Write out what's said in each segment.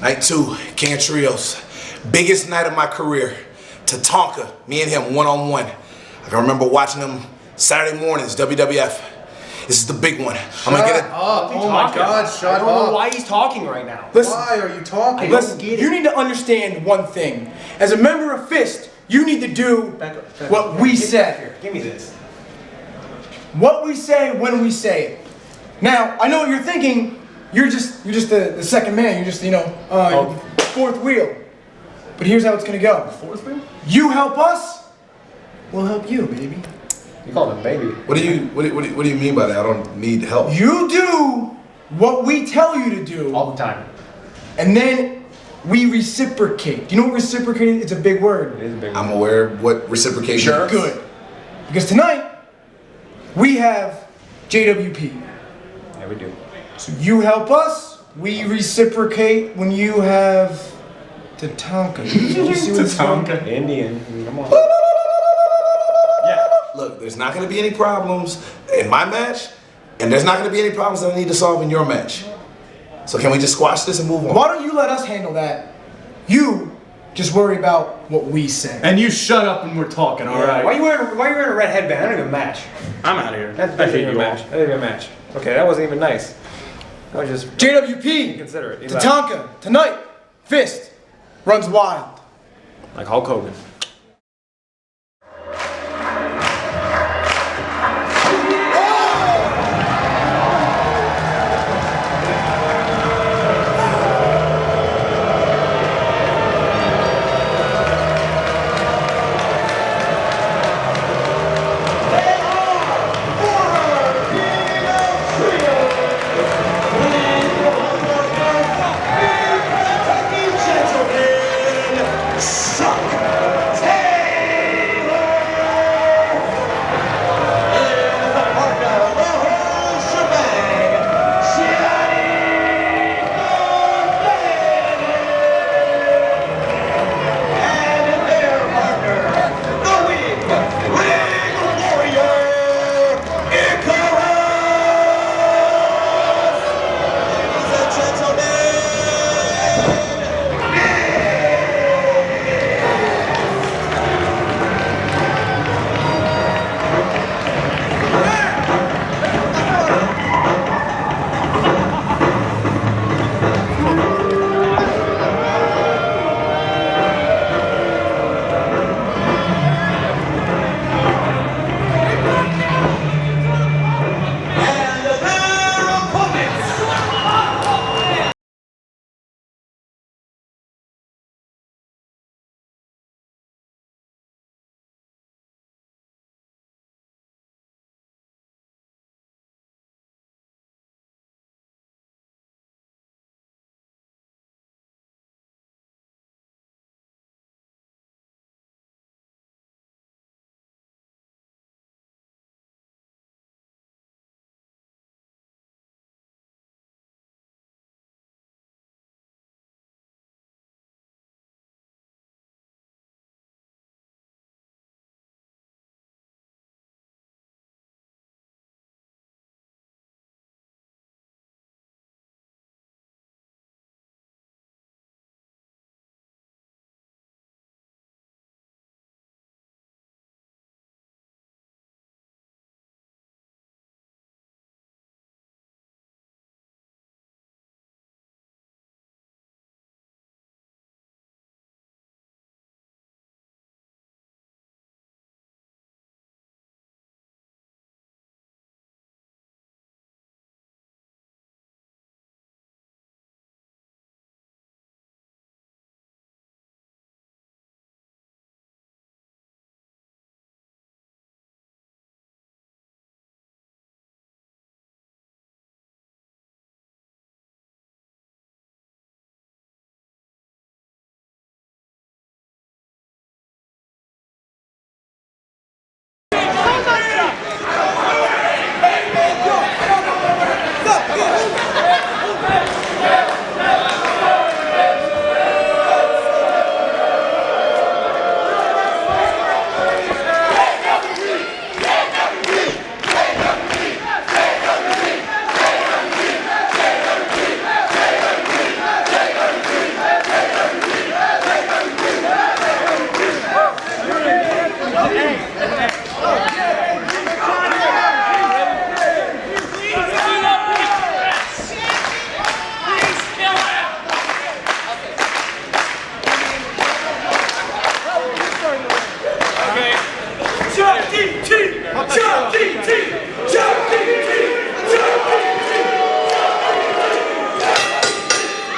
Night 2, King of Trios. Biggest night of my career. Tatanka, me and him one-on-one. I can remember watching him Saturday mornings, WWF. This is the big one. I'm gonna get it. Oh my God, shut up. I don't know why he's talking right now. Listen, why are you talking? Listen, you need to understand one thing. As a member of Fist, you need to do what we say. Give me this. What we say when we say it. Now, I know what you're thinking. You're just the second man. You're just, fourth wheel. But here's how it's gonna go. Fourth wheel? You help us, we'll help you, baby. You call him baby. What do you mean by that? I don't need help. You do what we tell you to do. All the time. And then we reciprocate. Do you know what reciprocate is? It's a big word. It is a big word. I'm aware of what reciprocation is. Good. Because tonight, we have JWP. Yeah, we do. So you help us, we reciprocate when you have Tatanka. Tatanka. Indian. Come on. Yeah. Look, there's not going to be any problems in my match, and there's not going to be any problems that I need to solve in your match. So can we just squash this and move on? Why don't you let us handle that? You just worry about what we say. And you shut up when we're talking, all right? Why you wearing a red headband? I don't even match. I'm out of here. That didn't even match. That didn't even match. Okay, that wasn't even nice. That was just JWP. Consider it. Tatanka. Tonight. Fist. Runs wild. Like Hulk Hogan. Suck!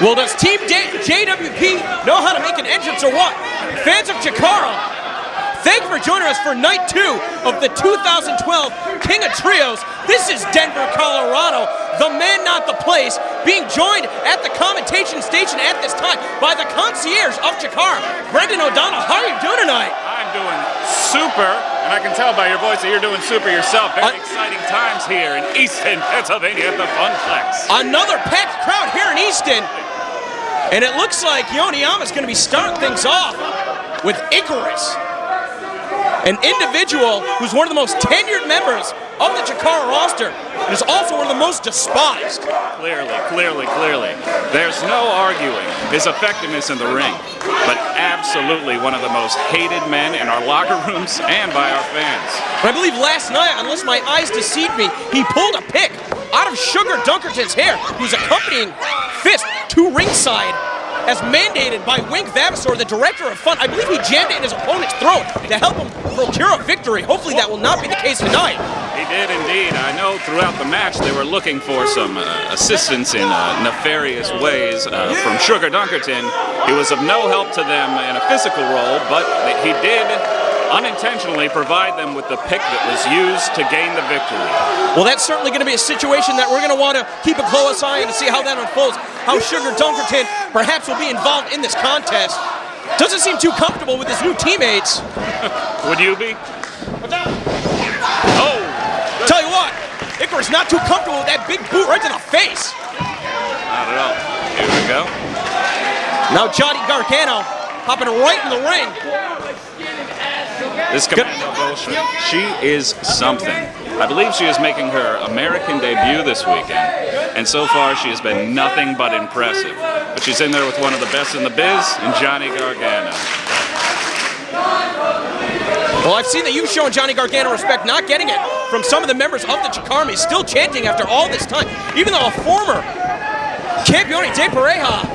Well, does Team JWP know how to make an entrance or what? Fans of Chikara, thank you for joining us for night 2 of the 2012 King of Trios. This is Denver, Colorado, the man, not the place, being joined at the commentation station at this time by the concierge of Chikara, Brendan O'Donnell. How are you doing tonight? I'm doing super, and I can tell by your voice that you're doing super yourself. Very exciting times here in Easton, Pennsylvania at the Funplex. Another packed crowd here in Easton, and it looks like Yoniyama's going to be starting things off with Icarus, an individual who's one of the most tenured members of the Chikara roster and is also one of the most despised. Clearly. There's no arguing his effectiveness in the ring, but absolutely one of the most hated men in our locker rooms and by our fans. And I believe last night, unless my eyes deceived me, he pulled a pick out of Sugar Dunkerton's hair, who's accompanying Fist to ringside as mandated by Wink Vavasor, the director of fun. I believe he jammed it in his opponent's throat to help him procure a victory. Hopefully that will not be the case tonight. He did indeed. I know throughout the match they were looking for some assistance in nefarious ways from Sugar Dunkerton. He was of no help to them in a physical role, but he did unintentionally provide them with the pick that was used to gain the victory. Well, that's certainly going to be a situation that we're going to want to keep a close eye on to see how that unfolds, how Sugar Dunkerton perhaps will be involved in this contest. Doesn't seem too comfortable with his new teammates. Would you be? Oh! Tell you what, Icarus not too comfortable with that big boot right to the face. Not at all. Here we go. Now Johnny Gargano hopping right in the ring. This Commando Bullshit, she is something. I believe she is making her American debut this weekend, and so far she has been nothing but impressive. But she's in there with one of the best in the biz, and Johnny Gargano. Well, I've seen that you've shown Johnny Gargano respect, not getting it from some of the members of the Chikara, still chanting after all this time, even though a former Campione de Pareja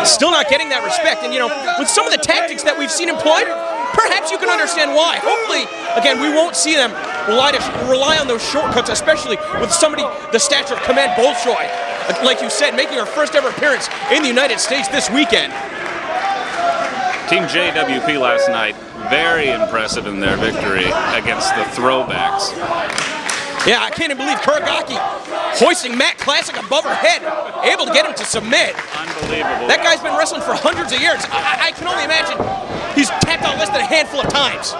still not getting that respect. And, you know, with some of the tactics that we've seen employed, perhaps you can understand why. Hopefully, again, we won't see them rely on those shortcuts, especially with somebody the stature of Command Bolshoi, like you said, making her first ever appearance in the United States this weekend. Team JWP last night, very impressive in their victory against the Throwbacks. Yeah, I can't even believe Kuragaki hoisting Matt Classic above her head, able to get him to submit. Unbelievable. That guy's been wrestling for hundreds of years. I can only imagine he's tapped out less than a handful of times.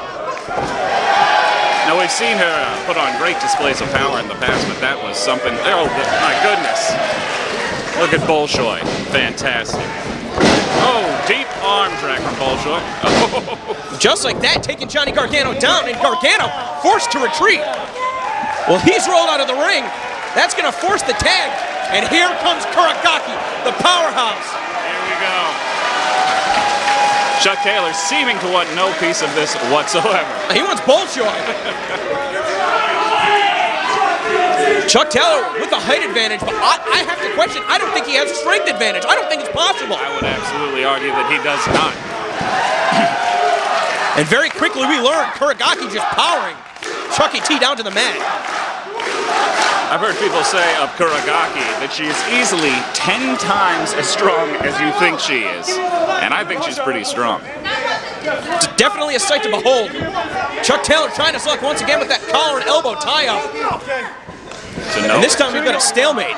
Now, we've seen her put on great displays of power in the past, but that was something. Oh, my goodness. Look at Bolshoi. Fantastic. Oh, deep arm drag from Bolshoi. Oh. Just like that, taking Johnny Gargano down, and Gargano forced to retreat. Well, he's rolled out of the ring. That's going to force the tag. And here comes Kuragaki, the powerhouse. Here we go. Chuck Taylor seeming to want no piece of this whatsoever. He wants Bolshoi. Chuck Taylor with the height advantage, but I have to question, I don't think he has a strength advantage. I don't think it's possible. I would absolutely argue that he does not. And very quickly we learned Kuragaki just powering Chucky T down to the mat. I've heard people say of Kuragaki that she is easily 10 times as strong as you think she is. And I think she's pretty strong. It's definitely a sight to behold. Chuck Taylor trying his luck once again with that collar and elbow tie-up. And this time we've got a stalemate.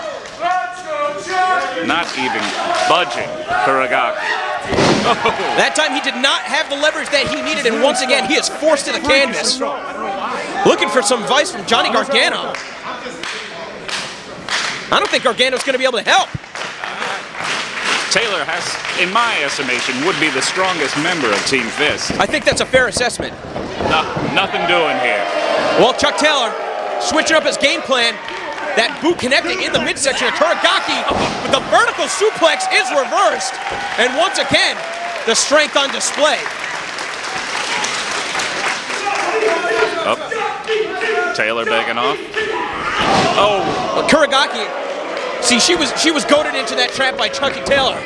Not even budging Kuragaki. Oh. That time he did not have the leverage that he needed, and once again he is forced to the canvas. Looking for some advice from Johnny Gargano. I don't think Gargano's going to be able to help. Taylor has, in my estimation, would be the strongest member of Team Fist. I think that's a fair assessment. Nothing doing here. Well, Chuck Taylor switching up his game plan. That boot connecting in the midsection of Kuragaki, but the vertical suplex is reversed. And once again, the strength on display. Up. Taylor begging off. Oh, Kuragaki. See, she was goaded into that trap by Chucky Taylor.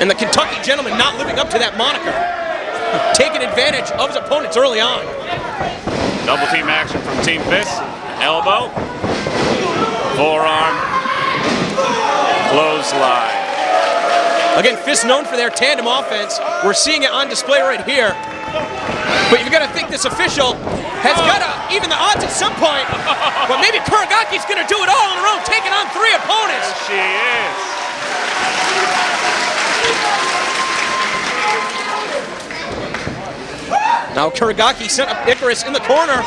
And the Kentucky gentleman not living up to that moniker. Taking advantage of his opponents early on. Double team action from Team Fist. Elbow. Forearm. clothesline. Again, Fist known for their tandem offense. We're seeing it on display right here. But you've got to think this official has got to even the odds at some point. But maybe Kuragaki's going to do it all on her own, taking on 3 opponents. Yes, she is. Now Kuragaki sent up Icarus in the corner.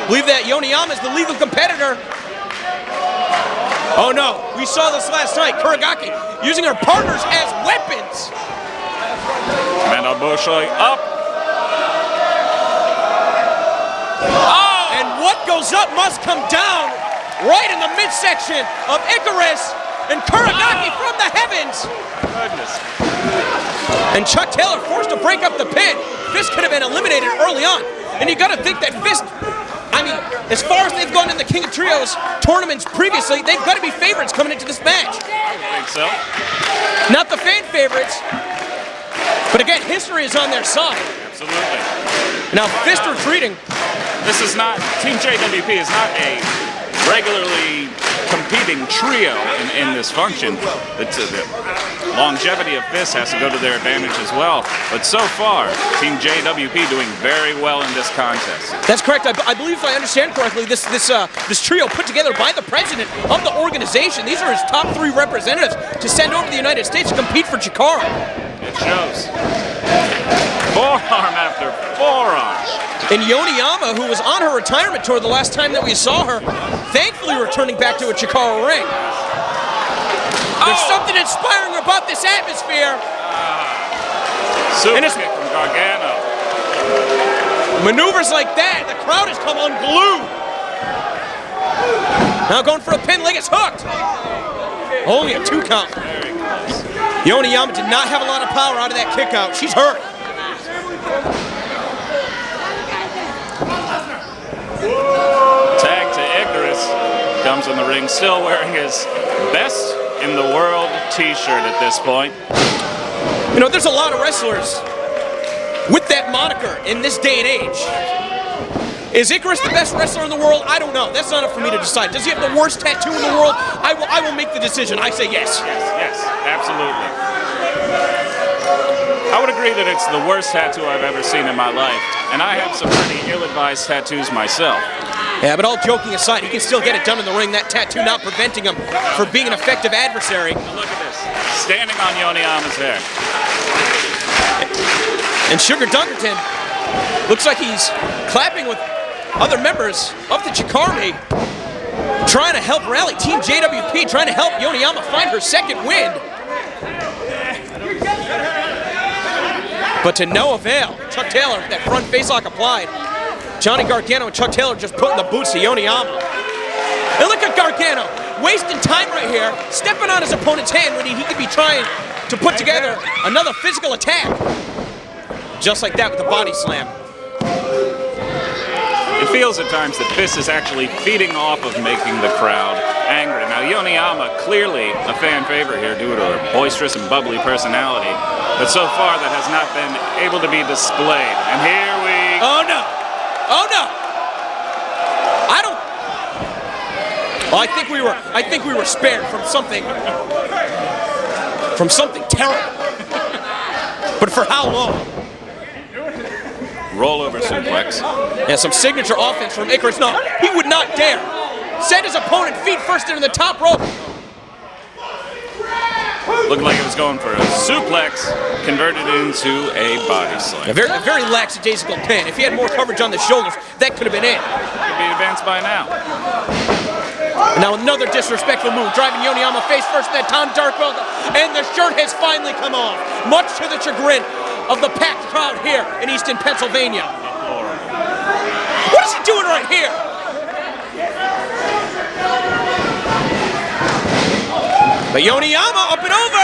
Believe that Yoniyama is the legal competitor. Oh no, we saw this last night. Kuragaki using her partners as weapons. Manabushi up. And what goes up must come down. Right in the midsection of Icarus and Kuragaki from the heavens. Goodness. And Chuck Taylor forced to break up the pin. Fist could have been eliminated early on. And you got to think that Fist, I mean, as far as they've gone in the King of Trios tournaments previously, they've got to be favorites coming into this match. I would think so. Not the fan favorites, but again, history is on their side. Absolutely. Now Fist retreating. This is not, Team JWP is not a regularly competing trio in this function. The longevity of Fist has to go to their advantage as well. But so far, Team JWP doing very well in this contest. That's correct. I believe, if I understand correctly, this trio put together by the president of the organization. These are his top 3 representatives to send over to the United States to compete for Chikara. It shows. Forearm after forearm. And Yoniyama, who was on her retirement tour the last time that we saw her, thankfully returning back to a Chikara ring. There's something inspiring about this atmosphere. Super kick from Gargano. Maneuvers like that, the crowd has come unglued. Now going for a pin leg, it's hooked. Only a 2 count. Very close. Yoniyama did not have a lot of power out of that kick out. She's hurt. Tag to Icarus. Comes in the ring still wearing his best in the world t-shirt at this point. You know, there's a lot of wrestlers with that moniker in this day and age. Is Icarus the best wrestler in the world? I don't know. That's not up for me to decide. Does he have the worst tattoo in the world? I will make the decision. I say yes. Yes, absolutely. I would agree that it's the worst tattoo I've ever seen in my life, and I have some pretty ill-advised tattoos myself. Yeah, but all joking aside, he can still get it done in the ring. That tattoo not preventing him from being an effective adversary. Look at this, standing on Yoniyama's hair. And Sugar Dunkerton looks like he's clapping with other members of the Chikara, trying to help rally Team JWP, trying to help Yoniyama find her second win. But to no avail. Chuck Taylor, that front facelock applied. Johnny Gargano and Chuck Taylor just putting the boots to Yoniyama. And look at Gargano, wasting time right here, stepping on his opponent's hand when he could be trying to put together another physical attack. Just like that with the body slam. It feels at times that Fist is actually feeding off of making the crowd angry. Now, Yoniyama, clearly a fan favorite here due to her boisterous and bubbly personality, but so far that has not been able to be displayed. And here we... Oh no! Oh no! I don't... Well, I think we were spared from something terrible. But for how long? Rollover suplex. Yeah, some signature offense from Icarus. No, he would not dare send his opponent feet first into the top rope. Looked like it was going for a suplex, converted into a body slam. A very lackadaisical pin. If he had more coverage on the shoulders, that could have been it. Could be advanced by now. And now another disrespectful move, driving Yoniyama face first in that Tom Darkwell, and the shirt has finally come off, much to the chagrin of the packed crowd here in Easton, Pennsylvania. What is he doing right here? But Yoniyama up and over,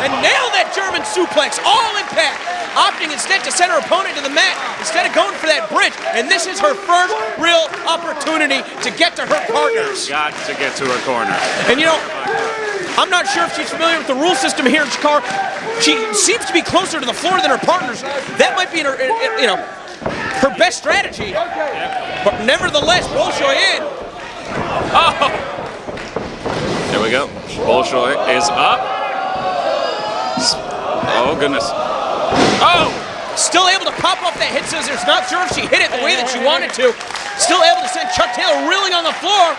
and nailed that German suplex, all impact, opting instead to send her opponent to the mat instead of going for that bridge. And this is her first real opportunity to get to her partners. Got to get to her corner. And you know, I'm not sure if she's familiar with the rule system here in Chikara. She seems to be closer to the floor than her partners. That might be her best strategy. But nevertheless, Bolshoi in. Oh! There we go. Bolshoi is up. Oh, goodness. Oh! Still able to pop off that hit scissors. Not sure if she hit it the way that she wanted to. Still able to send Chuck Taylor reeling on the floor.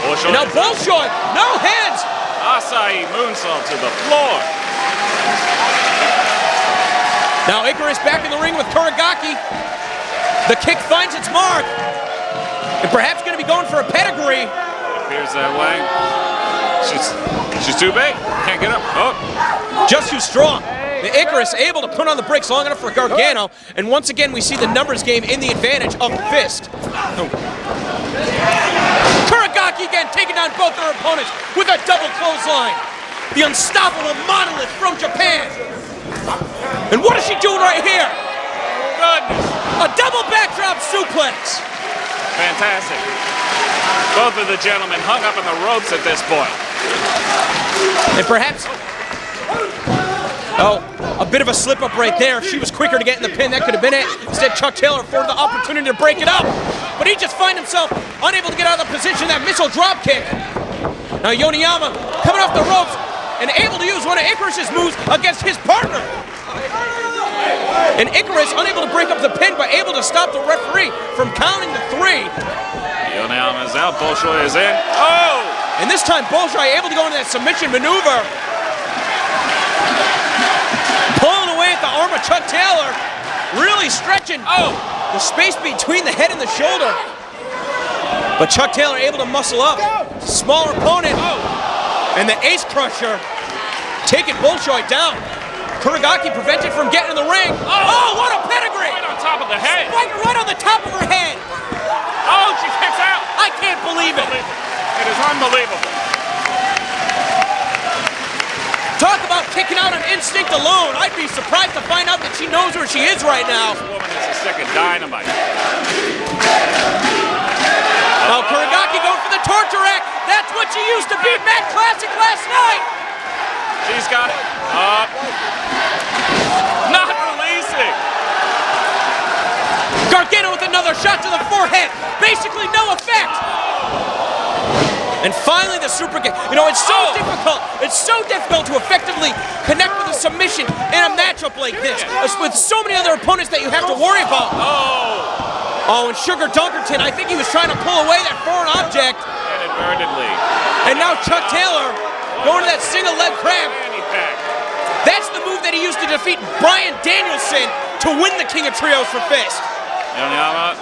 Bolshoi. Now Bolshoi, no hands. Acai moonsault to the floor. Now Icarus back in the ring with Kuragaki. The kick finds its mark. And perhaps going to be going for a pedigree. Appears that way. She's too big. Can't get up. Oh. Just too strong. The Icarus able to put on the brakes long enough for Gargano, and once again we see the numbers game in the advantage of the fist. Kuragaki again taking down both their opponents with a double clothesline. The unstoppable monolith from Japan. And what is she doing right here? Goodness. A double backdrop suplex. Fantastic. Both of the gentlemen hung up on the ropes at this point. And perhaps... Oh, a bit of a slip-up right there. If she was quicker to get in the pin, that could have been it. Instead, Chuck Taylor afforded the opportunity to break it up. But he just finds himself unable to get out of the position, that missile drop kick. Now Yoneyama coming off the ropes and able to use one of Icarus's moves against his partner. And Icarus unable to break up the pin, but able to stop the referee from counting the 3. Yoneyama is out, Bolshoi is in. Oh! And this time Bolshoi able to go into that submission maneuver. Pulling away at the arm of Chuck Taylor. Really stretching the space between the head and the shoulder. But Chuck Taylor able to muscle up. Smaller opponent. And the Ace Crusher taking Bolshoi down. Kuragaki prevented from getting in the ring. Oh, what a pedigree! Right on top of the head. Right on the top of her head. Oh, she kicks out. I can't believe it. It is unbelievable. Talk about kicking out on instinct alone. I'd be surprised to find out that she knows where she is right now. This woman is a stick of dynamite. Now Kuragaki going for the torture rack. That's what she used to beat Matt Classic last night. She's got it. Up. Not releasing. Gargano with another shot to the forehead. Basically no effect. And finally the super kick. You know, it's so difficult. It's so difficult to effectively connect with a submission in a matchup like this, with so many other opponents that you have to worry about. Oh, and Sugar Dunkerton, I think he was trying to pull away that foreign object. Inadvertently. And now Chuck Taylor going to that single leg crab. That's the move that he used to defeat Bryan Danielson to win the King of Trios for Fist. Yoneyama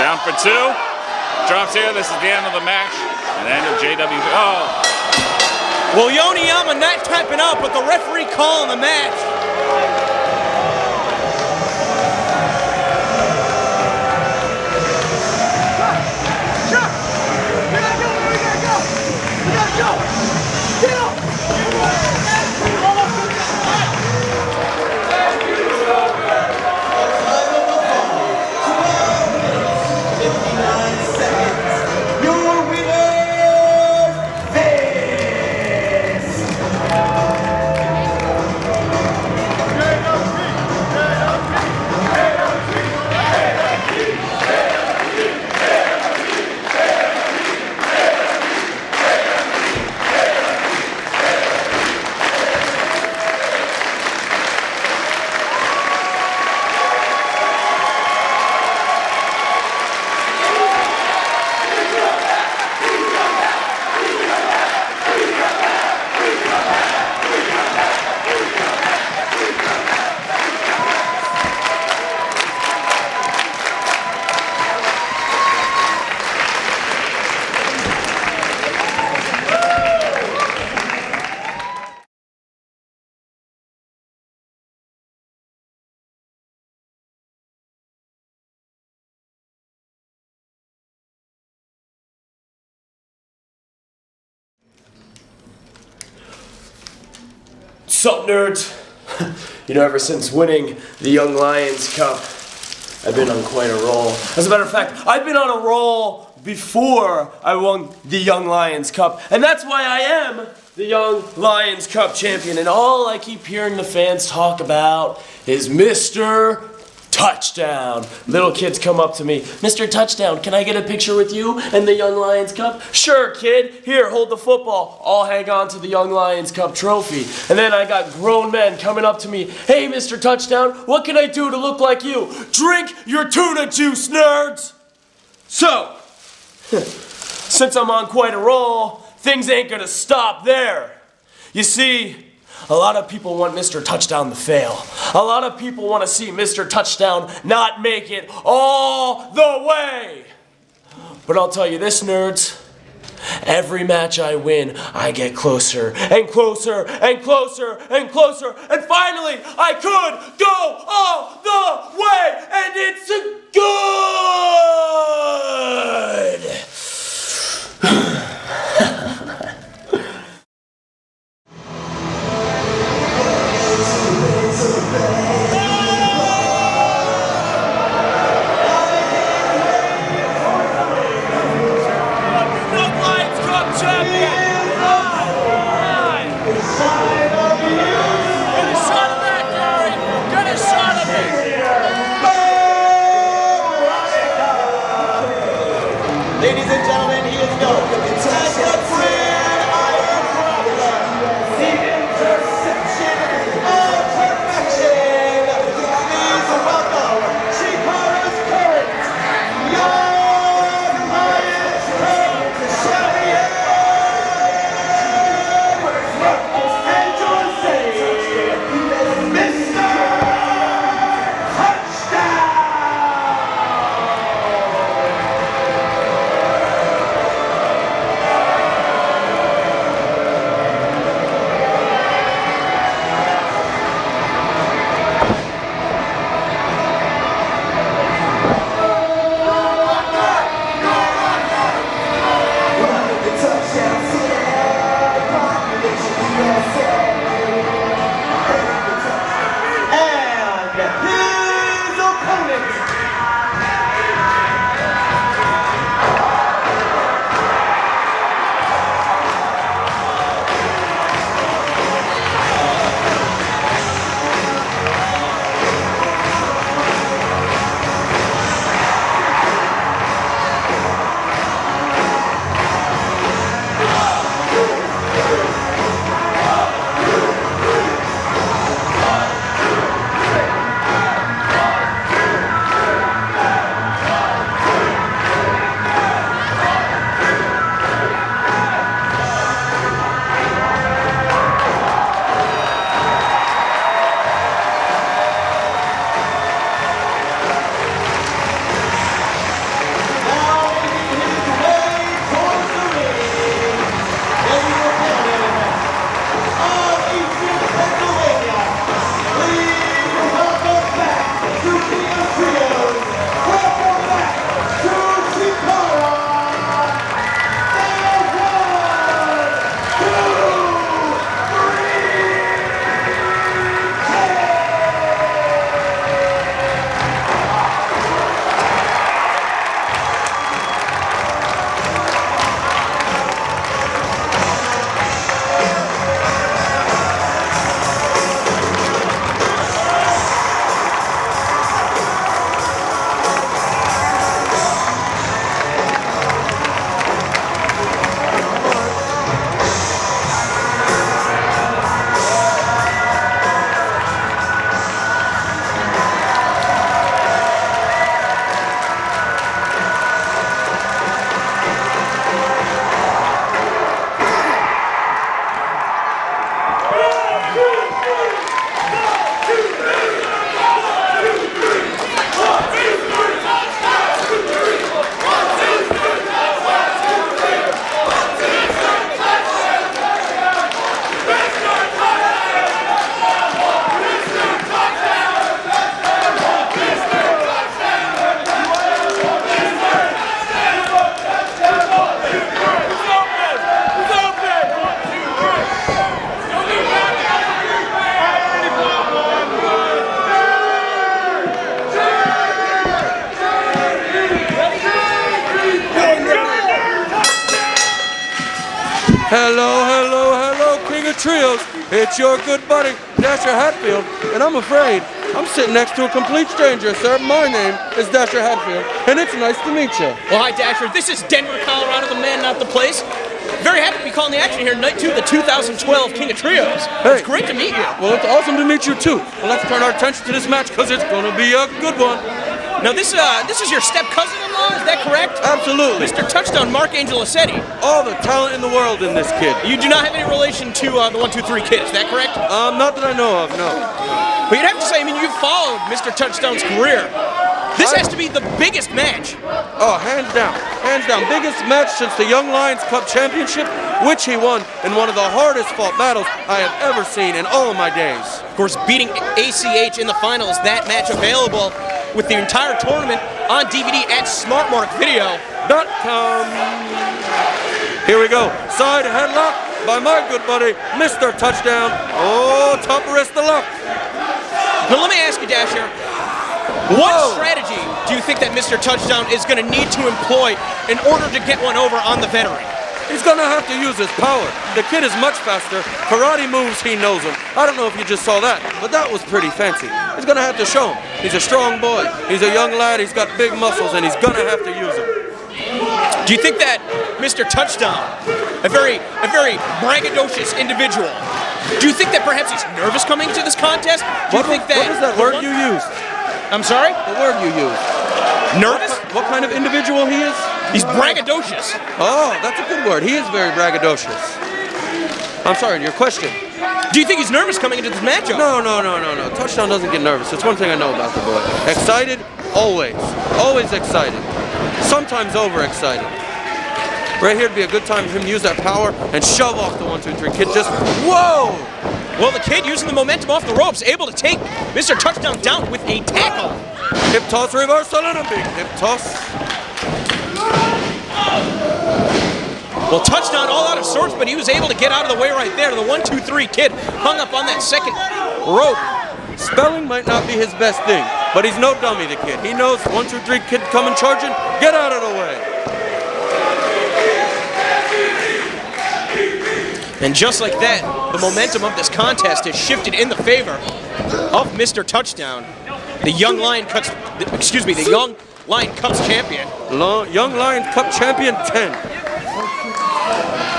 down for 2. Drops here. This is the end of the match. And the end of JW. Oh. Well, Yoneyama not typing out, but the referee calling the match. Sup, nerds? You know, ever since winning the Young Lions Cup, I've been on quite a roll. As a matter of fact, I've been on a roll before I won the Young Lions Cup, and that's why I am the Young Lions Cup champion. And all I keep hearing the fans talk about is Mr. touchdown. Little kids come up to me, Mr. Touchdown, can I get a picture with you and the Young Lions Cup? Sure, kid. Here, hold the football. I'll hang on to the Young Lions Cup trophy. And then I got grown men coming up to me, hey, Mr. Touchdown, what can I do to look like you? Drink your tuna juice, nerds! So, since I'm on quite a roll, things ain't gonna stop there. You see, a lot of people want Mr. Touchdown to fail. A lot of people want to see Mr. Touchdown not make it all the way. But I'll tell you this, nerds. Every match I win, I get closer and closer and closer and closer. And finally, I could go all the way. And it's good. Ladies and gentlemen, he is known as the Grand Iron Crawler, the intersection of perfection. Please welcome Chikara's current Young Lions Cup champion, and Johnson, Mr. Touchdown! Hello, hello, hello, King of of Trios. It's your good buddy, Dasher Hatfield, and I'm afraid I'm sitting next to a complete stranger, sir. My name is Dasher Hatfield, and it's nice to meet you. Well, hi, Dasher. This is Denver, Colorado, the man, not the place. Very happy to be calling the action here, night 2 of the 2012 King of Trios. Hey. It's great to meet you. Well, it's awesome to meet you, too. Well, let's turn our attention to this match, because it's going to be a good one. Now, this is your step-cousin-in-law, is that correct? Absolutely. Mr. Touchdown, Mark Angelicetti. All the talent in the world in this kid. You do not have any relation to the 1, 2, 3 kid, is that correct? Not that I know of, no. But you'd have to say, I mean, you've followed Mr. Touchdown's career. This has to be the biggest match. Oh, hands down. Hands down. Biggest match since the Young Lions Cup Championship, which he won in one of the hardest fought battles I have ever seen in all of my days. Of course, beating ACH in the final is that match available with the entire tournament on DVD at SmartMarkVideo.com. Here we go. Side headlock by my good buddy, Mr. Touchdown. Oh, top wrist the lock. Now let me ask you, Dasher, what strategy do you think that Mr. Touchdown is going to need to employ in order to get one over on the veteran? He's going to have to use his power. The kid is much faster. Karate moves, he knows them. I don't know if you just saw that, but that was pretty fancy. He's going to have to show him. He's a strong boy. He's a young lad. He's got big muscles, and he's going to have to use them. Do you think that Mr. Touchdown, a very braggadocious individual, do you think that perhaps he's nervous coming to this contest? What is that word you used? I'm sorry? The word you used. Nervous? What kind of individual he is? He's braggadocious. Oh, that's a good word. He is very braggadocious. I'm sorry, your question. Do you think he's nervous coming into this matchup? No. Touchdown doesn't get nervous. It's one thing I know about the boy. Excited? Always. Always excited. Sometimes overexcited. Right here would be a good time for him to use that power and shove off the 1, 2, 3 kid. Just, whoa! Well, the kid using the momentum off the ropes, able to take Mr. Touchdown down with a tackle. Hip toss reversal and a big hip toss. Well, Touchdown all out of sorts, but he was able to get out of the way right there. The 1, 2, 3 kid hung up on that second rope. Spelling might not be his best thing, but he's no dummy, the kid. He knows 1, 2, 3 kid coming charging, get out of the way. And just like that, the momentum of this contest has shifted in the favor of Mr. Touchdown, the Young Lion Cups, the Young Lion Cups champion. Young Lion Cup champion 10.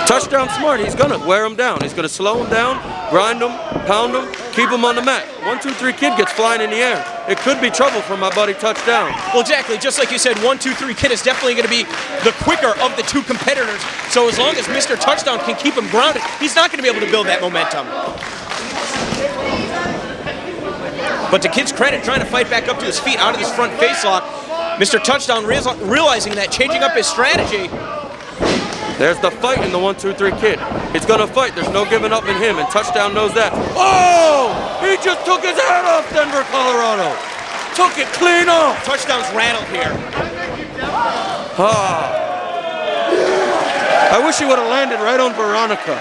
Touchdown smart, he's gonna wear him down. He's gonna slow him down, grind him, pound him, keep him on the mat. 1, 2, 3 kid gets flying in the air. It could be trouble for my buddy Touchdown. Well, exactly, just like you said, 1, 2, 3 kid is definitely gonna be the quicker of the two competitors. So as long as Mr. Touchdown can keep him grounded, he's not gonna be able to build that momentum. But to kid's credit, trying to fight back up to his feet out of this front facelock, Mr. Touchdown realizing that, changing up his strategy. There's the fight in the 1, 2, 3 kid. He's gonna fight, there's no giving up in him, and Touchdown knows that. Oh! He just took his head off, Denver, Colorado. Took it clean off. Touchdown's rattled here. I wish he would have landed right on Veronica.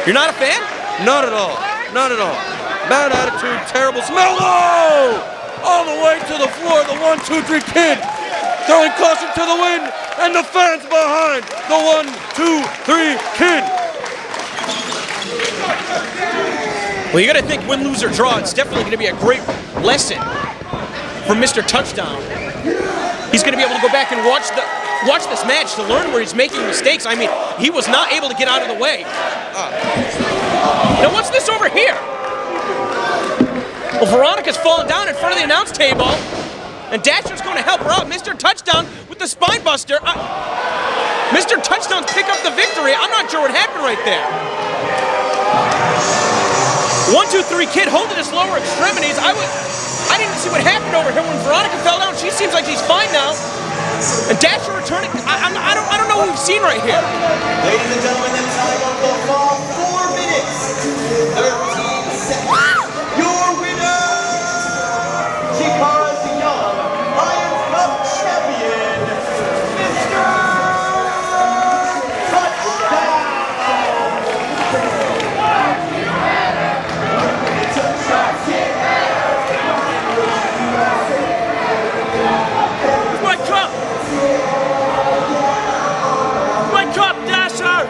You're not a fan? Not at all. Not at all. Bad attitude, terrible smell. Whoa! All the way to the floor, the 1, 2, 3 kid. Throwing caution to the wind, and the fans behind the 1, 2, 3 kid. Well, you got to think win, lose, or draw. It's definitely going to be a great lesson for Mr. Touchdown. He's going to be able to go back and watch this match to learn where he's making mistakes. I mean, he was not able to get out of the way. Now, what's this over here? Well, Veronica's fallen down in front of the announce table, and Dasher's going to help her out. Mr. Touchdown with the spine buster. Mr. Touchdown's pick up the victory. I'm not sure what happened right there. 1, 2, 3 kid holding his lower extremities. I didn't see what happened over here when Veronica fell down. She seems like she's fine now. And Dasher returning. I don't know what we've seen right here. Ladies and gentlemen, the time will go for 4 minutes, 13 seconds. Your winner, Chikara, the Young Lions Cup champion, Mr. Touchdown. My cup! My cup, Dasher!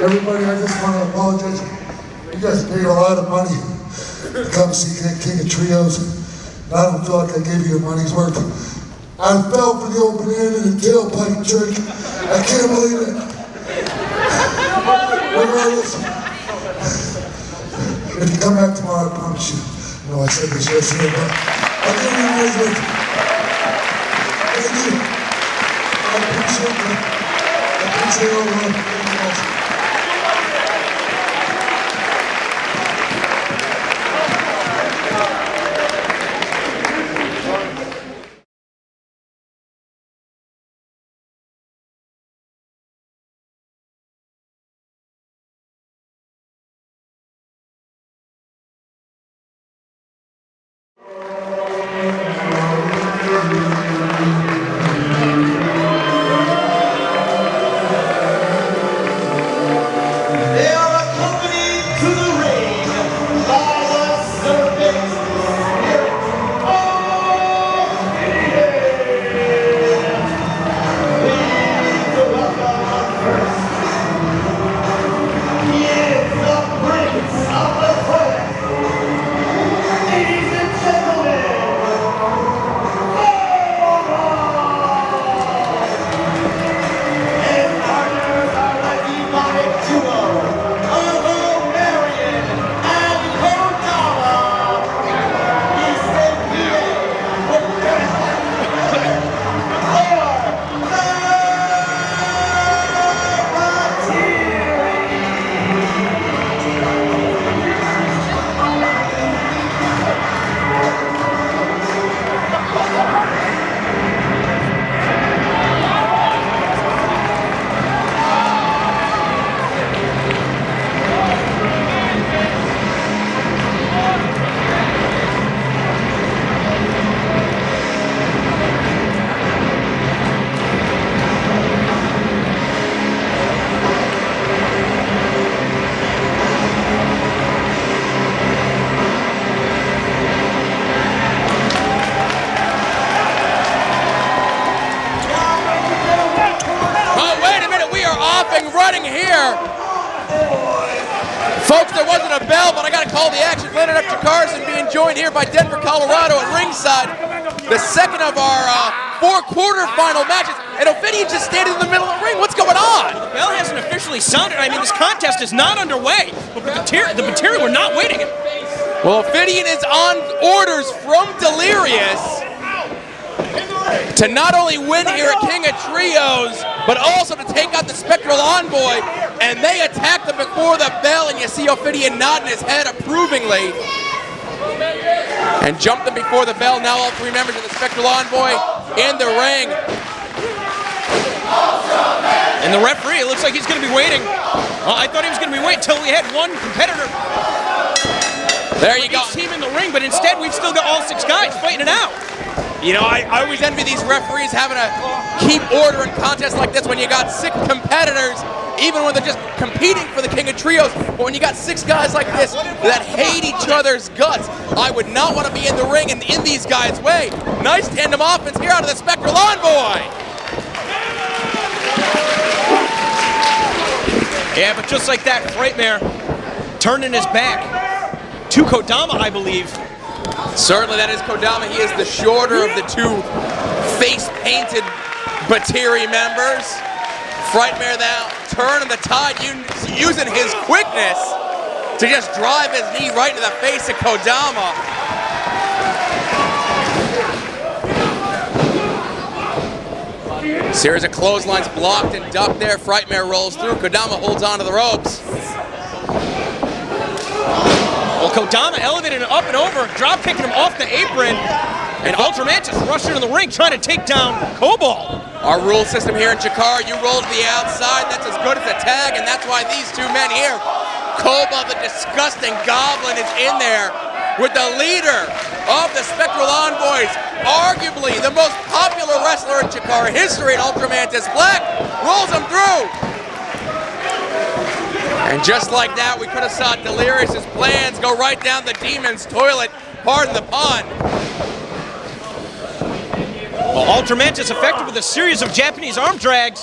Everybody, I just want to apologize. You guys paid a lot of money to come see King of Trios. And I don't feel like I gave you your money's worth. I fell for the open hand and the tailpipe trick. I can't believe it. Regardless, if you come back tomorrow, I promise you. I know I said this yesterday, but I'll give you your money's worth. Thank you. I appreciate that. I appreciate all the love. Thank you guys. They are accompanied to the ring by the serpent spirit of fear. Please welcome first. He is the Prince of the Toilet. Ladies and gentlemen, and partners are the demonic duo of Marion and Kodama. Eastern PA with Oh, wait a minute, we are off and running here. Folks, there wasn't a bell, but I got to call the action. Leonard F. Chikara being joined here by Denver, Colorado at ringside. The second of our 4 quarterfinal matches. And Ophidian just standing in the middle of the ring. What's going on? The bell hasn't officially sounded. I mean, this contest is not underway. But the material, we're not waiting. Well, Ophidian is on orders from Delirious to not only win here at King of Trios, but also to take out the Spectral Envoy. And they attacked him before the bell, and you see Ophidian nodding his head approvingly. And jumped him before the bell. Now all 3 members of the Spectral Envoy in the ring. And the referee, it looks like he's going to be waiting. I thought he was going to be waiting until we had one competitor. There you go. Each team in the ring, but instead we've still got all 6 guys fighting it out. You know, I always envy these referees having to keep order in contests like this when you got 6 competitors, even when they're just competing for the King of Trios. But when you got 6 guys like this that hate each other's guts, I would not want to be in the ring and in these guys' way. Nice tandem offense here out of the Spectral Envoy. Yeah, but just like that, Frightmare turning his back to Kodama, I believe. Certainly that is Kodama. He is the shorter of the 2 face-painted Batiri members. Frightmare now turning the tide, using his quickness to just drive his knee right into the face of Kodama. Series of clotheslines blocked and ducked there. Frightmare rolls through. Kodama holds on to the ropes. Well, Kodama elevated him up and over, drop kicking him off the apron. And Ultramantis rushed into the ring trying to take down Cobalt. Our rule system here in Chikara, you roll to the outside, that's as good as a tag, and that's why these 2 men here, Cobalt, the disgusting goblin, is in there with the leader of the Spectral Envoys, arguably the most popular wrestler in Chikara history, and Ultramantis Black rolls him through. And just like that, we could have saw Delirious's plans go right down the demon's toilet, pardon the pun. Well, Ultramantis effective with a series of Japanese arm drags.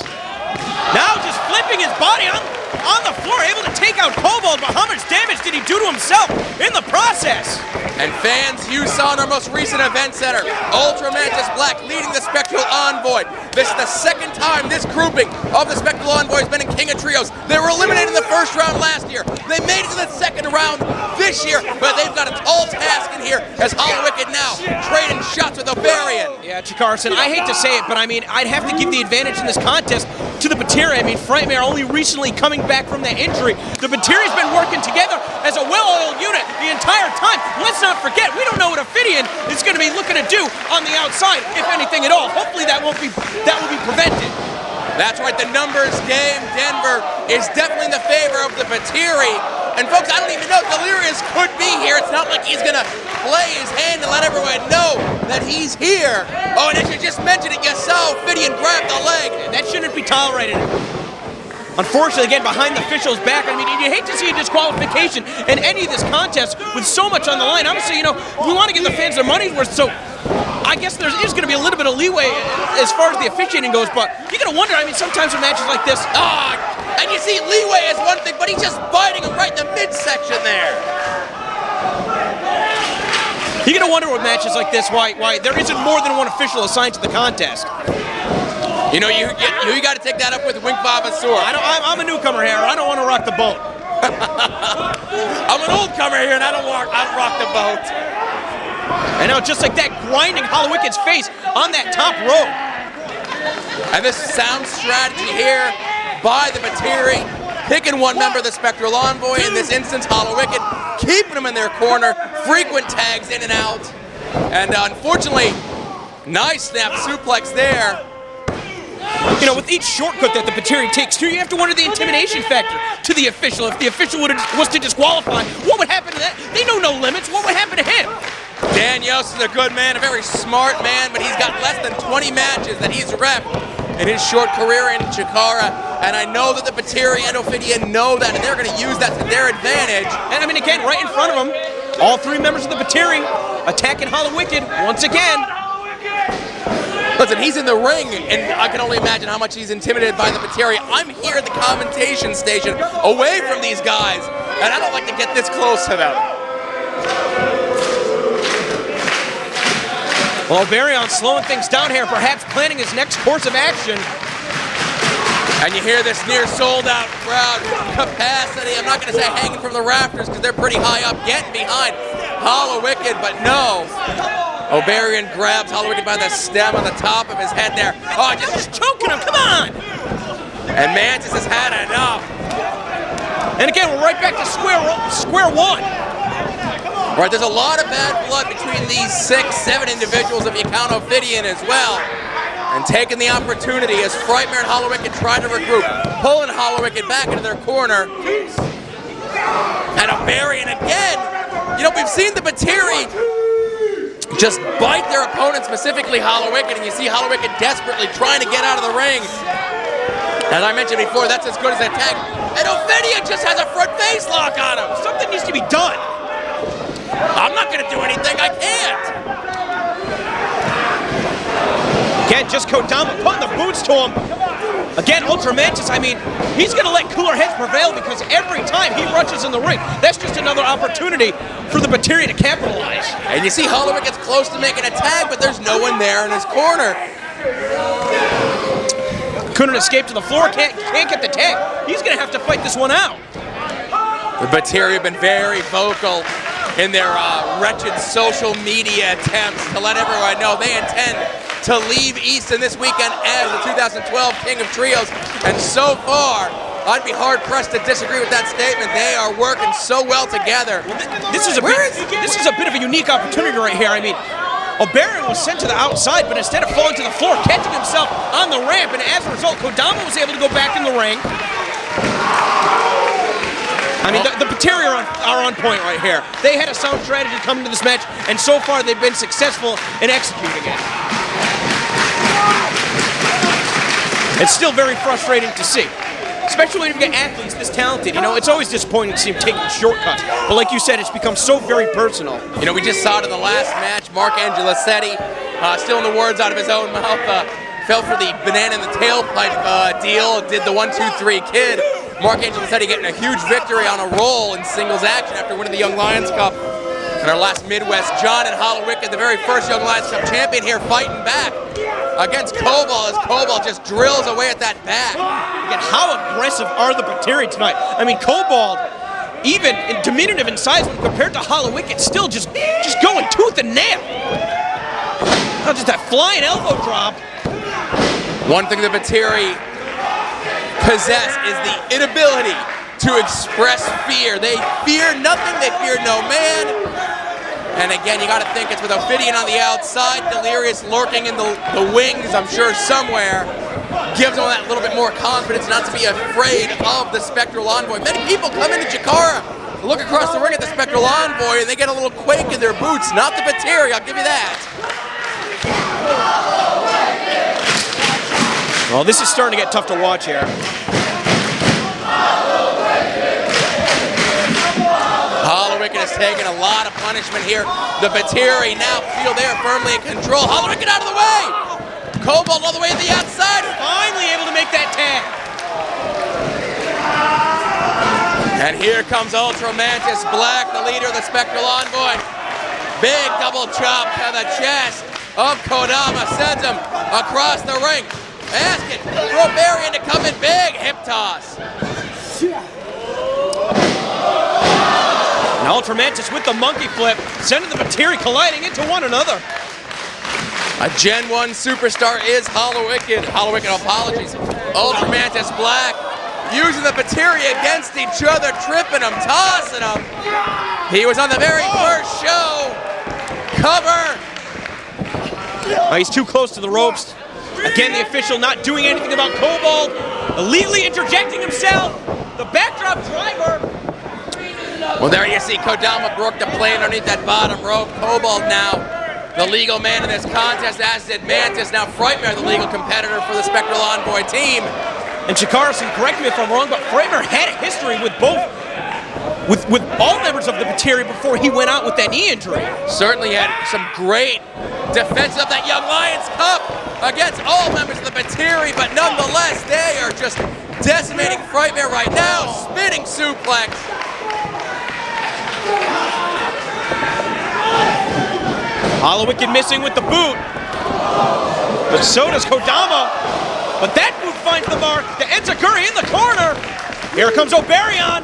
Now just flipping his body on on the floor, able to take out Kobold, but how much damage did he do to himself in the process? And fans, you saw in our most recent event center, Ultra Mantis Black leading the Spectral Envoy. This is the second time this grouping of the Spectral Envoy has been in King of Trios. They were eliminated in the first round last year. They made it to the second round this year, but they've got a tall task in here as Hollow Wicked now trading shots with Obarian. Yeah, Chikara, I hate to say it, but I mean, I'd have to give the advantage in this contest to the Batiri. I mean, Frightmare only recently coming back from that injury. The Batiri's been working together as a well-oiled unit the entire time. Let's not forget, we don't know what Ophidian is going to be looking to do on the outside, if anything at all. Hopefully that will be prevented. That's right, the numbers game, Denver, is definitely in the favor of the Batiri. And folks, I don't even know, Delirious could be here. It's not like he's gonna play his hand and let everyone know that he's here. Oh, and as you just mentioned it, you saw Ophidian grab the leg. That shouldn't be tolerated. Unfortunately, again, behind the official's back, I mean, you hate to see a disqualification in any of this contest with so much on the line. Obviously, you know, we want to give the fans their money's worth, so I guess there is going to be a little bit of leeway as far as the officiating goes, but you're going to wonder, I mean, sometimes in matches like this, and you see leeway is one thing, but he's just biting him right in the midsection there. You're going to wonder with matches like this why there isn't more than one official assigned to the contest. You know, you got to take that up with Wink Vavasaur. I'm a newcomer here. I don't want to rock the boat. I'm an old comer here, and I don't rock the boat. And now, just like that, grinding Hollow Wicked's face on that top rope. And this sound strategy here by the Batiri, picking one member of the Spectral Envoy, in this instance, Hollow Wicked, keeping them in their corner, frequent tags in and out. And unfortunately, nice snap suplex there. You know, with each shortcut that the Batiri takes too, you have to wonder the intimidation factor to the official. If the official was to disqualify, what would happen to that? They know no limits. What would happen to him? Dan Yost is a good man, a very smart man, but he's got less than 20 matches that he's reffed in his short career in Chikara, and I know that the Batiri and Ophidian know that, and they're going to use that to their advantage. And I mean, again, right in front of them, all three members of the Batiri attacking Hollow Wicked once again. Listen, he's in the ring, and I can only imagine how much he's intimidated by the Batiri. I'm here at the commentation station, away from these guys, and I don't like to get this close to them. Well, Obarian slowing things down here, perhaps planning his next course of action. And you hear this near sold-out crowd capacity. I'm not going to say hanging from the rafters because they're pretty high up, getting behind Hollow Wicked, but no. Obarian grabs Hollow Wicked by the stem on the top of his head there. Oh, just choking him, come on! And Mantis has had enough. And again, we're right back to square one. All right, there's a lot of bad blood between these 6-7 individuals, if you count Ophidian as well. And taking the opportunity as Frightmare and Hollow Wicked try to regroup, pulling Hollow Wicked back into their corner. And Obarian again. You know, we've seen the Batiri just bite their opponent, specifically Hollow Wicked, and you see Hollow Wicked desperately trying to get out of the ring. As I mentioned before, that's as good as that tag. And Ophidian just has a front face lock on him. Something needs to be done. I'm not going to do anything, I can't. Again, just Kodama putting the boots to him. Again, Ultra Mantis, I mean, he's going to let cooler heads prevail because every time he rushes in the ring, that's just another opportunity for the Batiri to capitalize. And you see Hollow Wicked gets close to making a tag, but there's no one there in his corner. Couldn't escape to the floor, can't get the tag. He's going to have to fight this one out. The Batiri have been very vocal in their wretched social media attempts to let everyone know they intend to leave Easton this weekend as the 2012 King of Trios. And so far, I'd be hard-pressed to disagree with that statement. They are working so well together. This is a bit of a unique opportunity right here. I mean, Obarian was sent to the outside, but instead of falling to the floor, catching himself on the ramp, and as a result, Kodama was able to go back in the ring. I mean, the Batiri are on point right here. They had a sound strategy coming to this match, and so far they've been successful in executing it. It's still very frustrating to see, especially when you get athletes this talented. You know, it's always disappointing to see them taking shortcuts. But like you said, it's become so very personal. You know, we just saw it in the last match. Mark Angelicetti, still in the words out of his own mouth, fell for the banana in the tailpipe deal, did the 1-2-3 kid. Mark Angel said he getting a huge victory on a roll in singles action after winning the Young Lions Cup in our last Midwest. John and Hollowick, the very first Young Lions Cup champion here, fighting back against Cobalt as Cobalt just drills away at that back. Again, how aggressive are the Bateri tonight? I mean, Cobalt, even in diminutive in size when compared to Hollowick, it's still just going tooth and nail. Not just that flying elbow drop. One thing the Bateri possess is the inability to express fear. They fear nothing, they fear no man. And again, you gotta think it's with Ophidian on the outside, Delirious lurking in the wings, I'm sure somewhere, gives them that little bit more confidence not to be afraid of the Spectral Envoy. Many people come into Chikara, look across the ring at the Spectral Envoy, and they get a little quake in their boots. Not the Bateri, I'll give you that. Well, this is starting to get tough to watch here. Hollowick has taken a lot of punishment here. The Bateri now feel they're firmly in control. Hollowick out of the way! Cobalt all the way to the outside. Finally able to make that tag. And here comes Ultra Mantis Black, the leader of the Spectral Envoy. Big double chop to the chest of Kodama. Sends him across the ring. Asking for Oberian to come in big. Hip toss. Now Ultra Mantis with the monkey flip, sending the Bateri colliding into one another. A Gen 1 superstar is Hollowick, apologies. Ultra Mantis Black using the Bateri against each other, tripping them, tossing them. He was on the very first show. Cover. Oh, he's too close to the ropes. Again, the official not doing anything about Cobalt, illegally interjecting himself. The backdrop driver. Well, there you see Kodama broke the plane underneath that bottom rope. Cobalt now the legal man in this contest, as did Mantis. Now Frightmare, the legal competitor for the Spectral Envoy team. And Chikara, correct me if I'm wrong, but Frightmare had a history with both, with all members of the Bateri before he went out with that knee injury. Certainly had some great defense of that Young Lions Cup against all members of the Bateri, but nonetheless, they are just decimating Frightmare right now. Spinning suplex. Hollowick missing with the boot. But so does Kodama. But that boot finds the mark. The Enziguri in the corner. Here comes Oberian.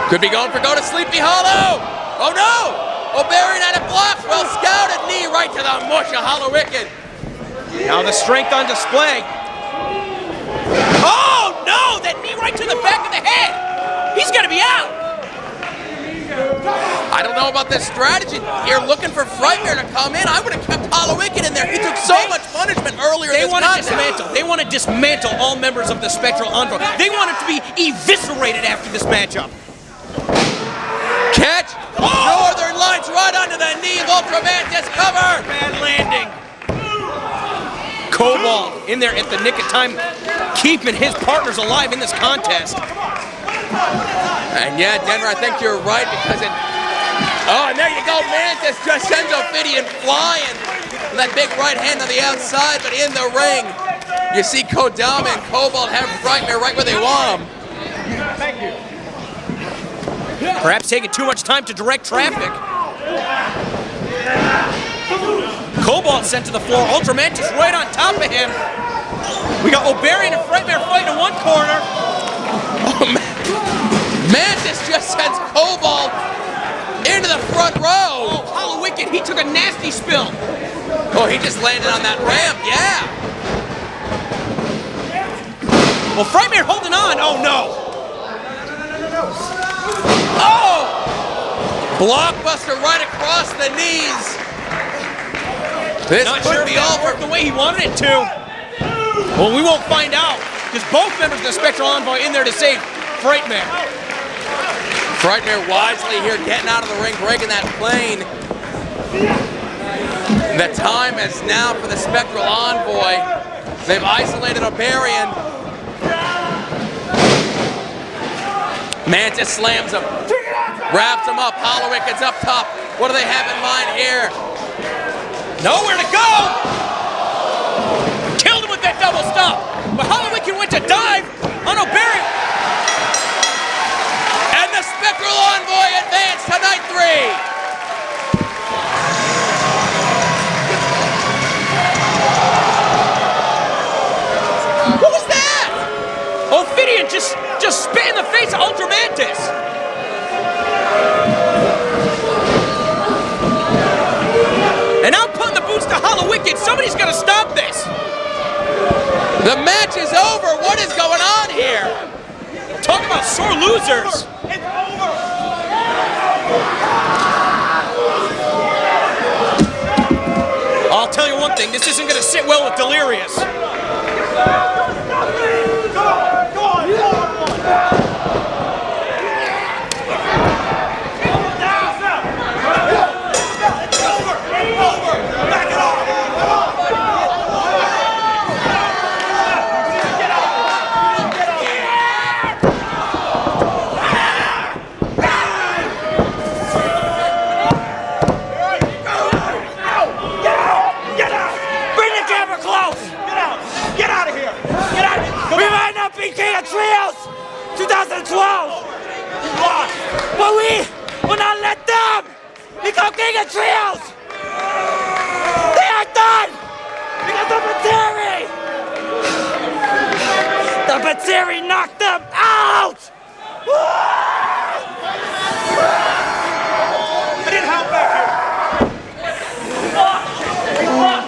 Could be going for go to Sleepy Hollow. Oh no! Oberian had it blocked. Well scouted. Knee right to the mush of Hollowick. Now the strength on display. Oh no! That knee right to the back of the head. He's gonna be out. I don't know about this strategy. You're looking for Frightmare to come in. I would have kept Hollowick in there. He took so much punishment earlier in this contest. They want to dismantle all members of the Spectral Envoy. They want it to be eviscerated after this matchup. Catch. Northern Lights right under the knee of Ultra Mantis. Cover. Bad landing. Cobalt in there at the nick of time, keeping his partners alive in this contest. And yeah, Denver, I think you're right because it... Oh, and there you go, Mantis just sends Ophidian flying. That big right hand on the outside, but in the ring, you see Kodama and Cobalt have Frightmare right where they want them. Thank you. Perhaps taking too much time to direct traffic. Cobalt sent to the floor. Ultra Mantis right on top of him. We got Oberian and Frightmare fighting in one corner. Oh, Mantis just sends Cobalt into the front row. Oh, Hollowick, he took a nasty spill. Oh, he just landed on that ramp, yeah. Well, Frightmare holding on. Oh, no. Oh! Blockbuster right across the knees. This Not could sure be if that over. worked the way he wanted it to. Well, we won't find out. Because both members of the Spectral Envoy in there to save Frightmare. Frightmare wisely here getting out of the ring, breaking that plane. The time is now for the Spectral Envoy. They've isolated Oberian. Mantis slams him. Wraps him up. Hollowick is up top. What do they have in mind here? Nowhere to go! Killed him with that double stop. but Hollowicked went to dive on O'Barry. And the Spectral Envoy advanced to night 3. Ophidian just spit in the face of Ultramantis. And now putting the boots to Hollowicked. Somebody's got to stop this. The match is over. What is going on here? Talk about sore losers. It's over. I'll tell you one thing. This isn't going to sit well with Delirious. King of Trios 2012. Lost. But we will not let them become King of Trios. They are done because the Bateri. The Bateri knocked them out. I need help back here. Can you walk?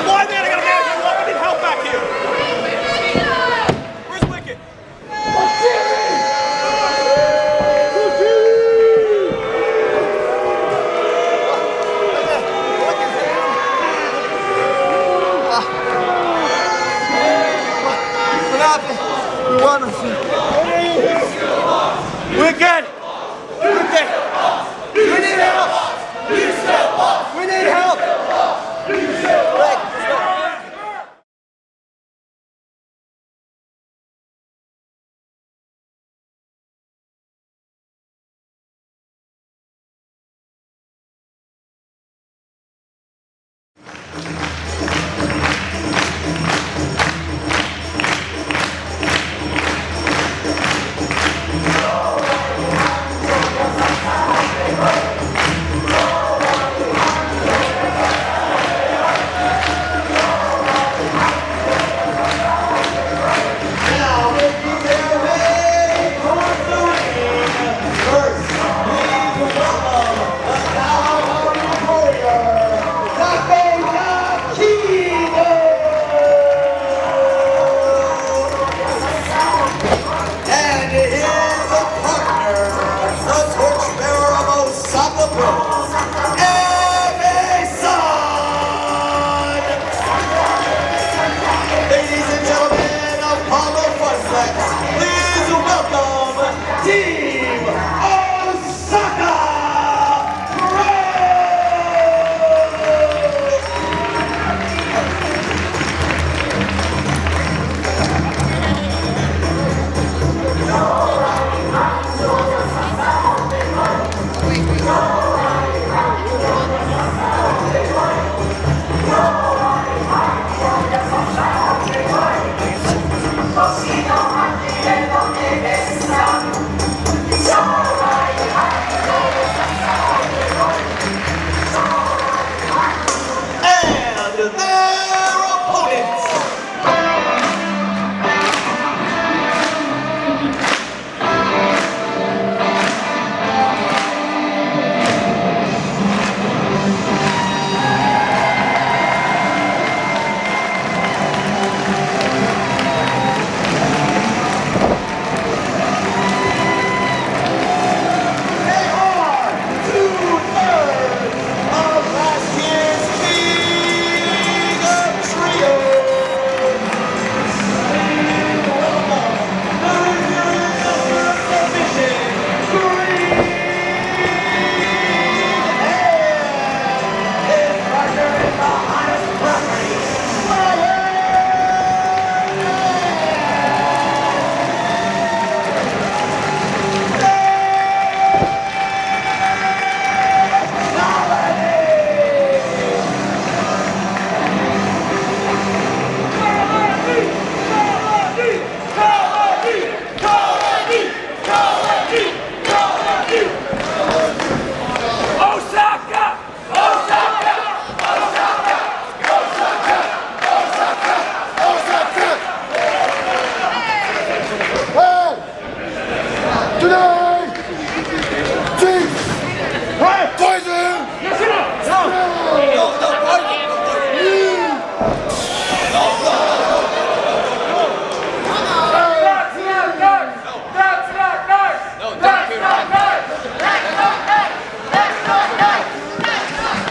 Why, man? I gotta walk. I need help back here. Where's Wicked? What happened? We won. Wicked! Wicked! We need help! We need help!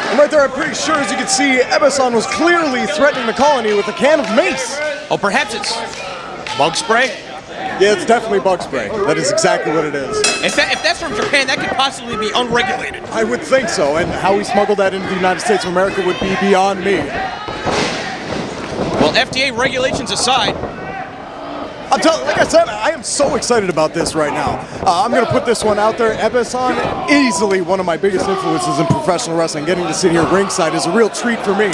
And right there, I'm pretty sure, as you can see, Ebeson was clearly threatening the colony with a can of mace. Oh, perhaps it's bug spray? Yeah, it's definitely bug spray. That is exactly what it is. If that's from Japan, that could possibly be unregulated. I would think so, and how he smuggled that into the United States of America would be beyond me. Well, FDA regulations aside, Like I said, I am so excited about this right now. I'm going to put this one out there. Ebeson, easily one of my biggest influences in professional wrestling. Getting to sit here ringside is a real treat for me.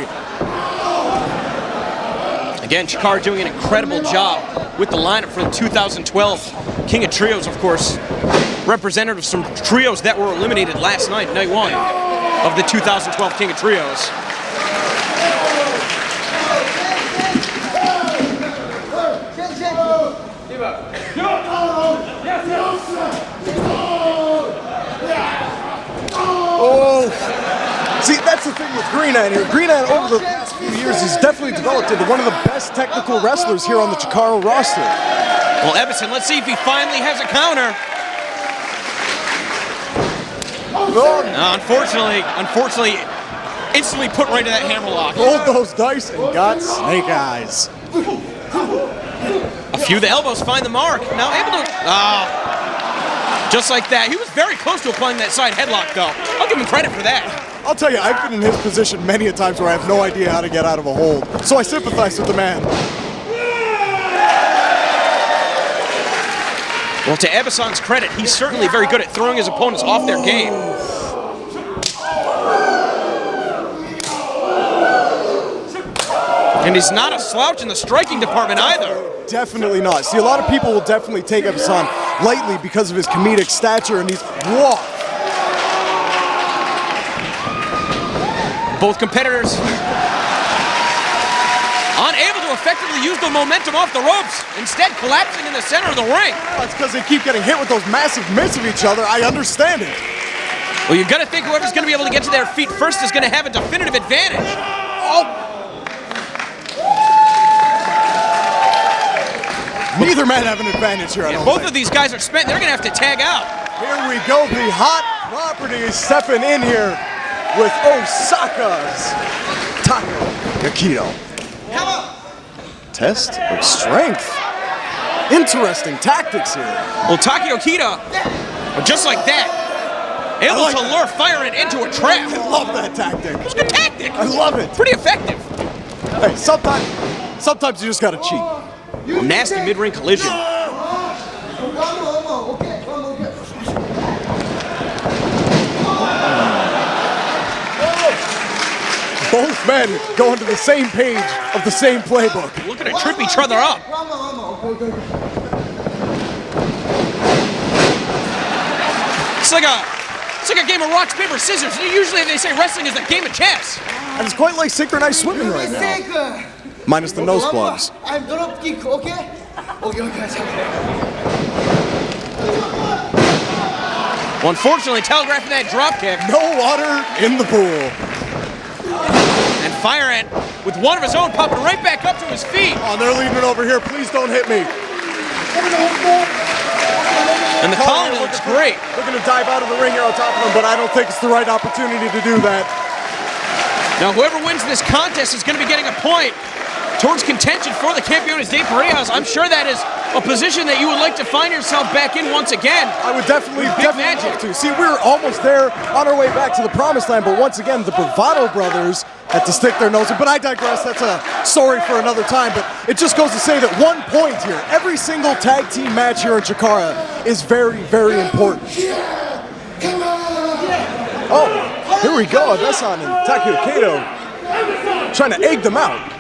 again, Chikara doing an incredible job with the lineup for the 2012 King of Trios, of course. Representative of some trios that were eliminated last night, night one of the 2012 King of Trios. Oh, see, that's the thing with Greenan here. Greenan, over the past few years, he's definitely developed into one of the best technical wrestlers here on the Chikara roster. Well, Ebeson, let's see if he finally has a counter. Unfortunately, instantly put right to that hammerlock. Rolled those dice and got snake eyes. A few of the elbows find the mark. Now able to, just like that. He was very close to applying that side headlock, though. I'll give him credit for that. I'll tell you, I've been in his position many a times where I have no idea how to get out of a hold. So I sympathize with the man. Well, to Ebeson's credit, he's certainly very good at throwing his opponents off their game. And he's not a slouch in the striking department either. Definitely not. See, a lot of people will definitely take Ebeson lightly because of his comedic stature, and he's whoa. Both competitors unable to effectively use the momentum off the ropes, instead collapsing in the center of the ring. That's because they keep getting hit with those massive mitts of each other. I understand it. Well, you've got to think whoever's going to be able to get to their feet first is going to have a definitive advantage. Oh. Neither man have an advantage here, I don't Both think. of these guys are spent. They're going to have to tag out. Here we go. The hot property is stepping in here with Osaka's Aikido. Test of strength. Interesting tactics here. Well, Taki Okita, just like that, able to lure Fire Ant into a trap. I love that tactic. It's a good tactic. I love it. Pretty effective. Hey, sometimes you just gotta cheat. A nasty mid-ring collision. Both men going to the same page of the same playbook. Looking to trip each other up. It's like a game of rock, paper, scissors. Usually they say wrestling is a game of chess. And it's quite like synchronized swimming right now. Minus the nose plugs. I'm drop kick, okay? Okay. Well, unfortunately, telegraphing that drop kick. No water in the pool. And Fire Ant, with one of his own, popping right back up to his feet. Oh, they're leaving it over here. Please don't hit me. And the colony looks great. They're going to dive out of the ring here on top of him, but I don't think it's the right opportunity to do that. Now, whoever wins this contest is going to be getting a point towards contention for the Campeones de Parejas. I'm sure that is a position that you would like to find yourself back in once again. I would definitely love to. See, we're almost there on our way back to the promised land, but once again, the Bravado brothers had to stick their nose in. But I digress. That's a story for another time. But it just goes to say that 1 point here, every single tag team match here in Chikara is very, very important. Oh, here we go. Ebeson and Taki Okita trying to egg them out.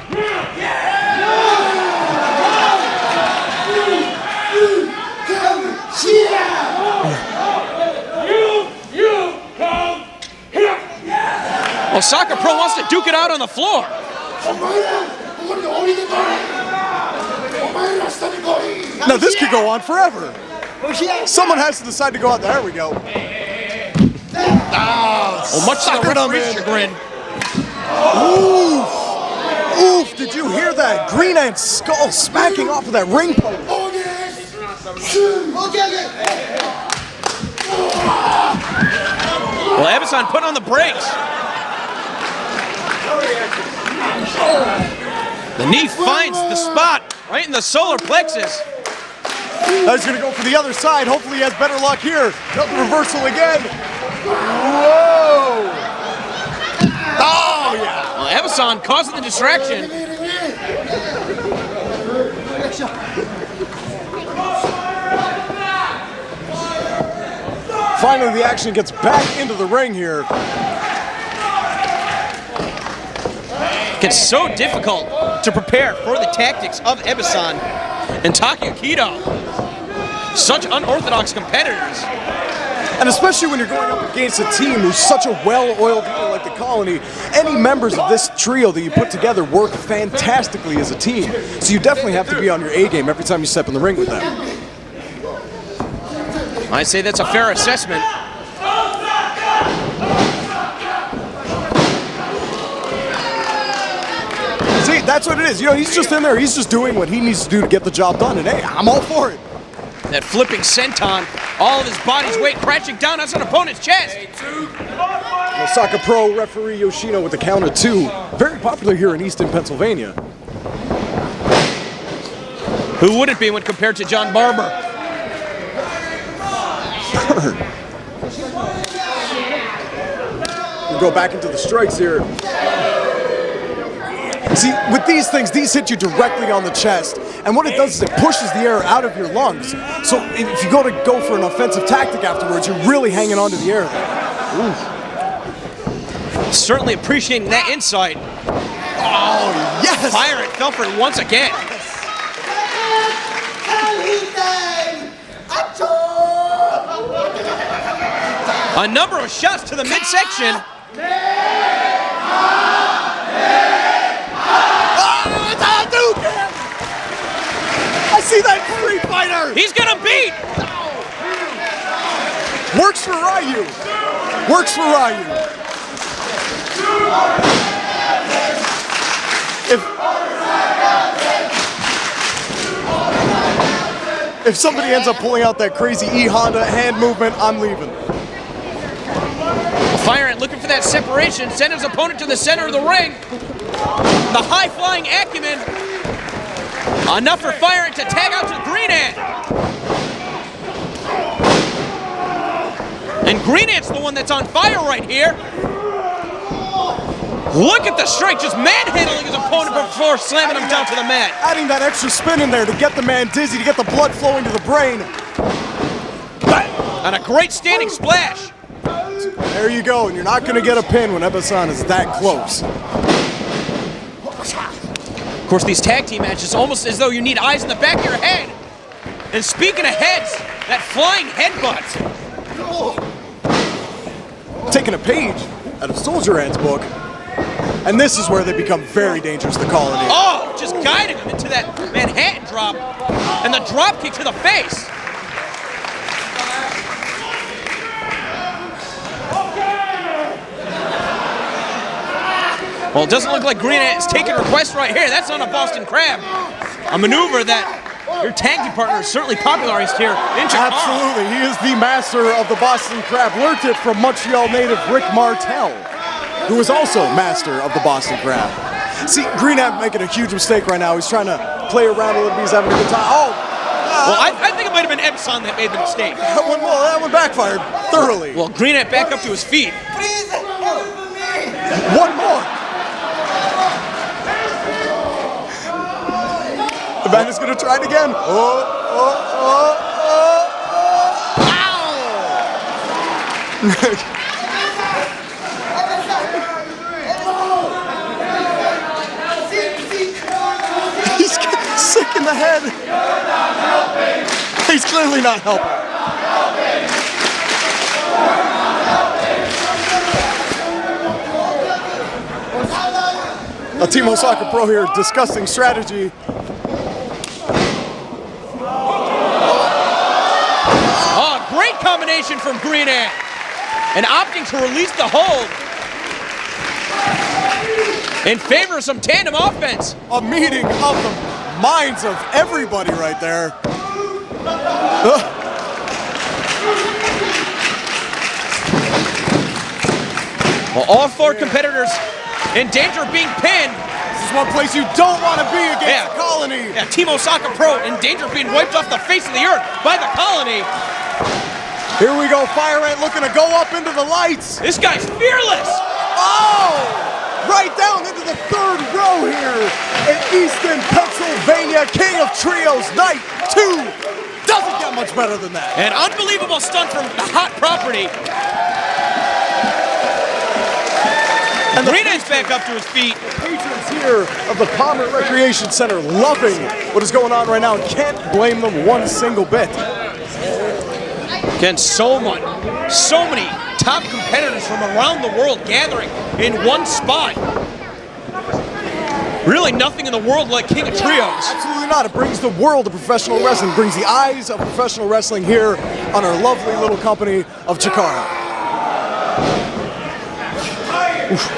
Osaka Pro wants to duke it out on the floor. Now this could go on forever. Someone has to decide to go out. There we go. Well, much to the referee's chagrin. Oof! Oof! Did you hear that? Green Ant's skull smacking off of that ring post. Well, Ebison put on the brakes. The knee finds the spot right in the solar plexus. Now he's gonna go for the other side. Hopefully he has better luck here. Another reversal again. Whoa! Oh yeah! Well, Ebison causing the distraction. Finally, the action gets back into the ring here. It's so difficult to prepare for the tactics of Ebison and Takayukido. Such unorthodox competitors. And especially when you're going up against a team who's such a well-oiled unit like the Colony, any members of this trio that you put together work fantastically as a team. So you definitely have to be on your A game every time you step in the ring with them. I say that's a fair assessment. See, that's what it is. You know, he's just in there. He's just doing what he needs to do to get the job done. And hey, I'm all for it. That flipping senton, all of his body's weight crashing down on an opponent's chest. Osaka Pro referee Yoshino with the count of 2. Very popular here in Easton, Pennsylvania. Who wouldn't be when compared to John Barber? We'll go back into the strikes here. See, with these things, these hit you directly on the chest, and what it does is it pushes the air out of your lungs. So if you go for an offensive tactic afterwards, you're really hanging on to the air there. Certainly appreciating that insight. Oh, yes! Fire it, fell for it once again. A number of shots to the midsection. I see that Street Fighter! He's gonna beat! Works for Ryu. Works for Ryu. If somebody ends up pulling out that crazy E-Honda hand movement, I'm leaving. Fire Ant looking for that separation, send his opponent to the center of the ring. The high-flying acumen. Enough for Fire Ant to tag out to Green Ant. And Green Ant's the one that's on fire right here. Look at the strike, just manhandling his opponent before slamming him down to the mat. Adding that extra spin in there to get the man dizzy, to get the blood flowing to the brain. And a great standing splash. There you go, and you're not going to get a pin when Ebison is that close. Of course, these tag team matches, almost as though you need eyes in the back of your head. And speaking of heads, that flying headbutt. Taking a page out of Soldier Ant's book, and this is where they become very dangerous, the Colony. Oh, just guiding him into that Manhattan drop, and the drop kick to the face. Well, it doesn't look like Green Ant is taking a request right here. That's on a Boston Crab. A maneuver that your tag team partner is certainly popularized here in Chikara. Absolutely, he is the master of the Boston Crab. Learned it from Montreal native Rick Martel, who is also master of the Boston Crab. See, Green Ant making a huge mistake right now. He's trying to play around a little bit. He's having a good time. Oh! Well, I think it might have been Ebison that made the mistake. That one backfired thoroughly. Well, Green Ant back up to his feet. One more. The man is going to try it again. He's sick in the head. He's clearly not helping. Team Osaka Pro here discussing strategy. combination from Green Ant. And opting to release the hold in favor of some tandem offense. A meeting of the minds of everybody right there. Well, all four competitors in danger of being pinned. This is one place you don't want to be against the Colony. Yeah, Team Osaka Pro in danger of being wiped off the face of the earth by the Colony. Here we go, Fire Ant looking to go up into the lights. This guy's fearless. Oh! Right down into the third row here in Easton, Pennsylvania. King of Trios, Night 2. Doesn't get much better than that. An unbelievable stunt from the hot property. And Green Ant's back up to his feet. Patrons here of the Palmer Recreation Center loving what is going on right now and can't blame them one single bit. Again, so many top competitors from around the world gathering in one spot. Really nothing in the world like King of Trios. Absolutely not. It brings the world of professional wrestling, brings the eyes of professional wrestling here on our lovely little company of Chikara. Oof.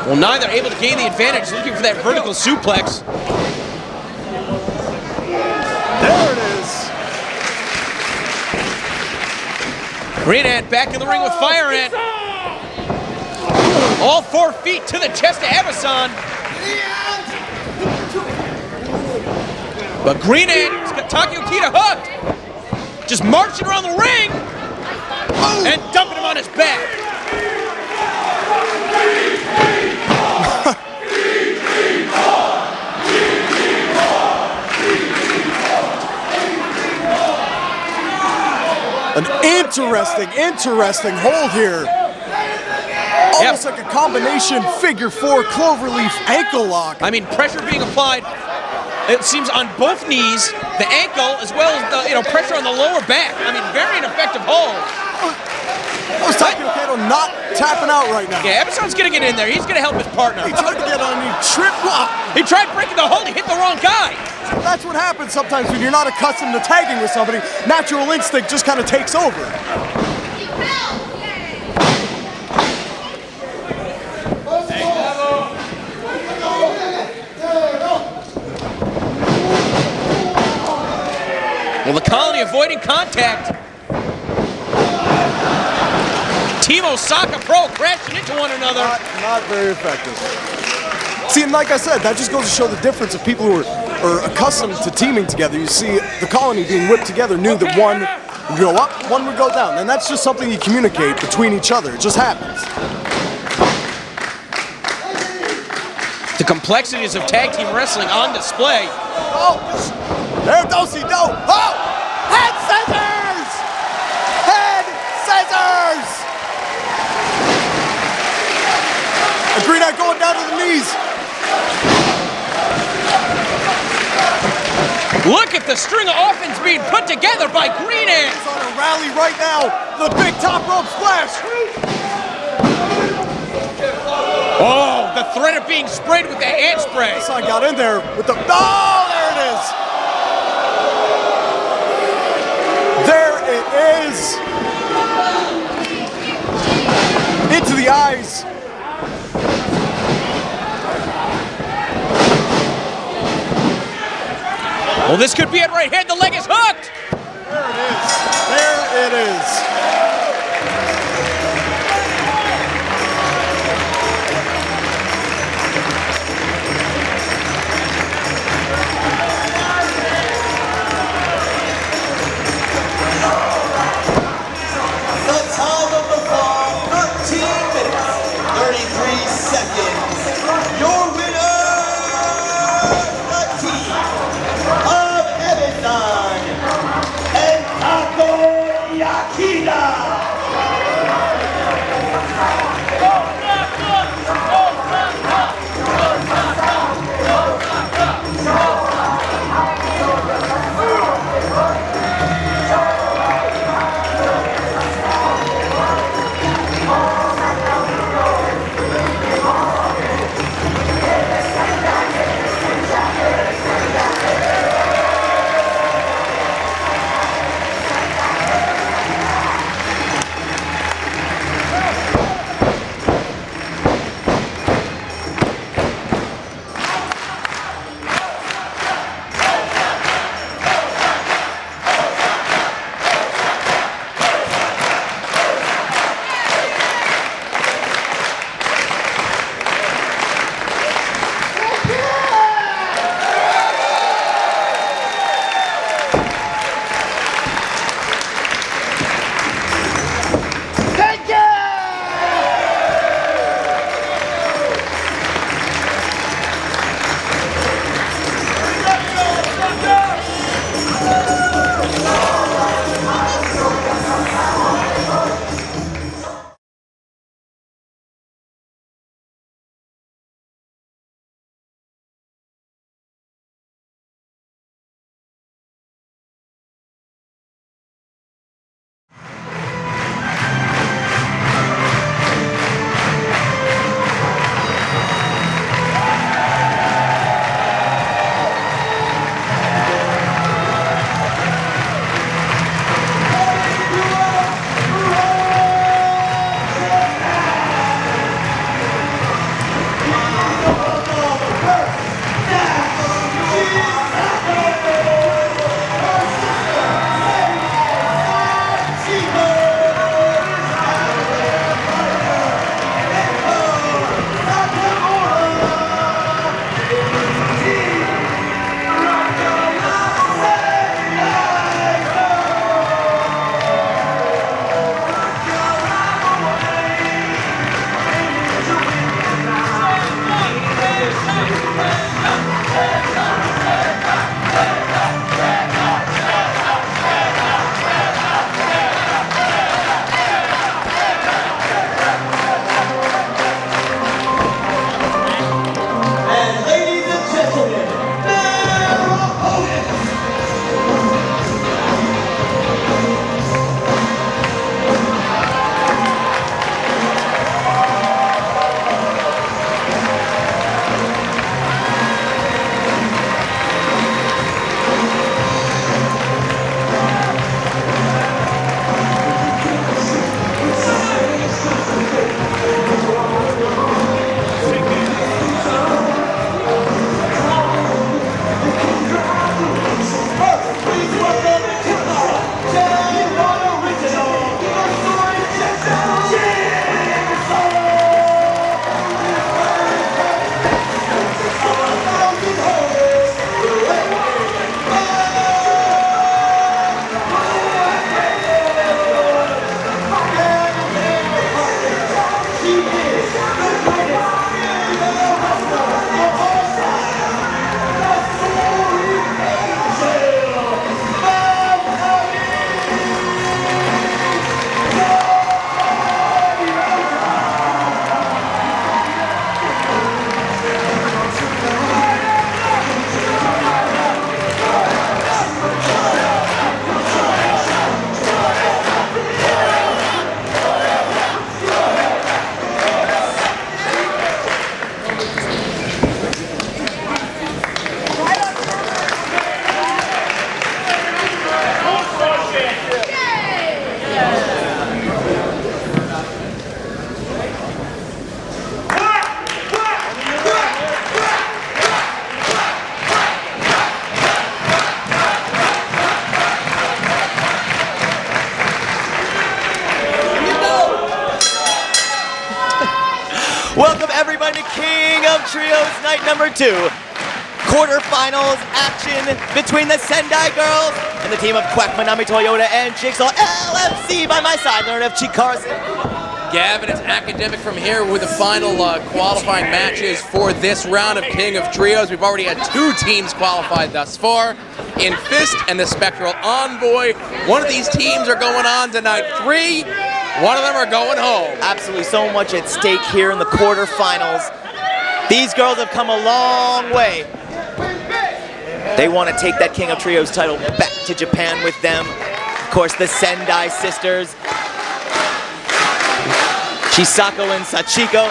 Well, neither able to gain the advantage, looking for that vertical suplex. There it is. Green Ant back in the ring with Fire Ant. All 4 feet to the chest of Avison. But Green Ant's got Takeo Kita hooked. Just marching around the ring and dumping him on his back. An interesting hold here. Almost like a combination figure 4 cloverleaf ankle lock. I mean, pressure being applied, it seems, on both knees, the ankle, as well as the pressure on the lower back. I mean, very ineffective hold. Takeo not tapping out right now. Yeah, Avison's gonna get in there. He's gonna help his partner. He tried to get on, he tripped up. He tried breaking the hold, he hit the wrong guy. That's what happens sometimes when you're not accustomed to tagging with somebody. Natural instinct just kind of takes over. Well, the Colony avoiding contact. Team Osaka Pro crashing into one another. Not very effective. See, and like I said, that just goes to show the difference of people who are accustomed to teaming together. You see the Colony being whipped together knew that one would go up, one would go down. And that's just something you communicate between each other. It just happens. The complexities of tag team wrestling on display. Oh, there do-si-do. Oh, head scissors! Head scissors! And Green Ant going down to the knees. Look at the string of offense being put together by Green Ant. He's on a rally right now. The big top rope splash. Oh, the threat of being sprayed with the ant spray. Son got in there with the... Oh, there it is. There it is. Into the eyes. Well, this could be it right here. The leg is hooked. There it is. There it is. The time of the fall, 13 minutes, 33 seconds. Your winner, the team of Avison. everybody to King of Trios night number 2. Quarterfinals action between the Sendai girls and the team of Quack, Manami Toyota, and Jigsaw LFC by my side. Learn of Chikara. Gavin, it's academic from here with the final qualifying matches for this round of King of Trios. We've already had 2 teams qualified thus far in Fist and the Spectral Envoy. One of these teams are going on tonight. 3, one of them are going home. Absolutely, so much at stake here in the quarterfinals. These girls have come a long way. They want to take that King of Trios title back to Japan with them. Of course, the Sendai sisters, Chisako and Sachiko.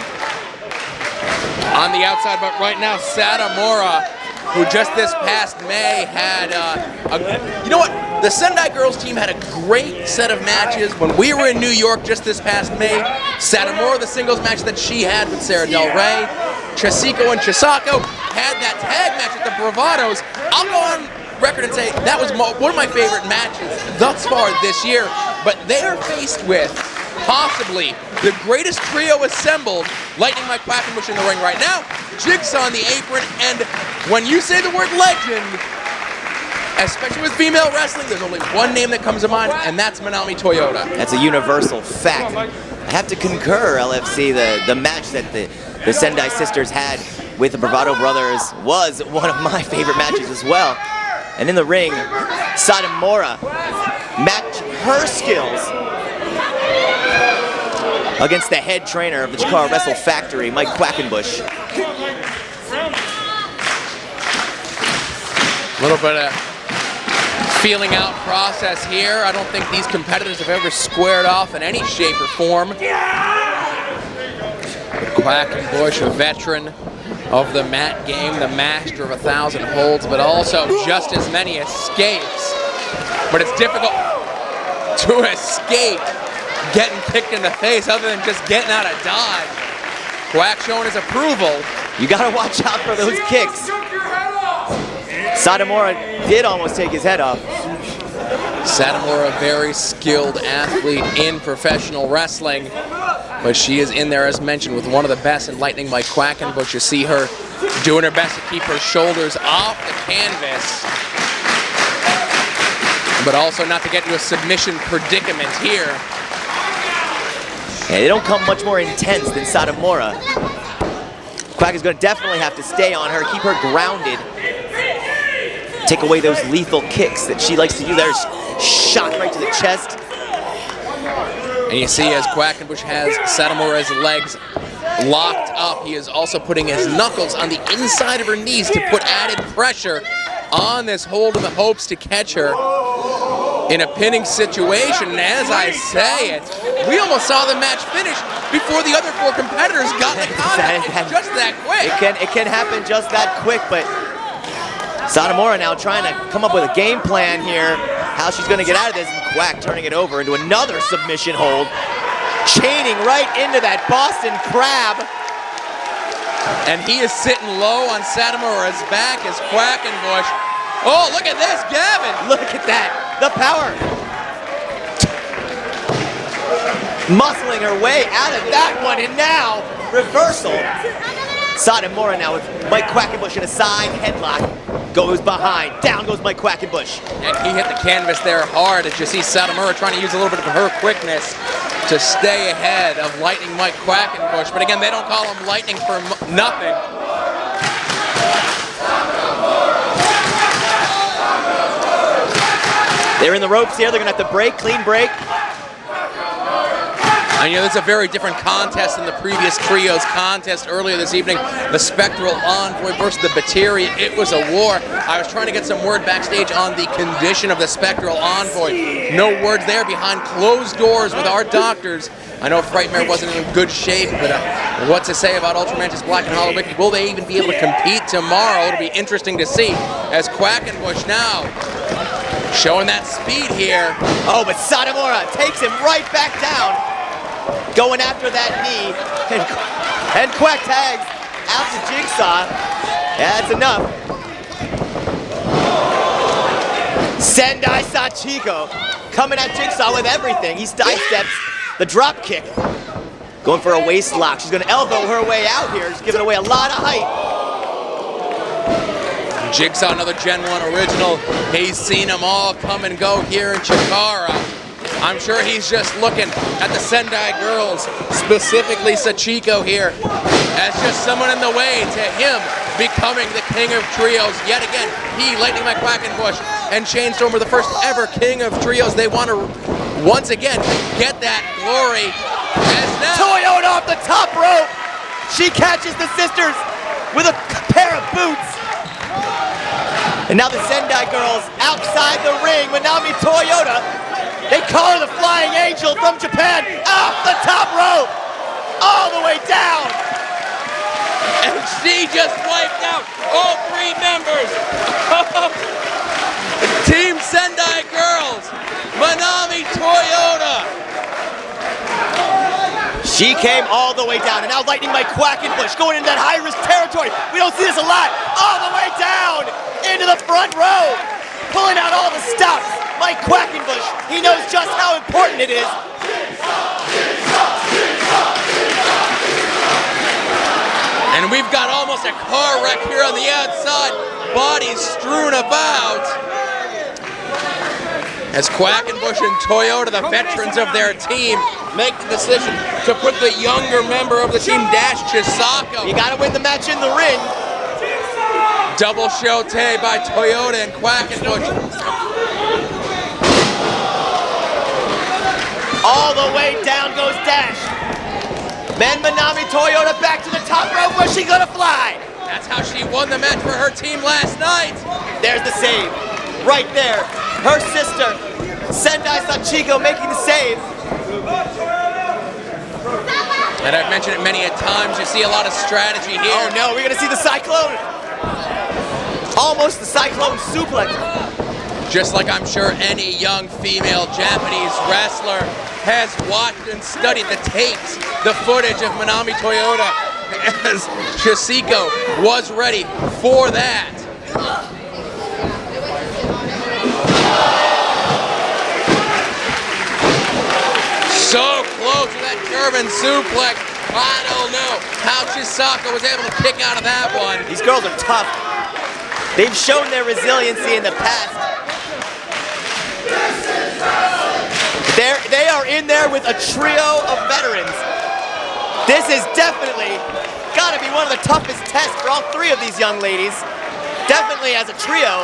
On the outside, but right now, Satomura, who just this past May had you know what? The Sendai girls team had a great set of matches when we were in New York just this past May. Satomura, the singles match that she had with Sarah Del Rey. Chisako and Chisako had that tag match at the Bravados. I'll go on record and say that was one of my favorite matches thus far this year, but they are faced with possibly the greatest trio assembled. Lightning Mike Quackenbush in the ring right now, Jigsaw on the apron, and when you say the word legend, especially with female wrestling, there's only one name that comes to mind, and that's Manami Toyota. That's a universal fact. I have to concur, LFC, the match that the Sendai sisters had with the Bravado Brothers was one of my favorite matches as well. And in the ring, Satomura matched her skills against the head trainer of the Chikara Wrestle Factory, Mike Quackenbush. A little bit of feeling out process here. I don't think these competitors have ever squared off in any shape or form. Quackenbush, a veteran of the mat game, the master of 1,000 holds, but also just as many escapes. But it's difficult to escape getting kicked in the face other than just getting out of dodge. Quack showing his approval. You gotta watch out for those kicks. Satomura did almost take his head off. Satomura, a very skilled athlete in professional wrestling, but she is in there, as mentioned, with one of the best in Lightning Mike Quackenbush. You see her doing her best to keep her shoulders off the canvas, but also not to get into a submission predicament here. Yeah, they don't come much more intense than Satomura. Quack is going to definitely have to stay on her, keep her grounded. Take away those lethal kicks that she likes to do. There's shot right to the chest. And you see as Quackenbush has Satomura's legs locked up, he is also putting his knuckles on the inside of her knees to put added pressure on this hold in the hopes to catch her in a pinning situation. And as I say it, we almost saw the match finish before the other 4 competitors got in the contact. It's just that quick. It can happen just that quick, but Satomura now trying to come up with a game plan here, how she's going to get out of this, and Quack turning it over into another submission hold, chaining right into that Boston Crab. And he is sitting low on Satomura's back as Quackenbush. Oh, look at this, Gavin! Look at that, the power. Muscling her way out of that one, and now reversal. Satomura now with Mike Quackenbush in a side headlock. Goes behind, down goes Mike Quackenbush. And he hit the canvas there hard as you see Satomura trying to use a little bit of her quickness to stay ahead of Lightning Mike Quackenbush. But again, they don't call him Lightning for nothing. They're in the ropes here, they're gonna have to break, clean break. And you know, this is a very different contest than the previous trios contest earlier this evening. The Spectral Envoy versus the Bateria. It was a war. I was trying to get some word backstage on the condition of the Spectral Envoy. No words there behind closed doors with our doctors. I know Frightmare wasn't in good shape, but what to say about Ultramantis Black and Hollow Vicky? Will they even be able to compete tomorrow? It'll be interesting to see as Quackenbush now showing that speed here. Oh, but Satomura takes him right back down. Going after that knee, and Quack tags out to Jigsaw. That's enough. Sendai Sachiko coming at Jigsaw with everything. He sidesteps the drop kick. going for a waist lock. She's gonna elbow her way out here. She's giving away a lot of height. Jigsaw, another Gen 1 original. He's seen them all come and go here in Chikara. I'm sure he's just looking at the Sendai girls, specifically Sachiko here, as just someone in the way to him becoming the king of trios. Yet again, he, Lightning McQuackenbush, and Shane Storm were the first ever king of trios. They want to, once again, get that glory. As now, Toyota off the top rope. She catches the sisters with a pair of boots. And now the Sendai girls outside the ring. Manami Toyota, they call her the Flying Angel from Japan, off the top rope, all the way down. and she just wiped out all 3 members of Team Sendai Girls, Manami Toyota. She came all the way down, and now Lightning McQuackenbush going into that high-risk territory. We don't see this a lot. All the way down into the front row, pulling out all the stops. Mike Quackenbush, he knows just how important it is. And we've got almost a car wreck here on the outside. Bodies strewn about. As Quackenbush and Toyota, the veterans of their team, make the decision to put the younger member of the team, Dash Chisako. You gotta win the match in the ring. Double shote by Toyota and Quackenbush. All the way down goes Dash. Then Manami Toyota back to the top rope. Where's she gonna fly? That's how she won the match for her team last night. There's the save. Right there. Her sister, Sendai Sachiko, making the save. And I've mentioned it many a times, you see a lot of strategy here. Oh no, we're gonna see the Cyclone. Almost the Cyclone suplex. Just like I'm sure any young female Japanese wrestler has watched and studied the tapes, the footage of Manami Toyota, as Chisako was ready for that. So close to that German suplex. I don't know how Chisako was able to kick out of that one. These girls are tough. They've shown their resiliency in the past. They are in there with a trio of veterans. This is definitely got to be one of the toughest tests for all 3 of these young ladies. Definitely as a trio.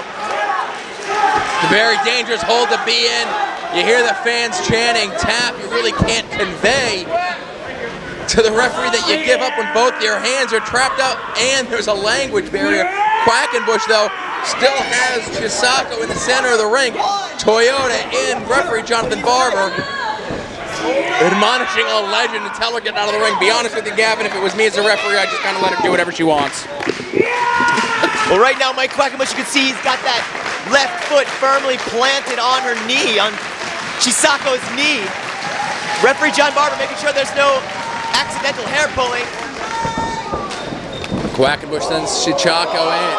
Very dangerous hold to be in. You hear the fans chanting, tap. You really can't convey to the referee that you give up when both your hands are trapped up and there's a language barrier. Quackenbush, though, still has Chisako in the center of the ring. Toyota and referee Jonathan Barber admonishing a legend to tell her getting out of the ring. Be honest with you, Gavin, if it was me as a referee, I'd just kind of let her do whatever she wants. Well, right now, Mike Quackenbush, you can see he's got that left foot firmly planted on her knee, on Chisako's knee. Referee John Barber making sure there's no accidental hair pulling. Quackenbush sends Chisako in.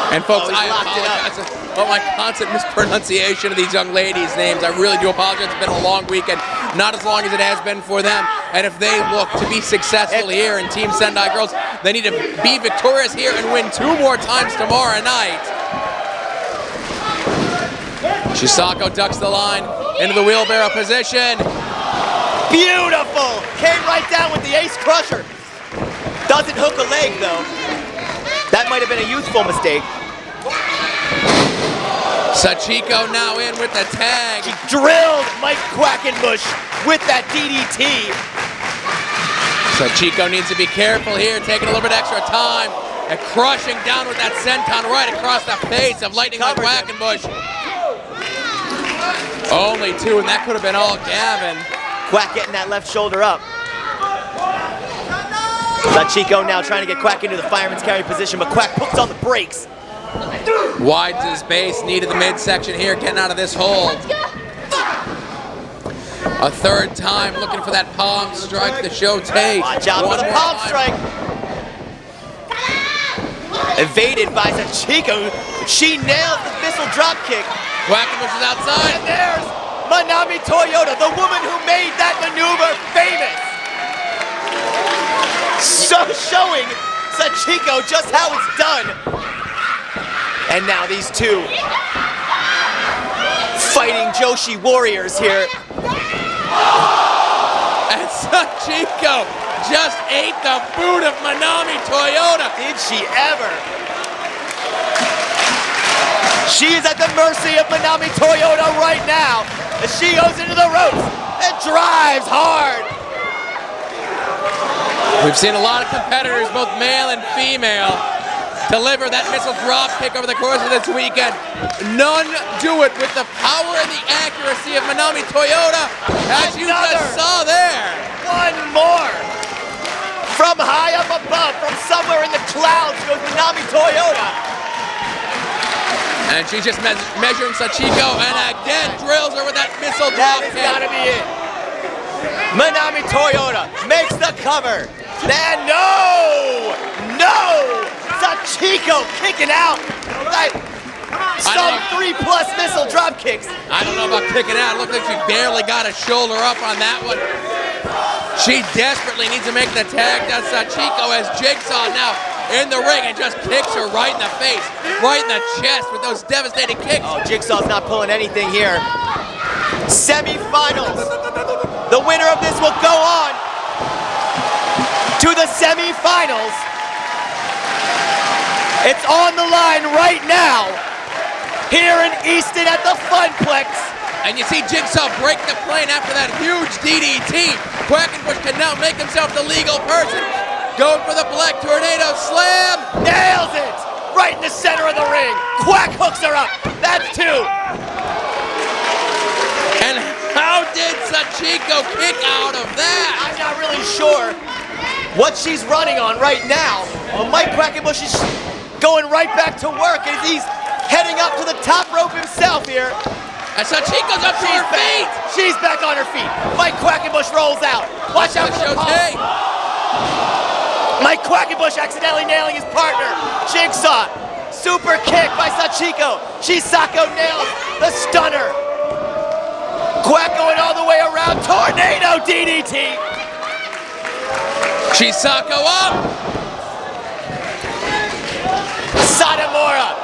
And folks, I apologize about my constant mispronunciation of these young ladies' names. I really do apologize. It's been a long weekend, not as long as it has been for them. And if they look to be successful here in Team Sendai Girls, they need to be victorious here and win 2 more times tomorrow night. Chisako ducks the line into the wheelbarrow position. Beautiful! Came right down with the ace crusher. Doesn't hook a leg though. That might have been a youthful mistake. Sachiko now in with the tag. She drilled Mike Quackenbush with that DDT. Sachiko needs to be careful here, taking a little bit extra time and crushing down with that senton right across the face of Lightning Quackenbush. Only 2, and that could have been all Gavin. Quack getting that left shoulder up. Sachiko now trying to get Quack into the fireman's carry position, but Quack puts on the brakes. Widens his base, knee to the midsection here, getting out of this hold. A 3rd time looking for that palm strike, the shote. Watch out for the palm strike. Evaded by Sachiko. She nails the missile drop kick. Quackenbush is outside. And there's Manami Toyota, the woman who made that maneuver famous. So showing Sachiko just how it's done. And now these two fighting Joshi warriors here. And Sachiko just ate the boot of Manami Toyota. Did she ever? She is at the mercy of Manami Toyota right now as she goes into the ropes and drives hard. We've seen a lot of competitors, both male and female, deliver that missile drop kick over the course of this weekend. None do it with the power and the accuracy of Manami Toyota, as you just saw there. One more. From high up above, from somewhere in the clouds goes Manami Toyota. And she's just measuring Sachiko and again drills her with that missile drop kick. That has got to be it. Manami Toyota makes the cover. And no! Sachiko kicking out like some 3+ missile drop kicks. I don't know about kicking out. It looked like she barely got a shoulder up on that one. She desperately needs to make the tag to Sachiko as Jigsaw now in the ring and just kicks her right in the face, right in the chest with those devastating kicks. Oh, Jigsaw's not pulling anything here. Semi-finals. The winner of this will go on to the semi-finals. It's on the line right now here in Easton at the Funplex. And you see Jigsaw break the plane after that huge DDT. Quackenbush can now make himself the legal person. Going for the Black Tornado Slam. Nails it! Right in the center of the ring. Quack hooks her up. That's 2. And how did Sachiko kick out of that? I'm not really sure what she's running on right now. Well, Mike Quackenbush is going right back to work as he's heading up to the top rope himself here. And Sachiko's up to her feet. She's back on her feet. Mike Quackenbush rolls out. Watch out for the pole. Mike Quackenbush accidentally nailing his partner. Jigsaw. Super kick by Sachiko. Chisako nails the stunner. Quack going all the way around. Tornado DDT. Chisako up. Satomura.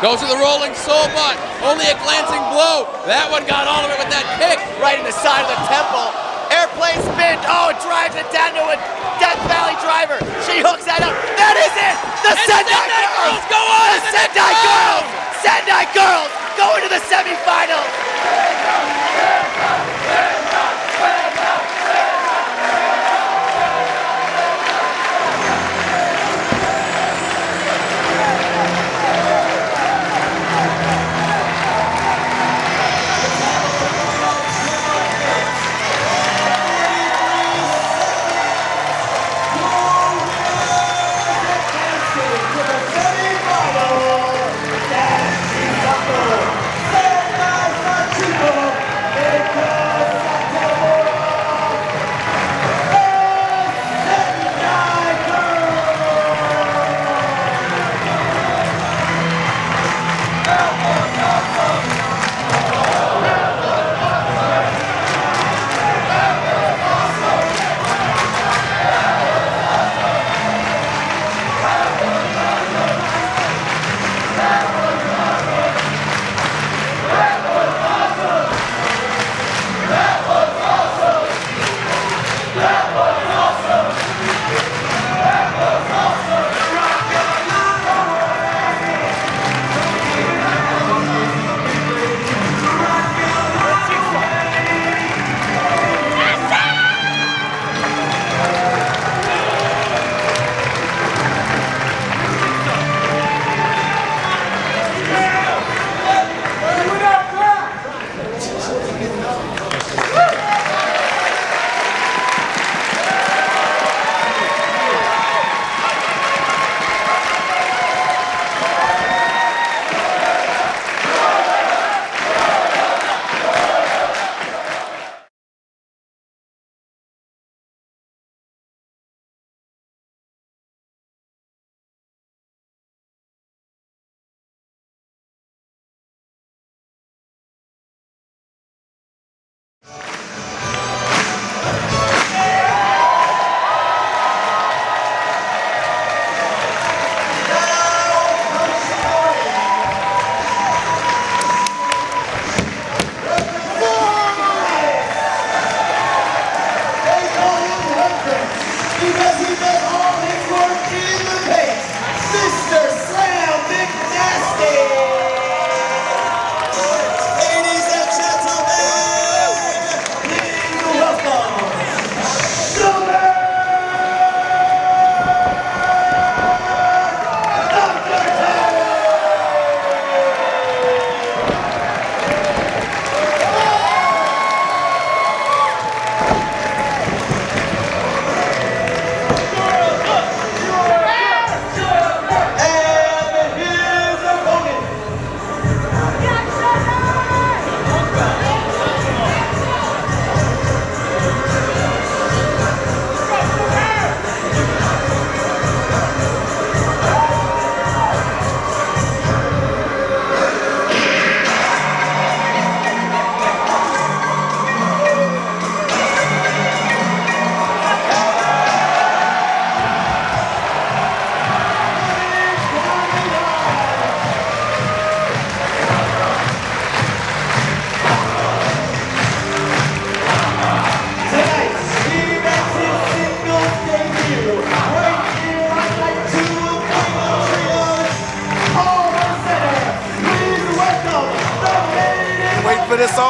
Goes to the rolling soul butt. Only a glancing blow. That one got all of it with that kick. Right in the side of the temple. Airplane spin. Oh, it drives it down to a Death Valley driver. She hooks that up. That is it. The Sendai Girls go on. The Sendai Girls. Sendai Girls going to the semifinals.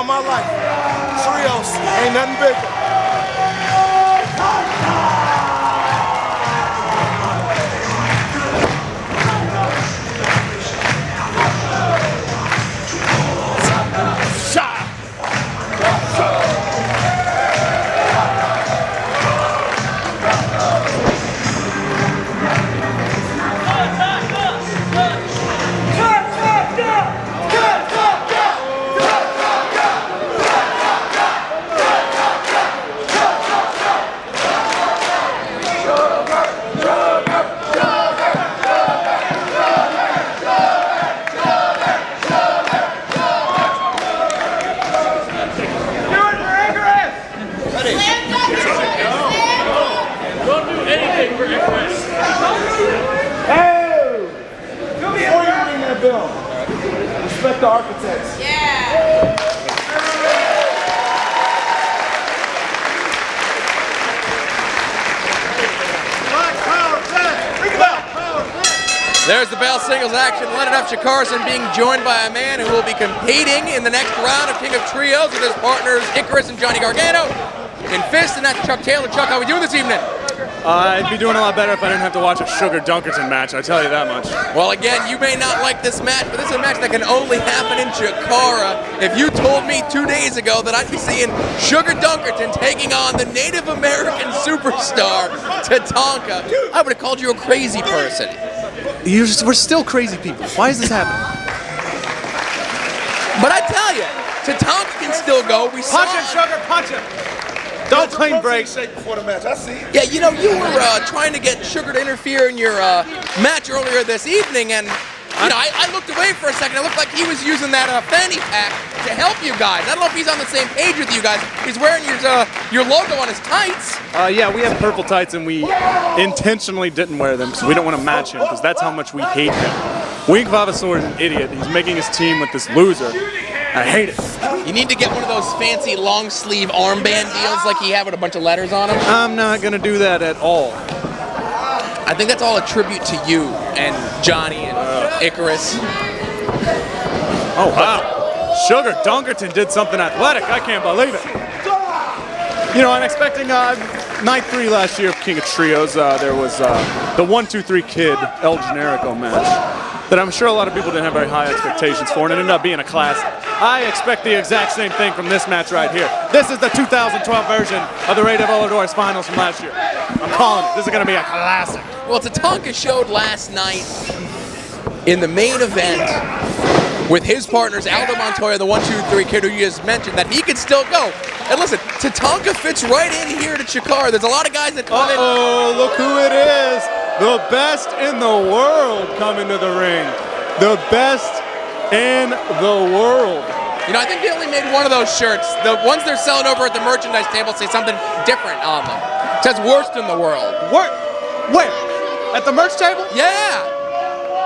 all my life. Trios ain't nothing bigger. Respect the architects. Yeah. There's the bell singles action. Leonard F. Chikara being joined by a man who will be competing in the next round of King of Trios with his partners Icarus and Johnny Gargano in Fist, and that's Chuck Taylor. Chuck, how are we doing this evening? I'd be doing a lot better if I didn't have to watch a Sugar Dunkerton match, I tell you that much. Well, again, you may not like this match, but this is a match that can only happen in Chikara. If you told me 2 days ago that I'd be seeing Sugar Dunkerton taking on the Native American superstar, Tatanka, I would have called you a crazy person. We're still crazy people. Why is this happening? But I tell you, Tatanka can still go. We saw punch him, Sugar, punch him. Don't clean break. Shake before the match. I see. Yeah, you know, you were trying to get Sugar to interfere in your match earlier this evening, and you know, I looked away for a second. It looked like he was using that fanny pack to help you guys. I don't know if he's on the same page with you guys. He's wearing your logo on his tights. Yeah, we have purple tights, and we intentionally didn't wear them because we don't want to match him, because that's how much we hate him. Wink Vavasaur is an idiot. He's making his team with this loser. I hate it. You need to get one of those fancy long sleeve armband deals like he had with a bunch of letters on them. I'm not going to do that at all. I think that's all a tribute to you and Johnny and Icarus. Oh, wow. Sugar Dunkerton did something athletic. I can't believe it. You know, I'm expecting night 3 last year of King of Trios. There was the 1-2-3 Kid El Generico match that I'm sure a lot of people didn't have very high expectations for, and it ended up being a classic. I expect the exact same thing from this match right here. This is the 2012 version of the Rey de Voladores finals from last year. I'm calling it. This is going to be a classic. Well, Tatanka showed last night in the main event with his partners Aldo Montoya, the 1-2-3 Kid who you just mentioned, that he could still go. And listen, Tatanka fits right in here to Chikara. There's a lot of guys that come in. Oh, look who it is. The best in the world coming to the ring. The best in the world. You know, I think they only made one of those shirts. The ones they're selling over at the merchandise table say something different on them. It says worst in the world. What? Where? At the merch table? Yeah.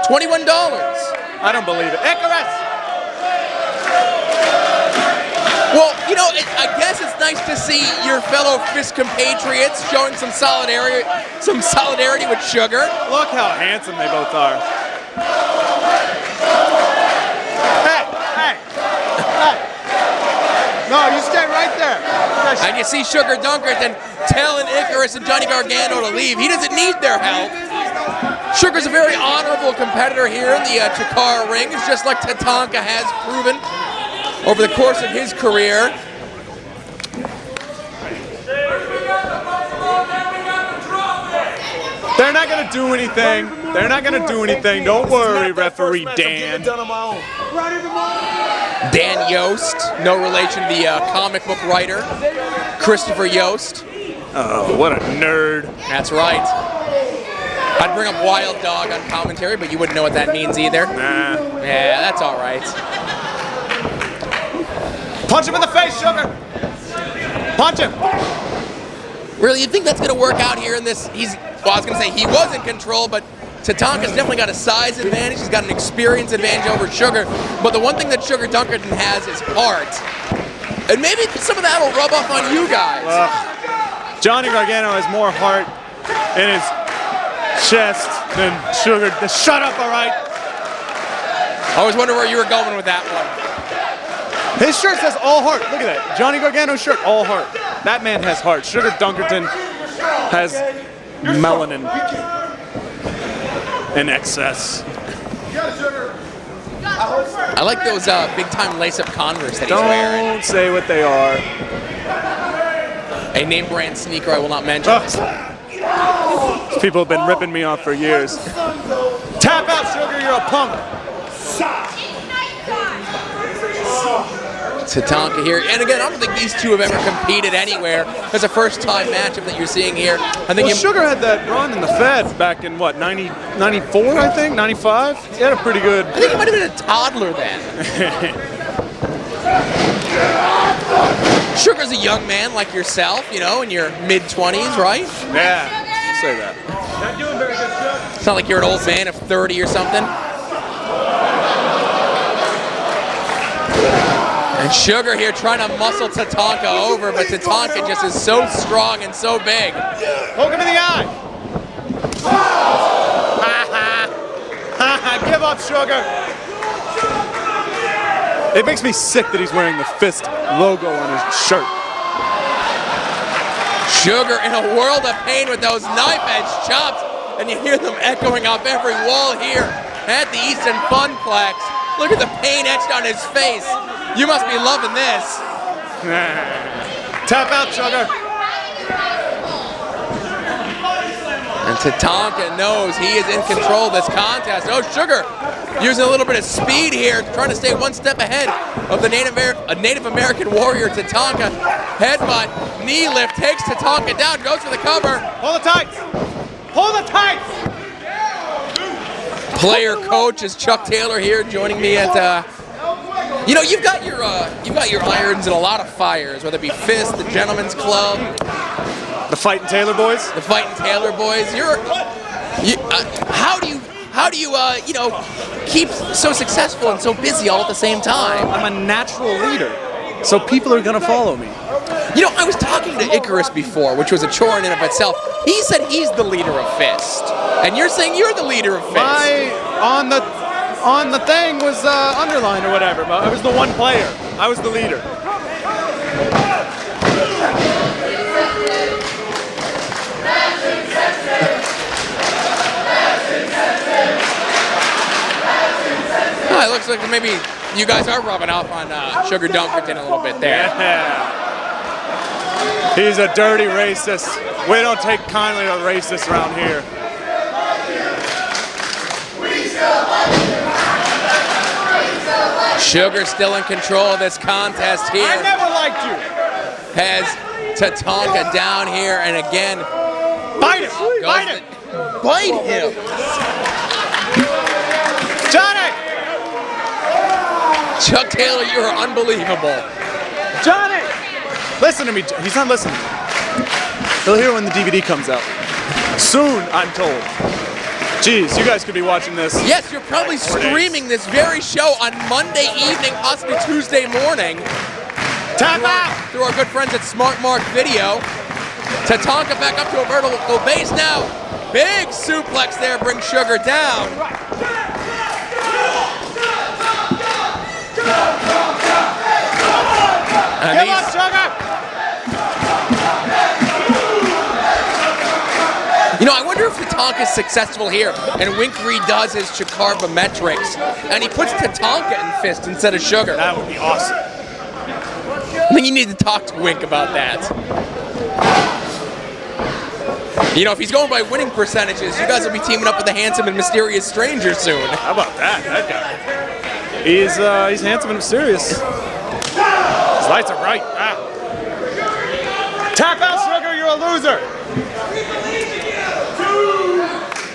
$21. I don't believe it. Icarus! Well, you know, I guess it's nice to see your fellow Fist compatriots showing some solidarity with Sugar. Look how handsome they both are. Hey! No, you stay right there. And you see Sugar Dunkerton telling Icarus and Johnny Gargano to leave. He doesn't need their help. Sugar's a very honorable competitor here in the Chikara ring. It's just like Tatanka has proven over the course of his career. They're not going to do anything. They're not going to do anything. Don't worry, referee Dan. Dan Yost, no relation to the comic book writer, Christopher Yost. Oh, what a nerd. That's right. I'd bring up Wild Dog on commentary, but you wouldn't know what that means either. Nah. Yeah, that's all right. Punch him in the face, Sugar. Punch him. Really, you think that's going to work out here in this? Well, I was going to say he was in control, but Tatanka's definitely got a size advantage. He's got an experience advantage over Sugar. But the one thing that Sugar Dunkerton has is heart. And maybe some of that will rub off on you guys. Johnny Gargano has more heart in his chest than Sugar. Shut up, all right? I always wonder where you were going with that one. His shirt says all heart. Look at that. Johnny Gargano's shirt, all heart. That man has heart. Sugar Dunkerton has melanin in excess. I like those big-time lace-up Converse that he's wearing. Don't say what they are. A name brand sneaker I will not mention. People have been ripping me off for years. Tap out, Sugar, you're a punk. Tatanka here, and again, I don't think these two have ever competed anywhere. It's a first-time matchup that you're seeing here. I think Sugar had that run in the Fed back in what, 94, I think, 95. He had a pretty good. I think he might have been a toddler then. Sugar's a young man like yourself, you know, in your mid-20s, right? Yeah, you say that. It's not like you're an old man of 30 or something. And Sugar here trying to muscle Tatanka over, but Tatanka just is so strong and so big. Poke him in the eye. Give up, Sugar. It makes me sick that he's wearing the Fist logo on his shirt. Sugar in a world of pain with those knife-edge chops, and you hear them echoing off every wall here at the Easton Funplex. Look at the pain etched on his face. You must be loving this. Tap out, Sugar. And Tatanka knows he is in control of this contest. Oh, Sugar using a little bit of speed here, trying to stay one step ahead of the Native American warrior, Tatanka. Headbutt, knee lift, takes Tatanka down, goes for the cover. Pull the tights. Pull the tights. Player coach is Chuck Taylor here, joining me at. You know, you've got your irons in a lot of fires, whether it be Fist, the Gentleman's Club, the Fightin' Taylor Boys. The Fightin' Taylor Boys. How do you you know, keep so successful and so busy all at the same time? I'm a natural leader, so people are gonna follow me. You know, I was talking to Icarus before, which was a chore in and of itself. He said he's the leader of Fist, and you're saying you're the leader of Fist. On the thing was underlined or whatever, but I was the one player. I was the leader. Oh, it looks like maybe you guys are rubbing off on Sugar Dunkerton a little bit there. Yeah. He's a dirty racist. We don't take kindly to racists around here. Sugar still in control of this contest here. I never liked you. Has Tatanka down here, and again, bite him. Bite him. Bite him. Johnny. Chuck Taylor, you are unbelievable. Johnny. Listen to me. He's not listening. He'll hear when the DVD comes out. Soon, I'm told. Jeez, you guys could be watching this. Yes, you're probably streaming this very show on Monday evening, possibly Tuesday morning. Tap out! Through our good friends at Smart Mark Video. Tatanka back up to a vertical base now. Big suplex there brings Sugar down. And Give up, Sugar! You know, I wonder if Tatanka is successful here and Wink redoes his Chikara metrics and he puts Tatanka in Fist instead of Sugar. That would be awesome. I think you need to talk to Wink about that. You know, if he's going by winning percentages, you guys will be teaming up with the handsome and mysterious stranger soon. How about that guy? He's handsome and mysterious. His lights are bright. Ah. Tap out, Sugar, you're a loser.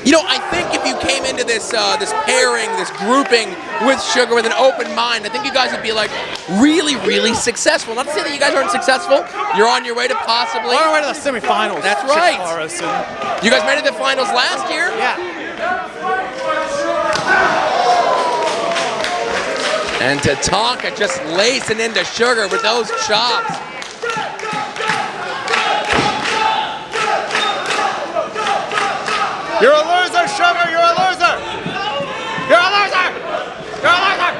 You know, I think if you came into this this pairing, this grouping with Sugar with an open mind, I think you guys would be like really, really successful. Not to say that you guys aren't successful. You're on your way to possibly. We're on our way to the semifinals. That's right. Chikara, you guys made it to the finals last year? Yeah. And Tatanka just lacing into Sugar with those chops. You're a loser, Sugar! You're a loser! You're a loser! You're a loser!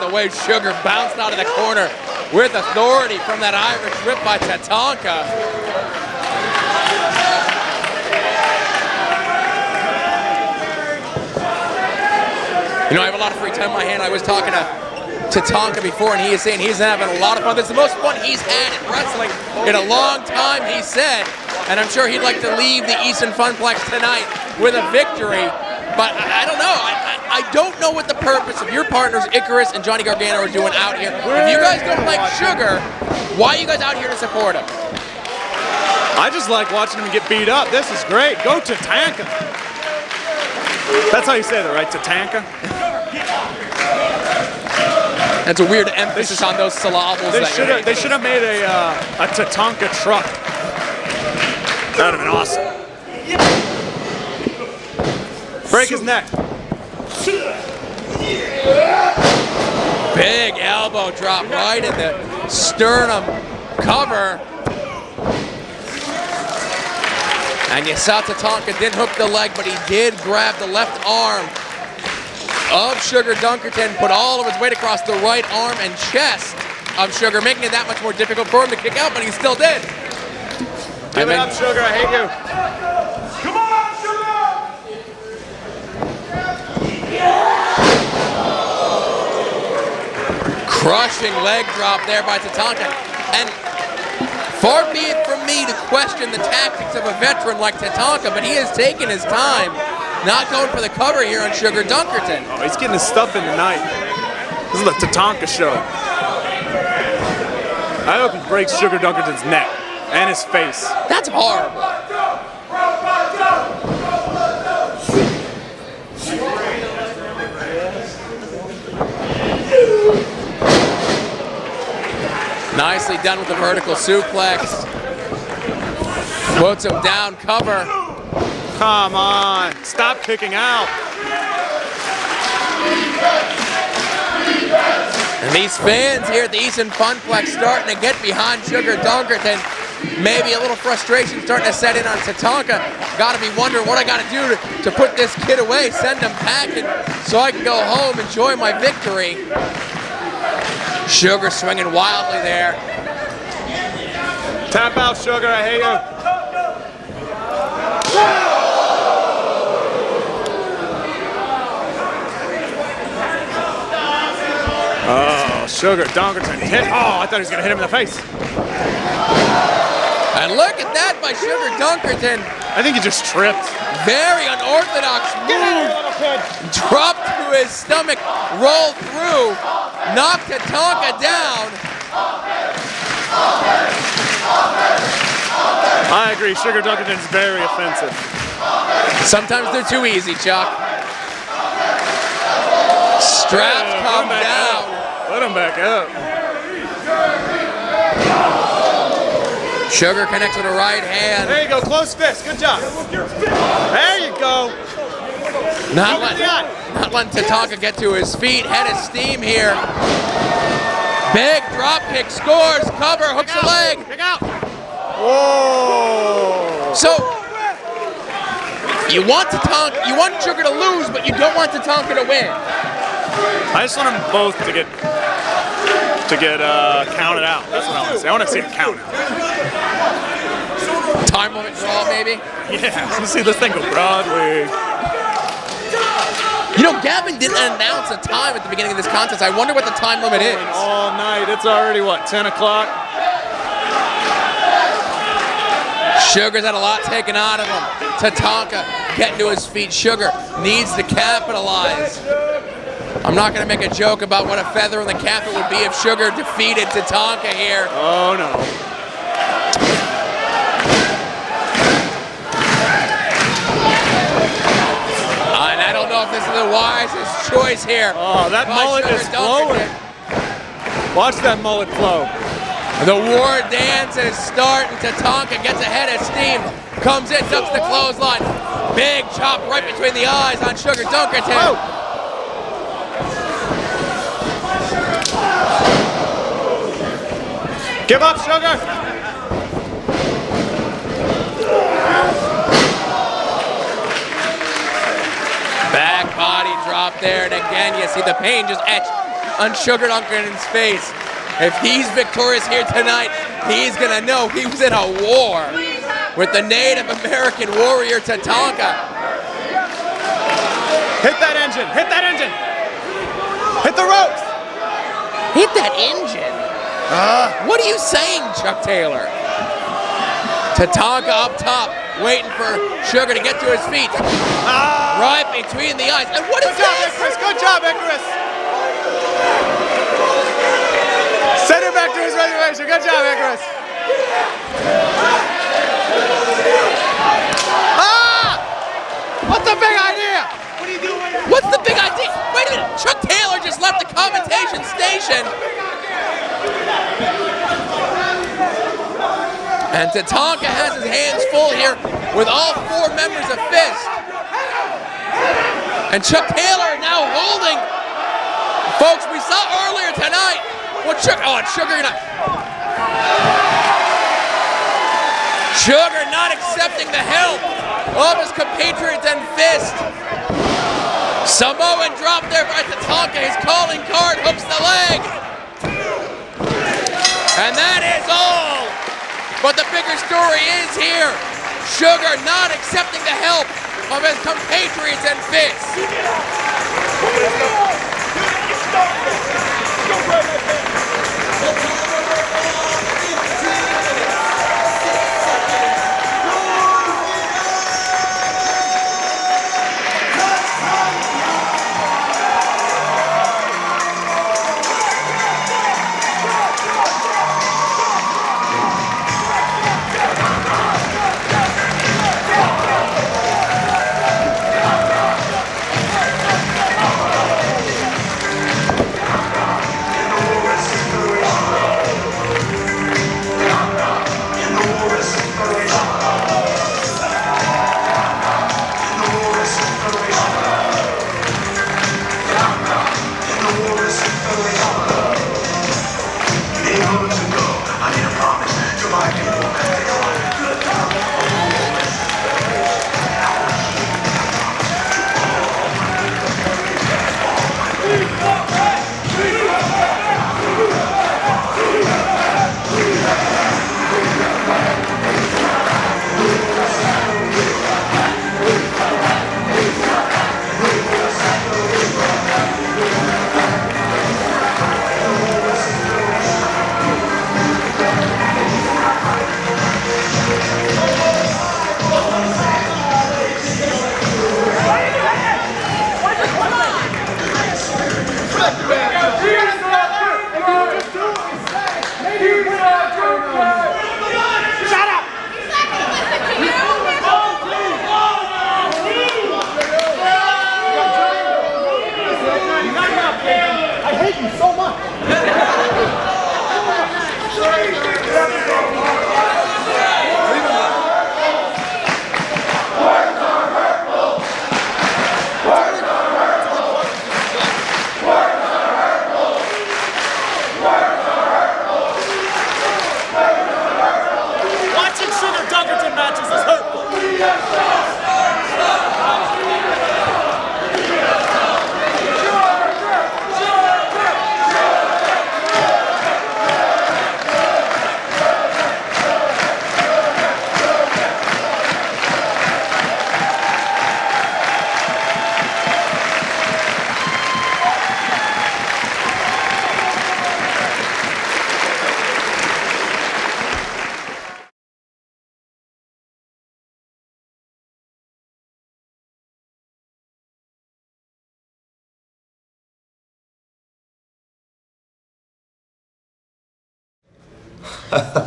the way Sugar bounced out of the corner with authority from that Irish whip by Tatanka. You know, I have a lot of free time on my hand. I was talking to Tatanka before, and he is saying he's having a lot of fun. This is the most fun he's had at wrestling in a long time, he said. And I'm sure he'd like to leave the Easton Funplex tonight with a victory. But I don't know. I don't know what the purpose of your partners, Icarus and Johnny Gargano, are doing out here. If you guys don't like Sugar, why are you guys out here to support him? I just like watching him get beat up. This is great. Go Tatanka. That's how you say that, right? Tatanka? That's a weird emphasis on those syllables. They should have made a Tatanka truck. That would have been awesome. Break his neck. Big elbow drop right in the sternum cover. And you saw Tatanka didn't hook the leg, but he did grab the left arm of Sugar Dunkerton, put all of his weight across the right arm and chest of Sugar, making it that much more difficult for him to kick out, but he still did. Give it up, Sugar, I hate you. Come on, Sugar! Crushing leg drop there by Tatanka. And far be it from me to question the tactics of a veteran like Tatanka, but he has taken his time, not going for the cover here on Sugar Dunkerton. Oh, he's getting his stuff in tonight. This is the Tatanka show. I hope he breaks Sugar Dunkerton's neck and his face. That's horrible. Nicely done with the vertical suplex. Puts him down, cover. Come on, stop kicking out. And these fans here at the Easton Funplex starting to get behind Sugar Dunkerton. Maybe a little frustration starting to set in on Tatanka. Got to be wondering what I got to do to put this kid away, send him packing so I can go home, enjoy my victory. Sugar swinging wildly there. Tap out, Sugar, I hate you. Oh, Sugar Dunkerton hit. Oh, I thought he was going to hit him in the face. And look at that by Sugar Dunkerton. I think he just tripped. Very unorthodox move. Dropped to his stomach, rolled through, knocked Tatanka down. I agree, Sugar Dunkerton's very offensive. Sometimes they're too easy, Chuck. Straps come down. Let him back up. Sugar connects with a right hand. There you go, close fist, good job. There you go. Not letting Tatanka get to his feet, head of steam here. Big drop kick, scores, cover, hooks the leg. Kick out. Whoa. So, you want Sugar to lose, but you don't want Tatanka to win. I just want them both to get counted out. That's what I want to say. I want to see a count out. Time limit draw, maybe? Yeah, let's see this thing go Broadway. You know, Gavin didn't announce a time at the beginning of this contest. I wonder what the time limit is. All night. It's already, what, 10 o'clock? Sugar's had a lot taken out of him. Tatanka getting to his feet. Sugar needs to capitalize. I'm not going to make a joke about what a feather in the cap it would be if Sugar defeated Tatanka here. Oh, no. And I don't know if this is the wisest choice here. Oh, that mullet is flowing. Watch that mullet flow. The war dance is starting. Tatanka gets ahead of steam. Comes in, ducks the clothesline. Big chop right between the eyes on Sugar Dunkerton. Oh. Give up, Sugar! Back body drop there, and again you see the pain just etched on Sugar Dunkerton's face. If he's victorious here tonight, he's gonna know he was in a war with the Native American warrior Tatanka. Hit that engine! Hit that engine! Hit the ropes! Hit that engine? What are you saying, Chuck Taylor? Tatanka up top, waiting for Sugar to get to his feet. Right between the eyes. And what is this? Good job, Icarus! Send him back to his reservation. Good job, Icarus. What's the big idea? What are you doing? What's the big idea? Wait a minute. Chuck Taylor just left the commentation station. And Tatanka has his hands full here with all 4 members of Fist. And Chuck Taylor now holding. Folks, we saw earlier tonight what Sugar, it's Sugar not. Sugar not accepting the help of his compatriots and Fist. Samoan drop there by Tatanka. His calling card hooks the leg. And that is all. But the bigger story is here. Sugar not accepting the help of his compatriots and Fist.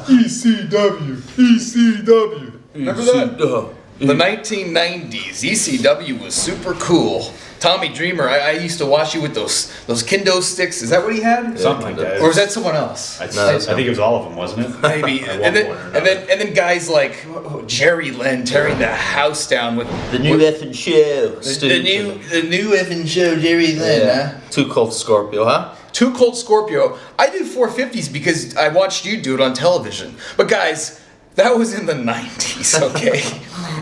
ECW. Remember that? The 1990s, ECW was super cool. Tommy Dreamer, I used to watch you with those kendo sticks. Is that what he had? Something like that. Or was that someone else? I think it was all of them, wasn't it? Maybe. and then guys like Jerry Lynn tearing the house down with the new effing show. The new effing show, Jerry Lynn. Yeah. Huh? Too Cold Scorpio, huh? Too Cold Scorpio. I did 450s because I watched you do it on television. But guys, that was in the 90s, okay?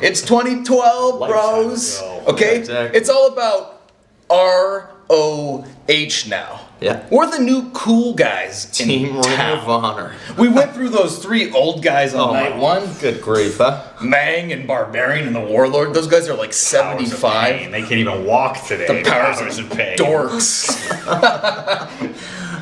It's 2012, bros. Okay? Exactly. It's all about ROH now. Yeah. We're the new cool guys Team in Ring town. of Honor. We went through those 3 old guys on night 1. Good grief, huh? Mang and Barbarian and the Warlord. Those guys are like 75. They can't even walk today. The powers of pain. dorks.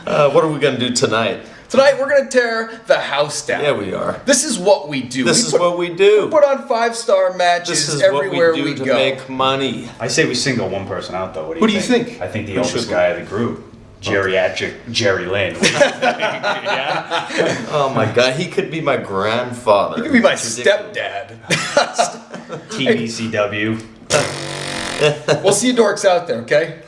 What are we going to do tonight? Tonight we're going to tear the house down. Yeah, we are. This is what we do. This is what we do. We put on 5-star matches This is everywhere what we do to go. make money. I say we single one person out, though. Who do you think? I think the Who oldest should guy of the group. Geriatric Jerry Lynn. Yeah? Oh my God, he could be my grandfather. He could be my It's ridiculous. stepdad. TBCW. We'll see you dorks out there, okay?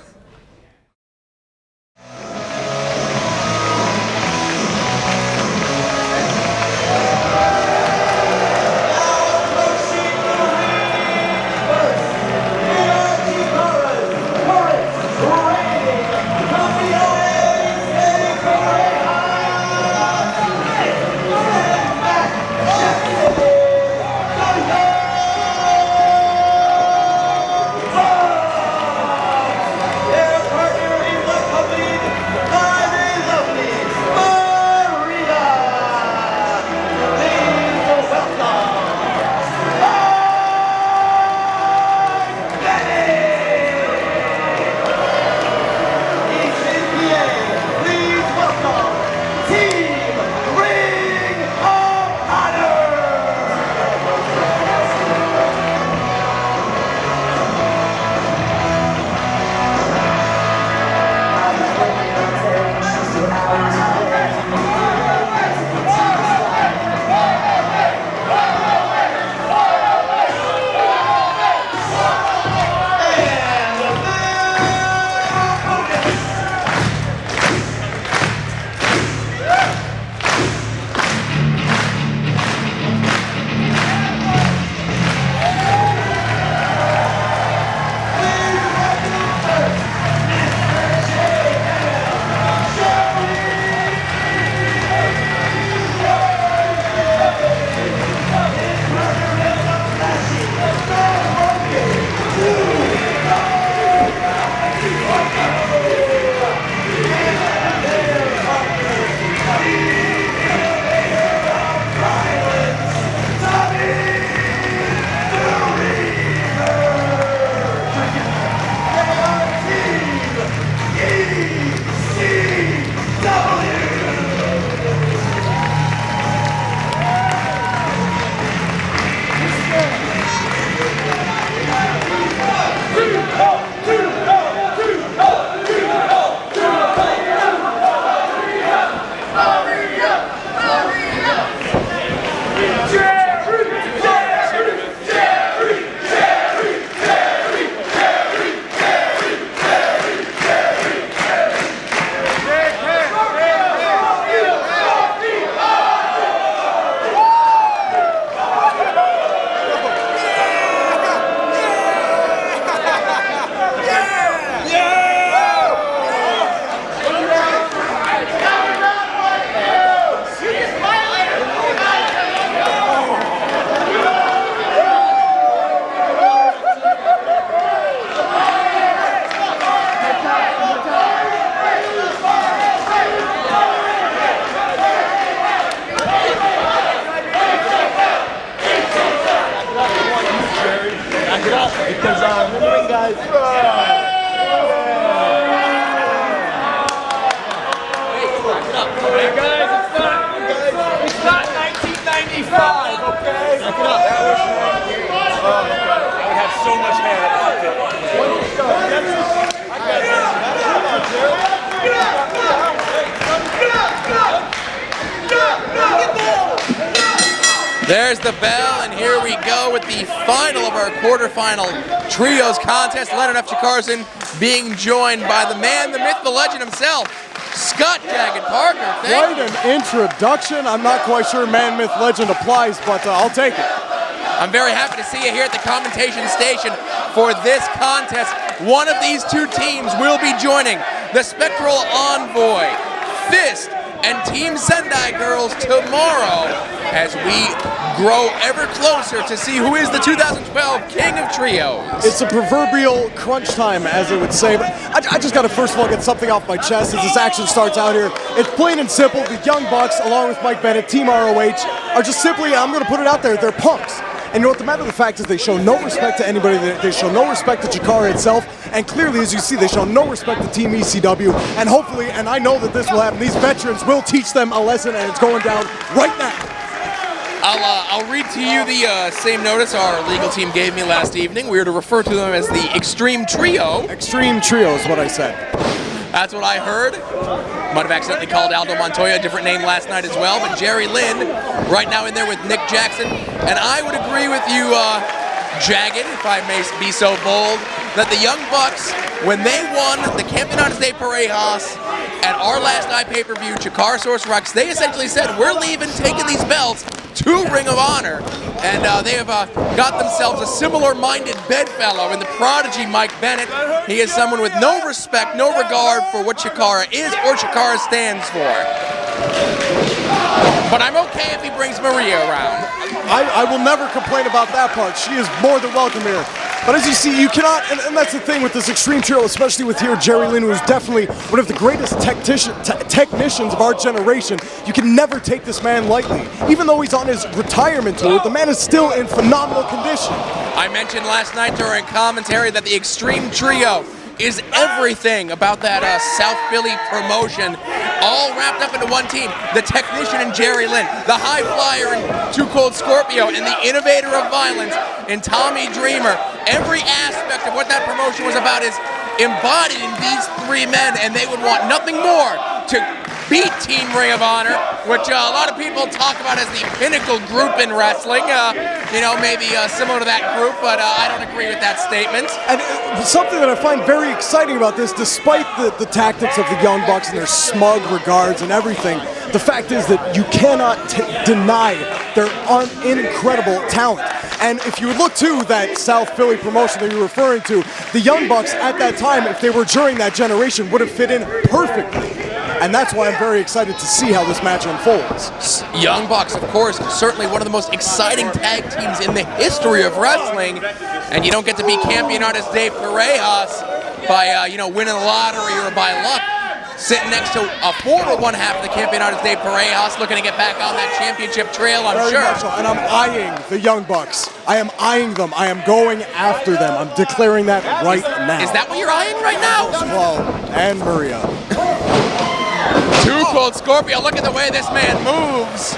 There's the bell, and here we go with the final of our quarterfinal trios contest. Leonard F. Chikara being joined by the man, the myth, the legend himself, Scott Jagged Parker. Quite an introduction. I'm not quite sure man, myth, legend applies, but I'll take it. I'm very happy to see you here at the commentation station for this contest. One of these two teams will be joining the Spectral Envoy, Fist, and Team Sendai Girls tomorrow as we grow ever closer to see who is the 2012 King of Trios. It's a proverbial crunch time, as they would say. But I just got to first of all get something off my chest as this action starts out here. It's plain and simple. The Young Bucks, along with Mike Bennett, Team ROH, are just simply, I'm going to put it out there, they're punks. And you know what, the matter of the fact is they show no respect to anybody. They show no respect to Chikara itself. And clearly, as you see, they show no respect to Team ECW. And hopefully, and I know that this will happen, these veterans will teach them a lesson, and it's going down right now. I'll read to you the same notice our legal team gave me last evening. We were to refer to them as the Extreme Trio. Extreme Trio is what I said. That's what I heard. Might have accidentally called Aldo Montoya a different name last night as well, but Jerry Lynn right now in there with Nick Jackson. And I would agree with you, Jagged, if I may be so bold, that the Young Bucks, when they won the Campeonatos de Parejas at our last night pay-per-view, Chikara Source Rex, they essentially said, we're leaving, taking these belts to Ring of Honor. And they have got themselves a similar-minded bedfellow in the prodigy Mike Bennett. He is someone with no respect, no regard for what Chikara is or Chikara stands for. But I'm okay if he brings Maria around. I will never complain about that part. She is more than welcome here. But as you see, you cannot, and that's the thing with this Extreme Trio, especially with here Jerry Lynn, who is definitely one of the greatest technicians of our generation. You can never take this man lightly. Even though he's on his retirement tour, the man is still in phenomenal condition. I mentioned last night during commentary that the Extreme Trio is everything about that South Philly promotion, all wrapped up into one team. The technician in Jerry Lynn, the high flyer in Too Cold Scorpio, and the innovator of violence in Tommy Dreamer. Every aspect of what that promotion was about is embodied in these three men, and they would want nothing more to beat Team Ring of Honor, which a lot of people talk about as the pinnacle group in wrestling. You know, maybe similar to that group, but I don't agree with that statement. And something that I find very exciting about this, despite the tactics of the Young Bucks and their smug regards and everything, the fact is that you cannot deny their incredible talent. And if you look to that South Philly promotion that you're referring to, the Young Bucks at that time, if they were during that generation, would have fit in perfectly. And that's why I'm very excited to see how this match unfolds. Young Bucks, of course, certainly one of the most exciting tag teams in the history of wrestling. And you don't get to be Campeonatos de Parejas by, you know, winning the lottery or by luck. Sitting next to a former one-half of the Campeonatos de Parejas, looking to get back on that championship trail, I'm very sure. Much so. And I'm eyeing the Young Bucks. I am eyeing them. I am going after them. I'm declaring that right now. Is that what you're eyeing right now? Well, and Maria. Too Cold Scorpio, look at the way this man moves.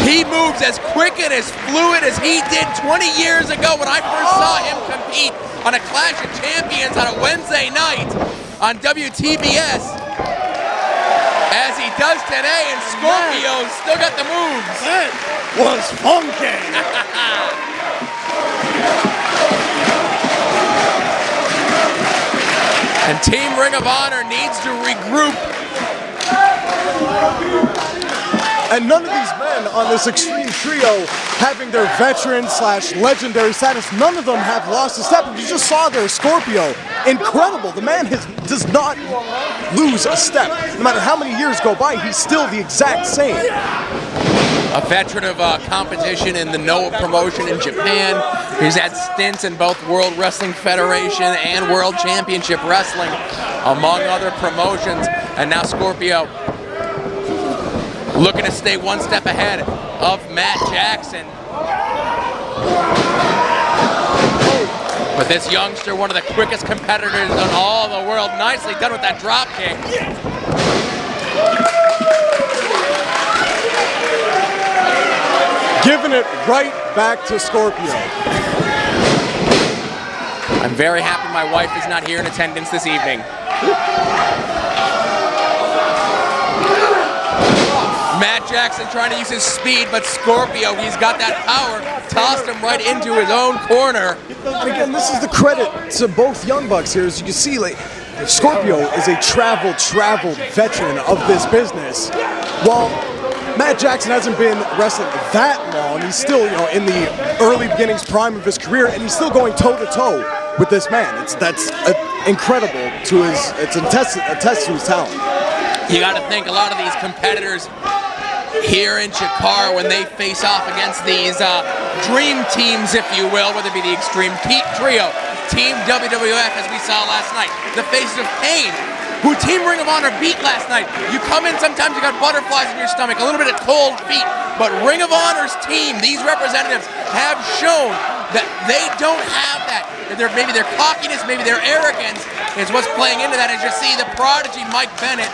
He moves as quick and as fluid as he did 20 years ago when I first saw him compete on a Clash of Champions on a Wednesday night on WTBS. As he does today, and Scorpio still got the moves. That was funky. And Team Ring of Honor needs to regroup. And none of these men on this Extreme Trio having their veteran/legendary status, none of them have lost a step. You just saw their Scorpio. Incredible. The man does not lose a step. No matter how many years go by, he's still the exact same. A veteran of competition in the Noah promotion in Japan. He's had stints in both World Wrestling Federation and World Championship Wrestling, among other promotions. And now Scorpio looking to stay one step ahead of Matt Jackson. But this youngster, one of the quickest competitors in all the world. Nicely done with that drop kick. Giving it right back to Scorpio. I'm very happy my wife is not here in attendance this evening. Matt Jackson trying to use his speed, but Scorpio, he's got that power, tossed him right into his own corner. And again, this is the credit to both Young Bucks here. As you can see, like, Scorpio is a traveled veteran of this business. While Matt Jackson hasn't been wrestling that long, he's still, you know, in the early beginnings prime of his career, and he's still going toe-to-toe with this man. That's incredible to his, it's a test to his talent. You got to think a lot of these competitors here in Chikara when they face off against these dream teams, if you will, whether it be the Extreme Trio, Team WWF, as we saw last night, the Faces of Pain, who Team Ring of Honor beat last night. You come in, sometimes you got butterflies in your stomach, a little bit of cold feet, but Ring of Honor's team, these representatives, have shown that they don't have that. Maybe their cockiness, maybe their arrogance is what's playing into that. As you see, the prodigy Mike Bennett,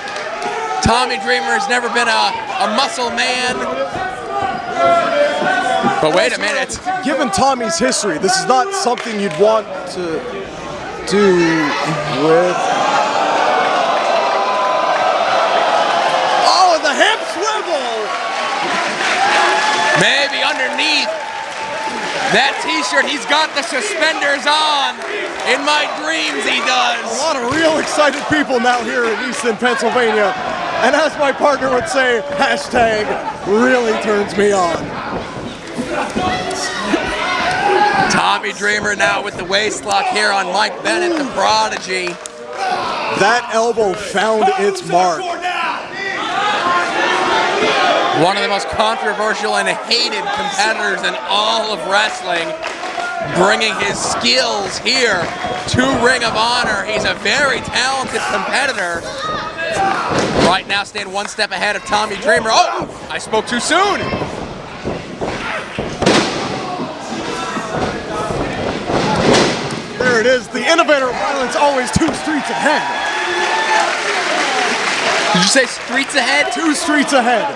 Tommy Dreamer has never been a muscle man. But wait a minute. Given Tommy's history, this is not something you'd want to do with... Oh, the hip swivel! Maybe underneath that t-shirt, he's got the suspenders on. In my dreams, he does. A lot of real excited people now here in Easton, Pennsylvania. And as my partner would say, hashtag really turns me on. Tommy Dreamer now with the waist lock here on Mike Bennett, the prodigy. That elbow found its mark. One of the most controversial and hated competitors in all of wrestling, bringing his skills here to Ring of Honor. He's a very talented competitor. Right now staying one step ahead of Tommy Dreamer. Oh, I spoke too soon. There it is, the innovator of violence always 2 streets ahead. Did you say streets ahead? 2 streets ahead.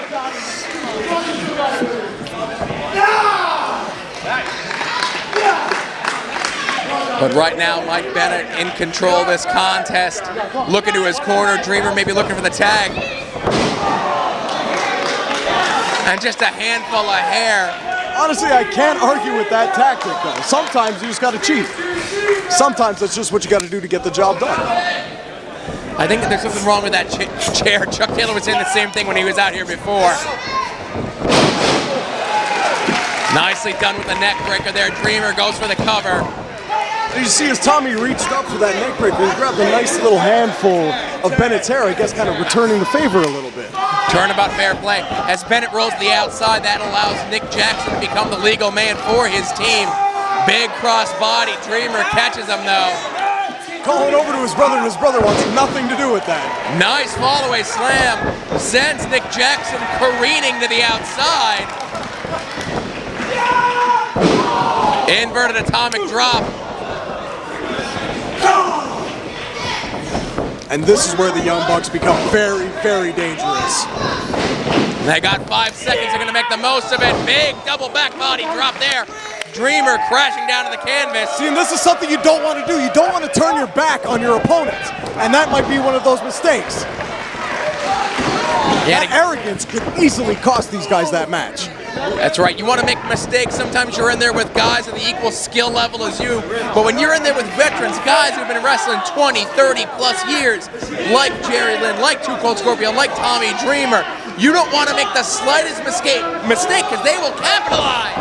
But right now, Mike Bennett in control of this contest. Looking to his corner, Dreamer maybe looking for the tag. And just a handful of hair. Honestly, I can't argue with that tactic, though. Sometimes you just gotta cheat. Sometimes that's just what you gotta do to get the job done. I think that there's something wrong with that chair. Chuck Taylor was saying the same thing when he was out here before. Nicely done with the neck breaker there. Dreamer goes for the cover. As you see, as Tommy reached up for that neck breaker, he grabbed a nice little handful of Bennett's hair, I guess kind of returning the favor a little bit. Turnabout fair play. As Bennett rolls to the outside, that allows Nick Jackson to become the legal man for his team. Big cross body. Dreamer catches him though. Calling over to his brother, and his brother wants nothing to do with that. Nice fall-away slam. Sends Nick Jackson careening to the outside. Inverted atomic drop. And this is where the Young Bucks become very, very dangerous. They got 5 seconds. They're going to make the most of it. Big double back body drop there. Dreamer crashing down to the canvas. See, and this is something you don't want to do. You don't want to turn your back on your opponent. And that might be one of those mistakes. Yeah, that arrogance could easily cost these guys that match. That's right. You want to make mistakes. Sometimes you're in there with guys at the equal skill level as you. But when you're in there with veterans, guys who've been wrestling 20, 30 plus years, like Jerry Lynn, like Too Cold Scorpio, like Tommy Dreamer, you don't want to make the slightest mistake because they will capitalize.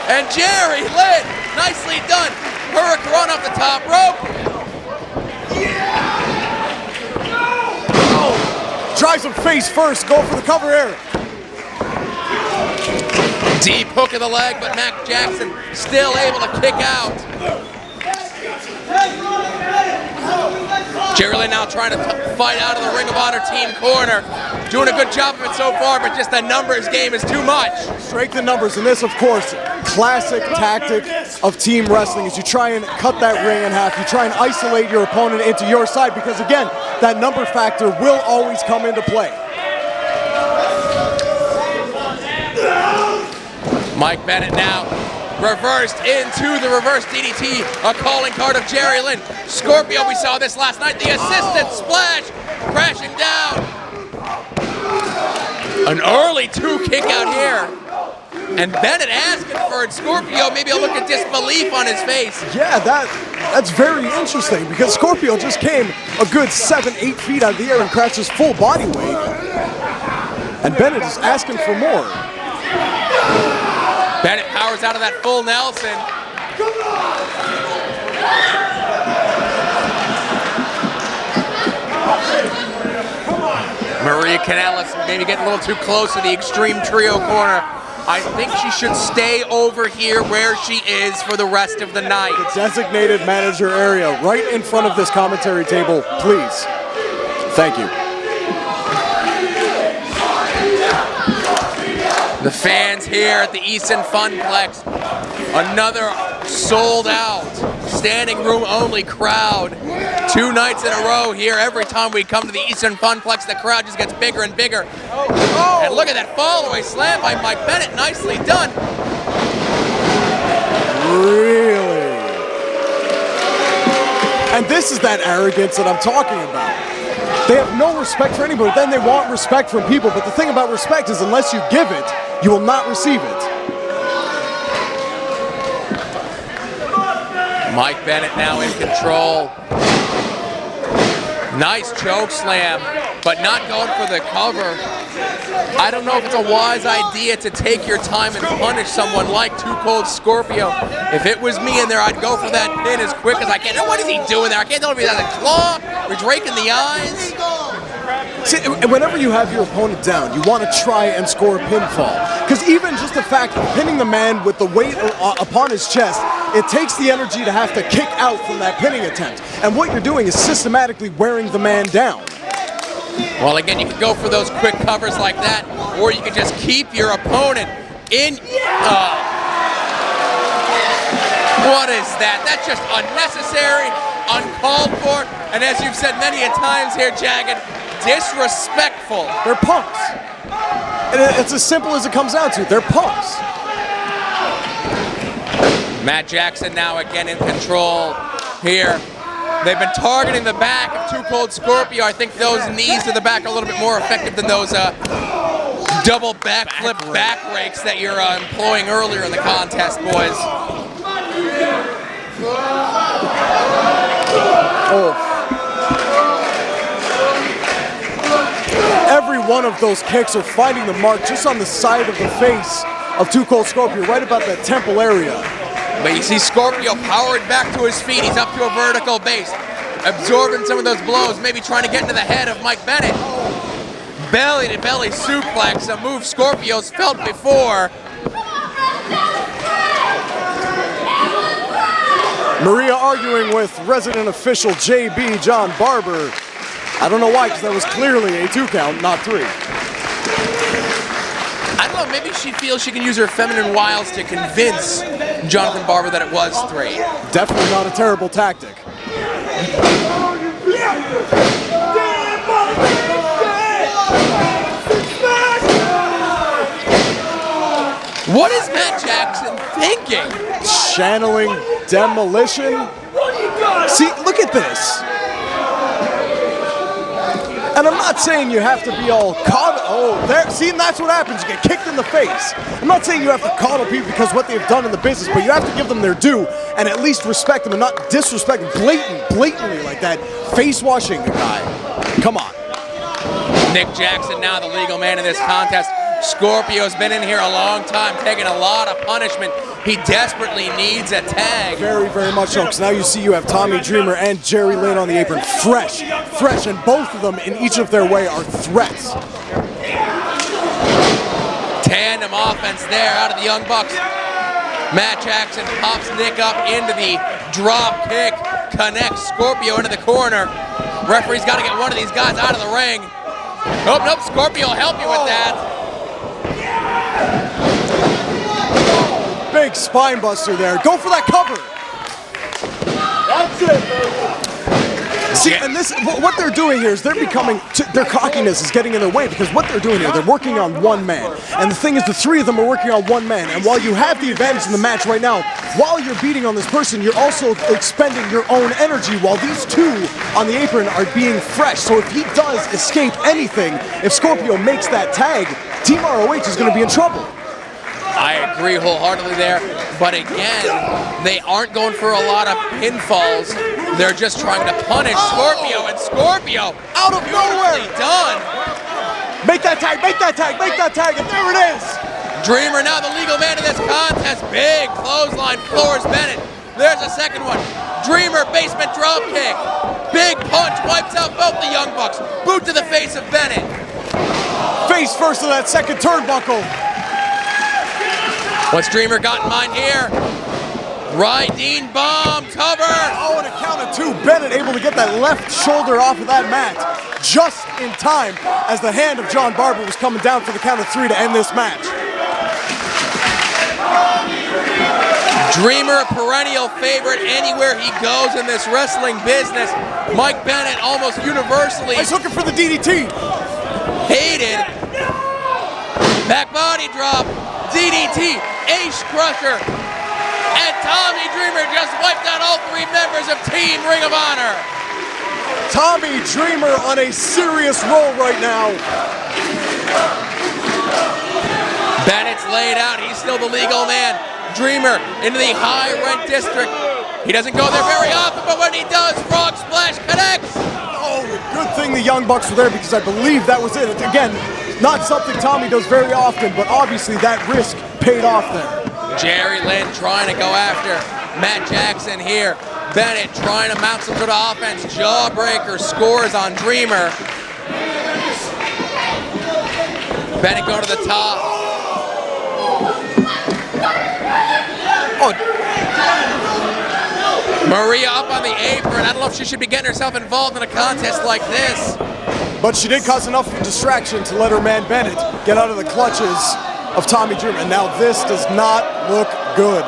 And Jerry Lynn, nicely done. Hurricane off the top rope. Oh, tries him face first. Go for the cover here. Deep hook of the leg, but Mac Jackson still able to kick out. Jerry Lynn now trying to fight out of the Ring of Honor team corner. Doing a good job of it so far, but just the numbers game is too much. Strength in numbers, and this, of course, classic tactic of team wrestling is you try and cut that ring in half. You try and isolate your opponent into your side because, again, that number factor will always come into play. Mike Bennett now reversed into the reverse DDT, a calling card of Jerry Lynn. Scorpio, we saw this last night, the assisted splash, crashing down. An early 2 kick out here. And Bennett asking for it. Scorpio, maybe a look of disbelief on his face. Yeah, that's very interesting because Scorpio just came a good 7-8 feet out of the air and crashed his full body weight. And Bennett is asking for more. Bennett powers out of that full Nelson. Maria Kanellis maybe getting a little too close to the Extreme Trio corner. I think she should stay over here where she is for the rest of the night. The designated manager area right in front of this commentary table, please. Thank you. The fans here at the Easton Funplex, another sold out, standing room only crowd. 2 nights in a row here. Every time we come to the Easton Funplex, the crowd just gets bigger and bigger. And look at that fall away slam by Mike Bennett, nicely done. Really? And this is that arrogance that I'm talking about. They have no respect for anybody, then they want respect from people. But the thing about respect is unless you give it, you will not receive it. Mike Bennett now in control. Nice choke slam, but not going for the cover. I don't know if it's a wise idea to take your time and punish someone like Too Cold Scorpio. If it was me in there, I'd go for that pin as quick as I can. What is he doing there? I can't tell if he has a claw or he's raking the eyes. See, whenever you have your opponent down, you want to try and score a pinfall. Because even just the fact of pinning the man with the weight upon his chest, it takes the energy to have to kick out from that pinning attempt. And what you're doing is systematically wearing the man down. Well, again, you can go for those quick covers like that, or you can just keep your opponent in. What is that? That's just unnecessary, uncalled for, and as you've said many a times here, Jagged, disrespectful. They're punks. And it's as simple as it comes down to. They're punks. Matt Jackson now again in control here. They've been targeting the back of Too Cold Scorpio. I think those knees to the back are a little bit more effective than those double backflip back rakes that you're employing earlier in the contest, boys. Oh. Every one of those kicks are finding the mark just on the side of the face of Too Cold Scorpio, right about that temple area. But you see Scorpio powered back to his feet. He's up to a vertical base, absorbing some of those blows, maybe trying to get into the head of Mike Bennett. Belly to belly suplex, a move Scorpio's felt before. Maria arguing with resident official JB John Barber. I don't know why, because that was clearly a 2 count, not 3. I don't know, maybe she feels she can use her feminine wiles to convince Jonathan Barber that it was 3. Definitely not a terrible tactic. What is Matt Jackson thinking? Channeling demolition. See, look at this. And I'm not saying you have to be all coddled. Oh, there. See, and that's what happens. You get kicked in the face. I'm not saying you have to coddle people because what they've done in the business, but you have to give them their due and at least respect them and not disrespect them blatantly like that. Face washing the guy. Come on. Nick Jackson now the legal man in this contest. Scorpio's been in here a long time, taking a lot of punishment. He desperately needs a tag. Very, very much so, because now you see you have Tommy Dreamer and Jerry Lynn on the apron. Fresh, and both of them in each of their way are threats. Tandem offense there out of the Young Bucks. Matt Jackson pops Nick up into the drop kick, connects Scorpio into the corner. Referee's got to get one of these guys out of the ring. Nope, Scorpio will help you with that. Big spine buster there. Go for that cover. That's it, baby. See, and this, what they're doing here is they're becoming, their cockiness is getting in their way because what they're doing here, they're working on one man. And the thing is, the 3 of them are working on one man. And while you have the advantage in the match right now, while you're beating on this person, you're also expending your own energy while these 2 on the apron are being fresh. So if he does escape anything, if Scorpio makes that tag, Team ROH is going to be in trouble. I agree wholeheartedly there, but again, they aren't going for a lot of pinfalls. They're just trying to punish Scorpio, and Scorpio, out of nowhere, done. Make that tag, and there it is. Dreamer now the legal man in this contest. Big clothesline, floors Bennett. There's a second one. Dreamer basement drop kick. Big punch wipes out both the Young Bucks. Boot to the face of Bennett. face first of that second turnbuckle. What's Dreamer got in mind here? Riding bomb cover. Oh, and a count of two. Bennett able to get that left shoulder off of that mat just in time as the hand of John Barber was coming down for the count of three to end this match. Dreamer, a perennial favorite anywhere he goes in this wrestling business. Mike Bennett almost universally. He's looking for the DDT. Hated. Back body drop. DDT. Ace Crusher. And Tommy Dreamer just wiped out all three members of Team Ring of Honor. Tommy Dreamer on a serious roll right now. Bennett's laid out. He's still the legal man. Dreamer into the high rent district. He doesn't go there very often, but when he does, Frog Splash connects. Oh, good thing the Young Bucks were there because I believe that was it. Again, not something Tommy does very often, but obviously that risk paid off there. Jerry Lynn trying to go after Matt Jackson here. Bennett trying to mount some sort of offense. Jawbreaker scores on Dreamer. Bennett going to the top. Maria up on the apron. I don't know if she should be getting herself involved in a contest like this. But she did cause enough of a distraction to let her man Bennett get out of the clutches of Tommy Dreamer. And now this does not look good.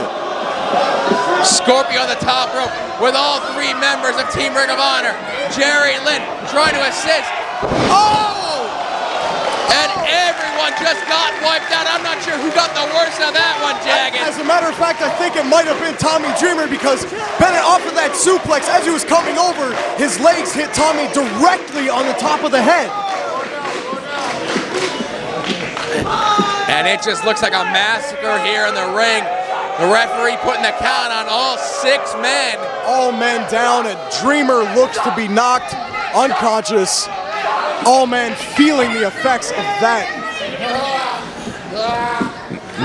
Scorpio on the top rope with all three members of Team Ring of Honor. Jerry Lynn trying to assist. Oh! And everyone just got wiped out. I'm not sure who got the worst of that one, Jagged. As a matter of fact, I think it might have been Tommy Dreamer because Bennett off of that suplex, as he was coming over, his legs hit Tommy directly on the top of the head. And it just looks like a massacre here in the ring. The referee putting the count on all 6 men. All men down, and Dreamer looks to be knocked unconscious. All men feeling the effects of that.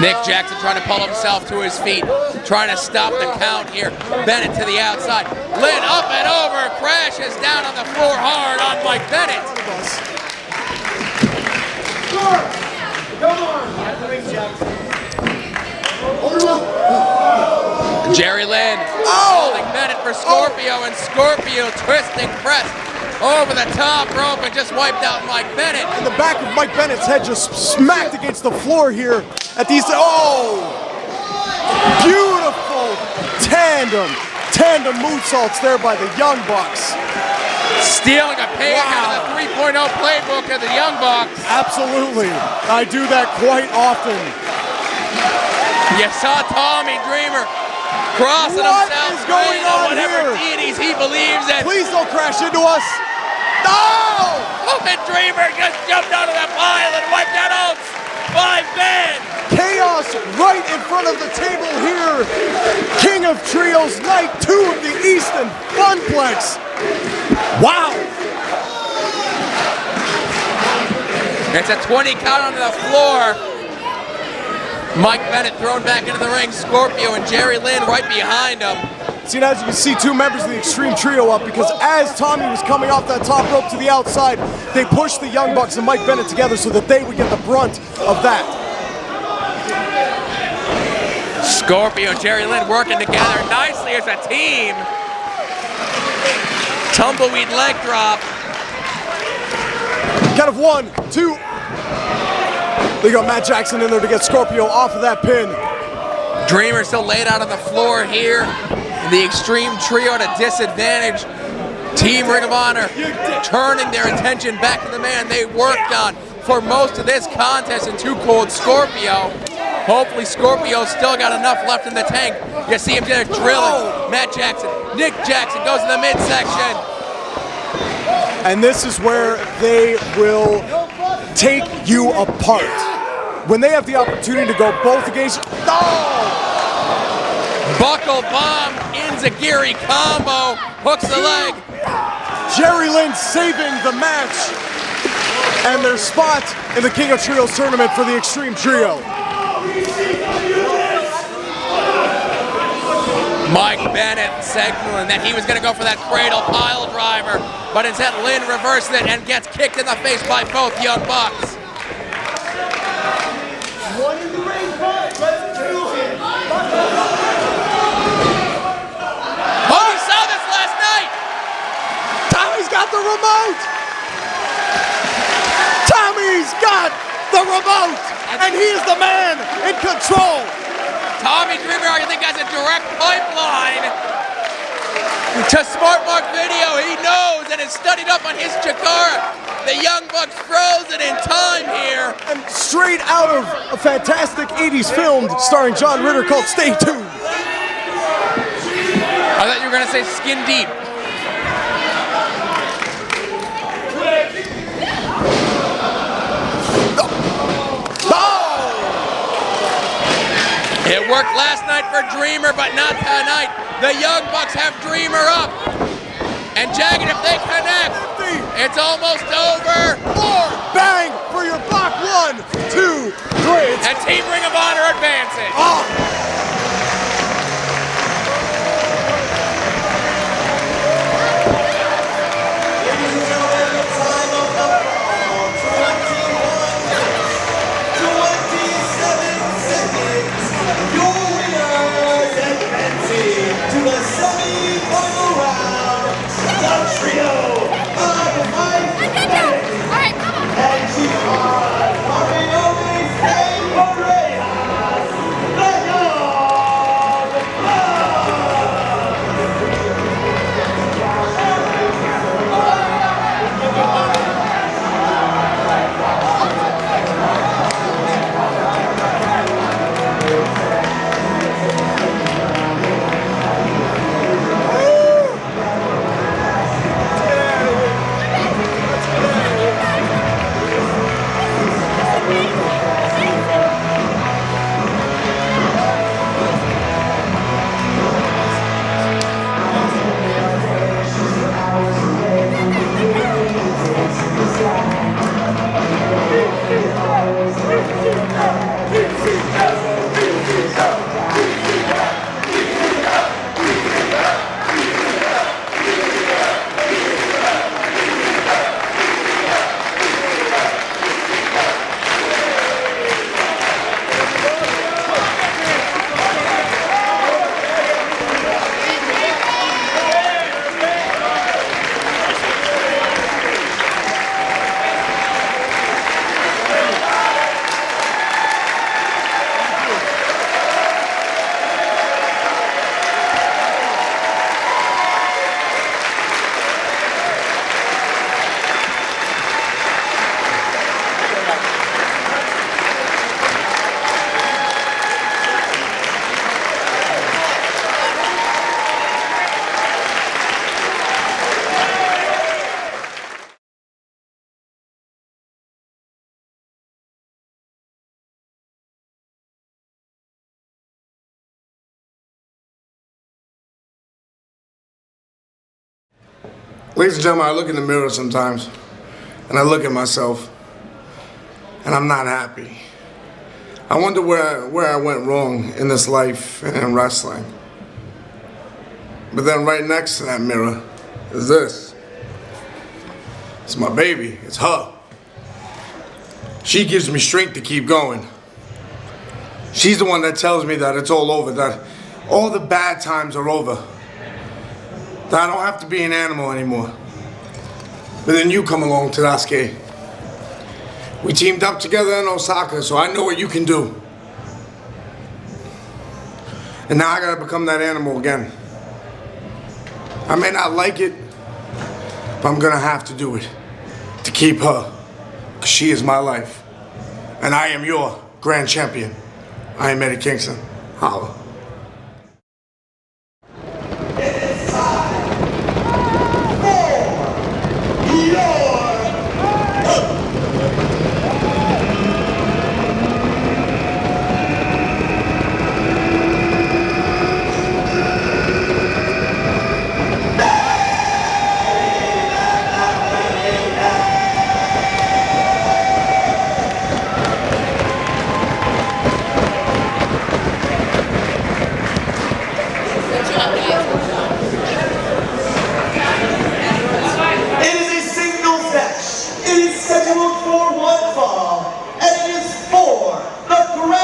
Nick Jackson trying to pull himself to his feet, trying to stop the count here. Bennett to the outside. Lynn up and over, crashes down on the floor hard on Mike Bennett. Jerry Lynn holding Bennett for Scorpio, and Scorpio twisting press over the top rope and just wiped out Mike Bennett. And the back of Mike Bennett's head just smacked against the floor here at these. Oh! Beautiful tandem moonsaults there by the Young Bucks. Stealing a page out of the 3.0 playbook of the Young Bucks. Absolutely. I do that quite often. You saw Tommy Dreamer crossing himself. What is going on whatever here? deities he believes in. Please don't crash into us. No! Oh, and Dreamer just jumped out of that pile and wiped out all 5 men. Chaos right in front of the table here. King of Trios, night 2 of the Easton Funplex. Wow. It's a 20 count onto the floor. Mike Bennett thrown back into the ring. Scorpio and Jerry Lynn right behind him. See, now as you can see, 2 members of the Extreme Trio up because as Tommy was coming off that top rope to the outside, they pushed the Young Bucks and Mike Bennett together so that they would get the brunt of that. Scorpio and Jerry Lynn working together nicely as a team. Tumbleweed leg drop. Count of 1, 2. They got Matt Jackson in there to get Scorpio off of that pin. Dreamer still laid out on the floor here. The Extreme Trio at a disadvantage. Team Ring of Honor turning their attention back to the man they worked on for most of this contest in Too Cold Scorpio. Hopefully Scorpio still got enough left in the tank. You see him there drilling. Matt Jackson, Nick Jackson goes to the midsection. And this is where they will take you apart. When they have the opportunity to go both against. Oh! Buckle bomb, Inzagiri combo, hooks the leg. Jerry Lynn saving the match and their spot in the King of Trios tournament for the Extreme Trio. Mike Bennett signaling that he was going to go for that cradle pile driver, but instead Lynn reverses it and gets kicked in the face by both Young Bucks. One in the ring fight. Let's do it. Oh, we saw this last night. Tommy's got the remote. Tommy's got the remote, and he is the man in control. Tommy Dreamer, I think, has a direct pipeline to Smart Mark Video. He knows and has studied up on his Chikara. The Young Bucks frozen in time here. And straight out of a fantastic 80s film starring John Ritter called Stay Tuned. I thought you were going to say Skin Deep. It worked last night for Dreamer, but not tonight. The Young Bucks have Dreamer up. And Jagged, if they connect, it's almost over. 4, bang for your block. 1, 2, 3. And Team Ring of Honor advancing. Ladies and gentlemen, I look in the mirror sometimes, and I look at myself, and I'm not happy. I wonder where I went wrong in this life and in wrestling. But then right next to that mirror is this. It's my baby. It's her. She gives me strength to keep going. She's the one that tells me that it's all over, that all the bad times are over. That I don't have to be an animal anymore. But then you come along, Tadasuke. We teamed up together in Osaka, so I know what you can do. And now I gotta become that animal again. I may not like it, but I'm gonna have to do it to keep her, because she is my life. And I am your grand champion. I am Eddie Kingston. Holla. Scheduled for one fall, and it is for the grand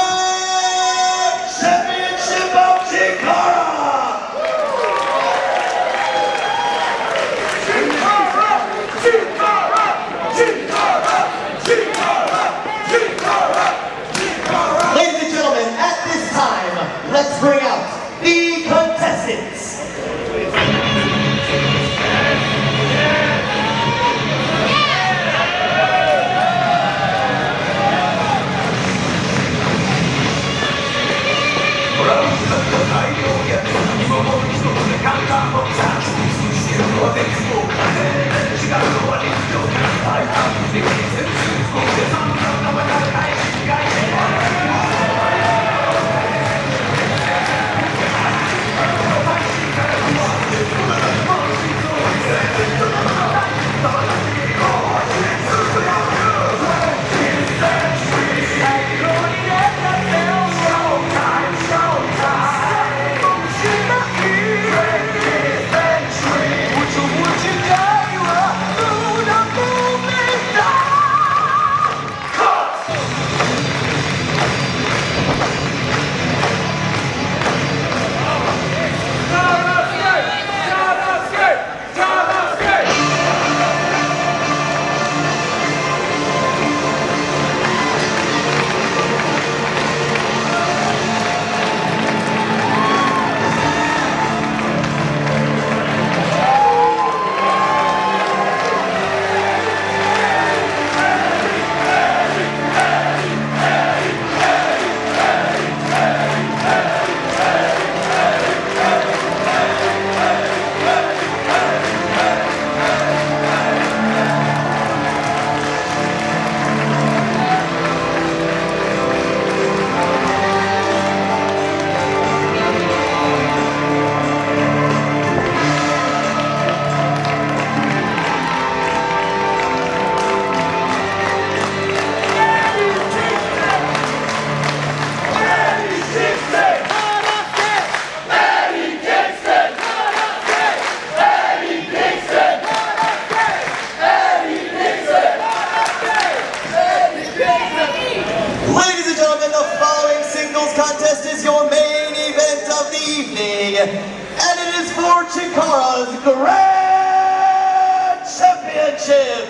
and it is for Chikara's Grand Championship.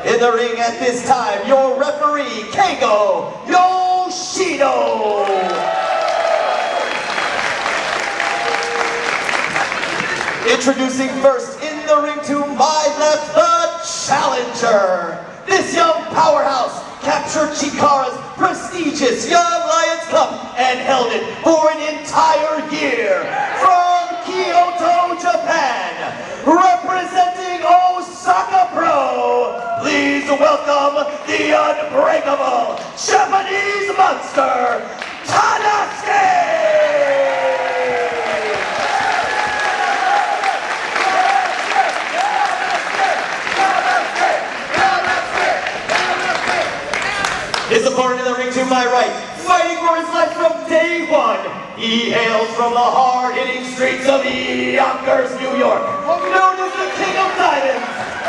In the ring at this time, your referee, Keigo Yoshino. Introducing first in the ring to my left, the challenger. This young powerhouse captured Chikara's prestigious Young Lions Cup and held it for an entire year. From Kyoto, Japan, representing Osaka Pro, please welcome the unbreakable Japanese monster, Tadasuke! His opponent in the ring to my right, fighting for his life from day one. He hails from the hard-hitting streets of Yonkers, New York, known as the King of Diamonds,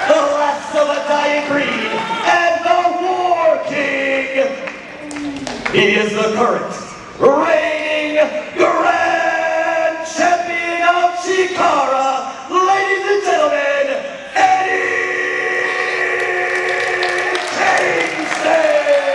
the last of a dying breed, and the War King. He is the current, reigning Grand Champion of Chikara, ladies and gentlemen, Eddie Kingston!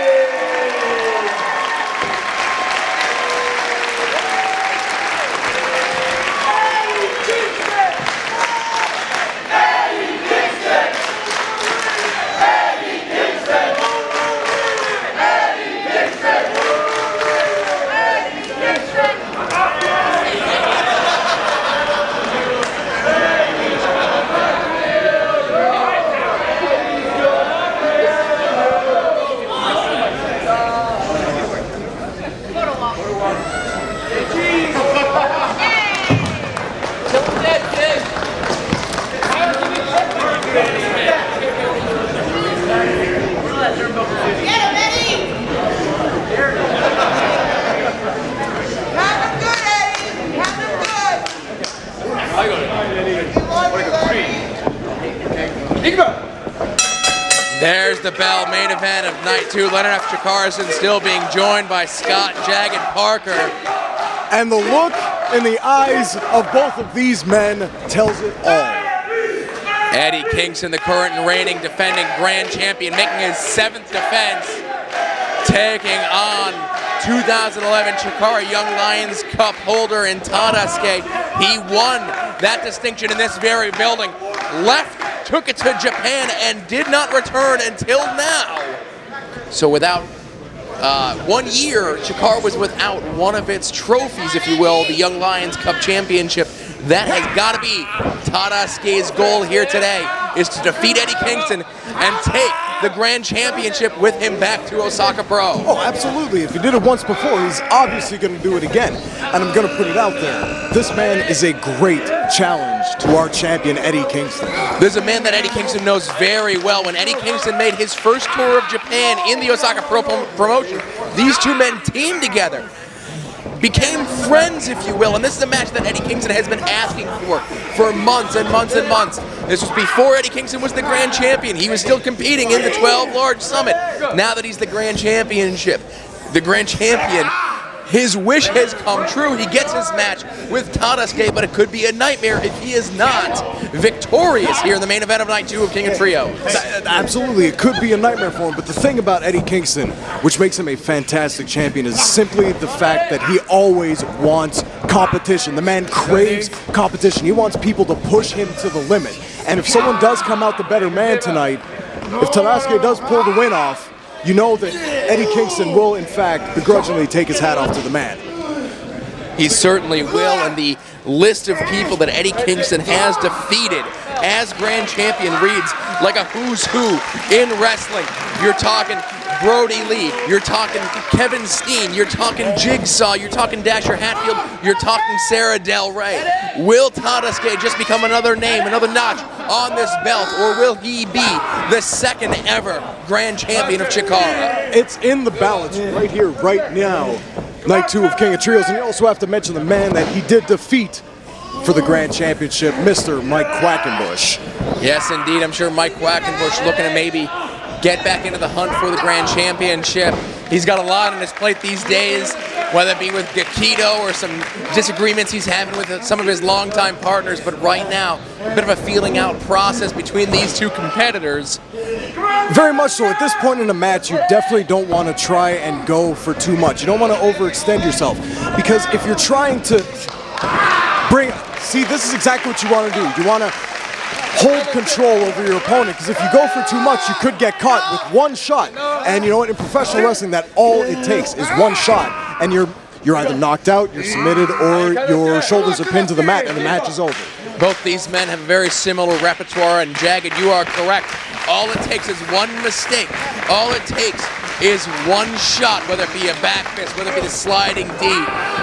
There's the bell, main event of night 2. Leonard F. Chikara still being joined by Scott Jagged Parker. And the look in the eyes of both of these men tells it all. Eddie Kingston, the current and reigning defending grand champion, making his 7th defense, taking on 2011 Chikara Young Lions Cup holder in Tadasuke. He won that distinction in this very building, took it to Japan, and did not return until now. So without 1 year, Chikara was without one of its trophies, if you will, the Young Lions Cup Championship. That has got to be Tadasuke's goal here today, is to defeat Eddie Kingston and take the Grand Championship with him back to Osaka Pro. Oh, absolutely. If he did it once before, he's obviously going to do it again. And I'm going to put it out there. This man is a great challenge to our champion, Eddie Kingston. There's a man that Eddie Kingston knows very well. When Eddie Kingston made his first tour of Japan in the Osaka Pro promotion, these two men teamed together, became friends, if you will, and this is a match that Eddie Kingston has been asking for months and months and months. This was before Eddie Kingston was the grand champion. He was still competing in the 12 Large Summit. Now that he's the grand champion, his wish has come true. He gets his match with Tadasuke, but it could be a nightmare if he is not victorious here in the main event of night 2 of King of Trios. Absolutely, it could be a nightmare for him, but the thing about Eddie Kingston, which makes him a fantastic champion, is simply the fact that he always wants competition. The man craves competition. He wants people to push him to the limit. And if someone does come out the better man tonight, if Tadasuke does pull the win off, you know that Eddie Kingston will, in fact, begrudgingly take his hat off to the man. He certainly will, and the list of people that Eddie Kingston has defeated as grand champion reads like a who's who in wrestling. You're talking Brody Lee, you're talking Kevin Steen, you're talking Jigsaw, you're talking Dasher Hatfield, you're talking Sarah Del Rey. Will Tadasuke just become another name, another notch on this belt, or will he be the second ever grand champion of Chikara? It's in the balance right here, right now. Night 2 of King of Trios, and you also have to mention the man that he did defeat for the Grand Championship, Mr. Mike Quackenbush. Yes, indeed. I'm sure Mike Quackenbush looking to maybe get back into the hunt for the Grand Championship. He's got a lot on his plate these days. whether it be with Gakito or some disagreements he's having with some of his longtime partners. But right now, a bit of a feeling out process between these two competitors. Very much so. At this point in a match, you definitely don't want to try and go for too much. You don't want to overextend yourself, because if you're trying to see, this is exactly what you want to do. You want to hold control over your opponent, because if you go for too much, you could get caught with one shot. And you know what? In professional wrestling, that all it takes is one shot, and you're either knocked out, you're submitted, or your shoulders are pinned to the mat, and the match is over. Both these men have a very similar repertoire, and Jagged, you are correct. All it takes is one mistake. All it takes is one shot, whether it be a back fist, whether it be the sliding D,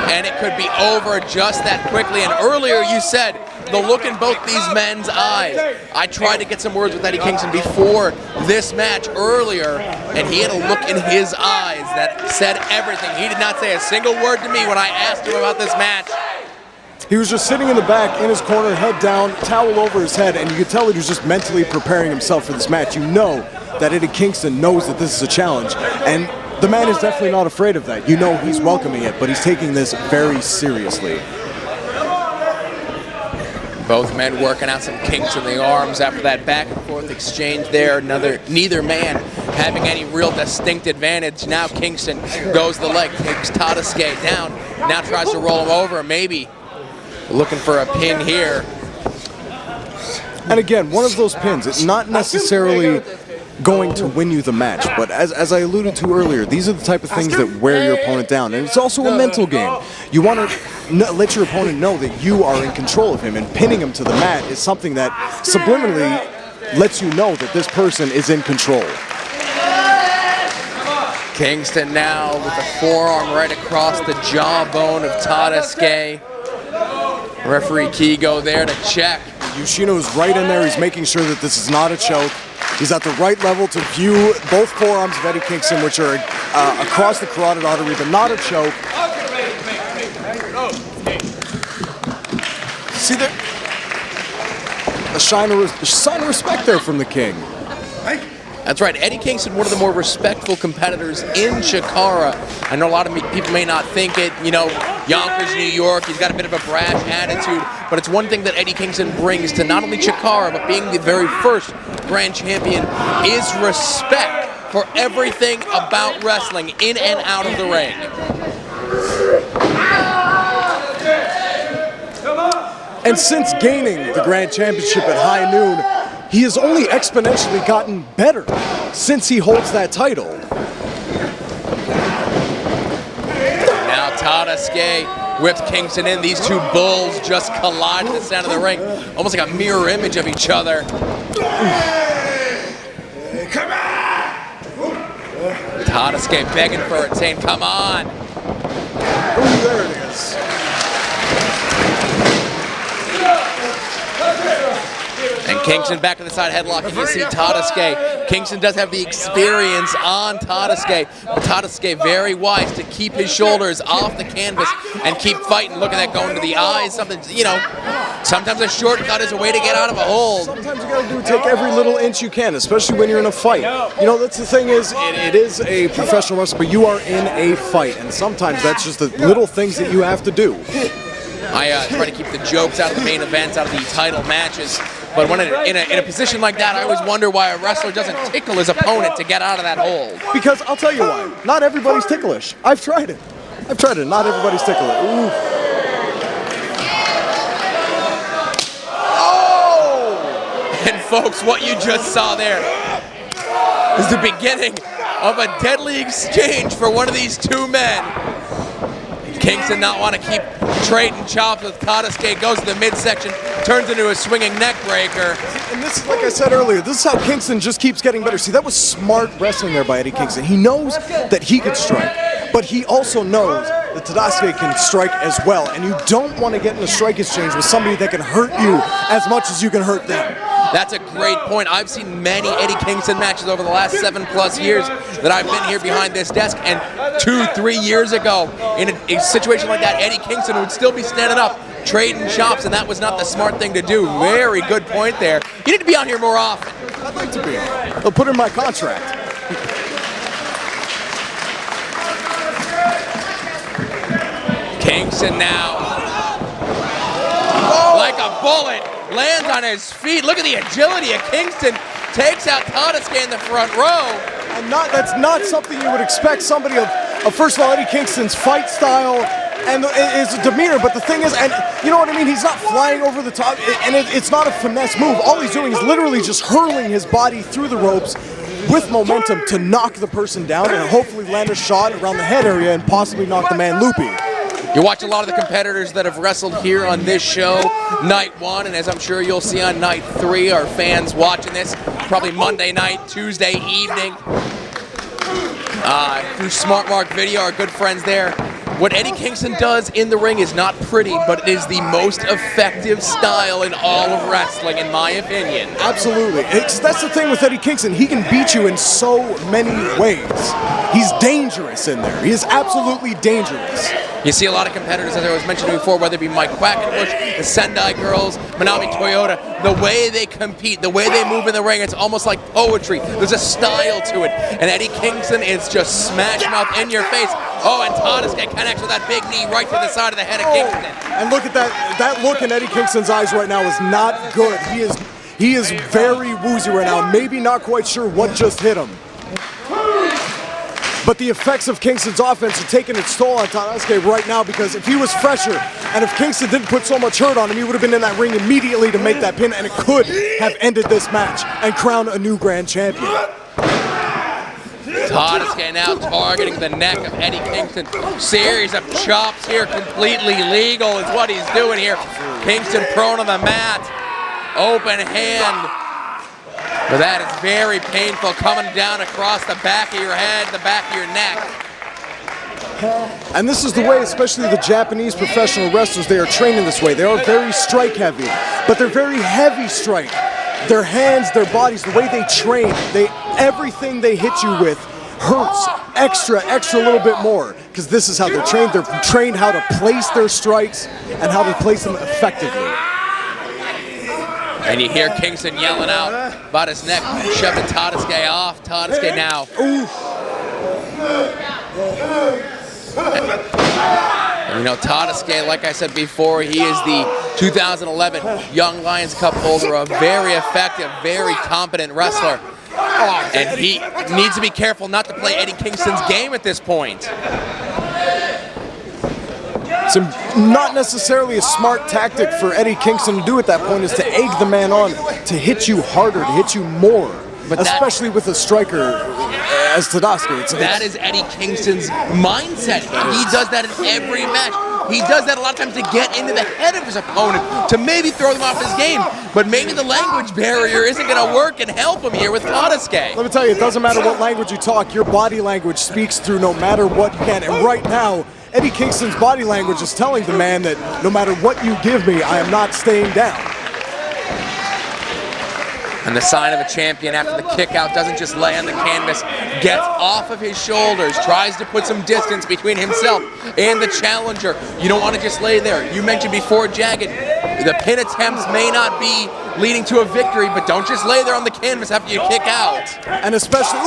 and it could be over just that quickly. And earlier you said the look in both these men's eyes. I tried to get some words with Eddie Kingston before this match earlier, and he had a look in his eyes that said everything. He did not say a single word to me when I asked him about this match. He was just sitting in the back, in his corner, head down, towel over his head, and you could tell that he was just mentally preparing himself for this match. You know that Eddie Kingston knows that this is a challenge, and the man is definitely not afraid of that. You know he's welcoming it, but he's taking this very seriously. Both men working out some kinks in the arms after that back and forth exchange there. Neither man having any real distinct advantage. Now Kingston goes the leg, takes Tadasuke down, now tries to roll him over, maybe looking for a pin here. And again, one of those pins, it's not necessarily going to win you the match, but as I alluded to earlier, these are the type of things that wear your opponent down, and it's also a mental game. You want to let your opponent know that you are in control of him, and pinning him to the mat is something that subliminally lets you know that this person is in control. Kingston now with the forearm right across the jawbone of Tadasuke. Referee Kigo there to check. Yoshino's right in there. He's making sure that this is not a choke. He's at the right level to view both forearms of Eddie Kingston, which are across the carotid artery, but not a choke. See there? A sign of respect there from the King. That's right, Eddie Kingston, one of the more respectful competitors in Chikara. I know a lot of people may not think it, you know, Yonkers, New York, he's got a bit of a brash attitude, but it's one thing that Eddie Kingston brings to not only Chikara, but being the very first grand champion, is respect for everything about wrestling in and out of the ring. And since gaining the grand championship at High Noon, he has only exponentially gotten better since he holds that title. Now Tadasuke whips Kingston in. These two bulls just collide at the center of the ring, almost like a mirror image of each other. Come on! Tadasuke begging for it, saying, come on. There it is. And Kingston back to the side headlock, and you see Tadasuke. Kingston does have the experience on Tadasuke, but Tadasuke very wise to keep his shoulders off the canvas and keep fighting. Look at that going to the eyes. Something, you know, sometimes a shortcut is a way to get out of a hold. Sometimes you gotta take every little inch you can, especially when you're in a fight. You know, that's the thing is, it is a professional wrestler, but you are in a fight, and sometimes that's just the little things that you have to do. I try to keep the jokes out of the main events, out of the title matches. But when in a position like that, I always wonder why a wrestler doesn't tickle his opponent to get out of that hold. Because I'll tell you why. Not everybody's ticklish. I've tried it. Not everybody's ticklish. Ooh. Oh! And folks, what you just saw there is the beginning of a deadly exchange for one of these two men. Kingston not want to keep trading chops with Tadasuke, goes to the midsection, turns into a swinging neck breaker. And this is, like I said earlier, this is how Kingston just keeps getting better. See, that was smart wrestling there by Eddie Kingston. He knows that he could strike, but he also knows that Tadasuke can strike as well, and you don't want to get in a strike exchange with somebody that can hurt you as much as you can hurt them. That's a great point. I've seen many Eddie Kingston matches over the last 7+ years that I've been here behind this desk, and 2-3 years ago, in a situation like that, Eddie Kingston would still be standing up, trading chops, and that was not the smart thing to do. Very good point there. You need to be on here more often. I'd like to be. They'll put in my contract. Kingston now, like a bullet, lands on his feet. Look at the agility of Kingston. Takes out Tadasuke in the front row. And that's not something you would expect somebody of first of all, Eddie Kingston's fight style and his demeanor, but the thing is, and you know what I mean, he's not flying over the top, and it's not a finesse move. All he's doing is literally just hurling his body through the ropes with momentum to knock the person down and hopefully land a shot around the head area and possibly knock the man loopy. You watch a lot of the competitors that have wrestled here on this show, night 1, and as I'm sure you'll see on night 3, our fans watching this, probably Monday night, Tuesday evening, through Smart Mark Video, our good friends there. What Eddie Kingston does in the ring is not pretty, but it is the most effective style in all of wrestling, in my opinion. Absolutely. That's the thing with Eddie Kingston. He can beat you in so many ways. He's dangerous in there. He is absolutely dangerous. You see a lot of competitors, as I was mentioning before, whether it be Mike Quackenbush, the Sendai Girls, Manami Toyota, the way they compete, the way they move in the ring, it's almost like poetry. There's a style to it. And Eddie Kingston is just smash mouth in your face. Oh, and Tadasuke connects with that big knee right to the side of the head of Kingston. And look at that. That look in Eddie Kingston's eyes right now is not good. He is very woozy right now. Maybe not quite sure what just hit him. But the effects of Kingston's offense are taking its toll on Tadasuke right now, because if he was fresher and if Kingston didn't put so much hurt on him, he would have been in that ring immediately to make that pin, and it could have ended this match and crowned a new grand champion. Tadasuke now targeting the neck of Eddie Kingston. Series of chops here, completely legal is what he's doing here. Kingston prone on the mat, open hand. But that is very painful, coming down across the back of your head, the back of your neck. And this is the way, especially the Japanese professional wrestlers, they are training this way. They are very strike heavy, but they're very heavy strike. Their hands, their bodies, the way they train, everything they hit you with hurts extra a little bit more, because this is how they're trained. They're trained how to place their strikes and how to place them effectively. And you hear Kingston yelling out about his neck, shoving Tadasuke off. Tadasuke now. And you know, Tadasuke, like I said before, he is the 2011 Young Lions Cup holder, a very effective, very competent wrestler. And he needs to be careful not to play Eddie Kingston's game at this point. It's not necessarily a smart tactic for Eddie Kingston to do at that point, is to egg the man on to hit you harder, to hit you more, but especially with a striker as Tadasuke. That is Eddie Kingston's mindset. He does that in every match. He does that a lot of times to get into the head of his opponent, to maybe throw them off his game. But maybe the language barrier isn't going to work and help him here with Tadasuke. Let me tell you, it doesn't matter what language you talk, your body language speaks through no matter what you can. And right now, Eddie Kingston's body language is telling the man that no matter what you give me, I am not staying down. And the sign of a champion after the kick out doesn't just lay on the canvas, gets off of his shoulders, tries to put some distance between himself and the challenger. You don't want to just lay there. You mentioned before, Jagged, the pin attempts may not be leading to a victory, but don't just lay there on the canvas after you kick out. And especially,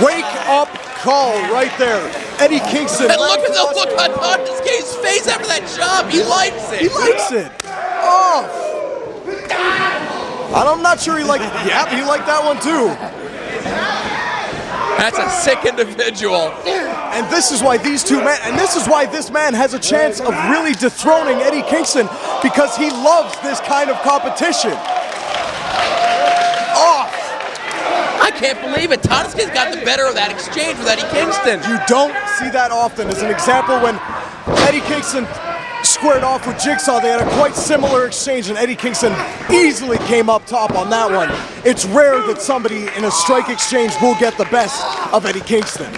wake up call right there. Eddie Kingston. And look at the look on Tadasuke's face after that job. He likes it. He likes it. Oh. I'm not sure he liked it. Yeah, he liked that one too. That's a sick individual. And this is why these two men, and this is why this man has a chance of really dethroning Eddie Kingston, because he loves this kind of competition. Oh! I can't believe it. Tadasuke's got the better of that exchange with Eddie Kingston. You don't see that often. As an example, when Eddie Kingston squared off with Jigsaw, they had a quite similar exchange, and Eddie Kingston easily came up top on that one. It's rare that somebody in a strike exchange will get the best of Eddie Kingston.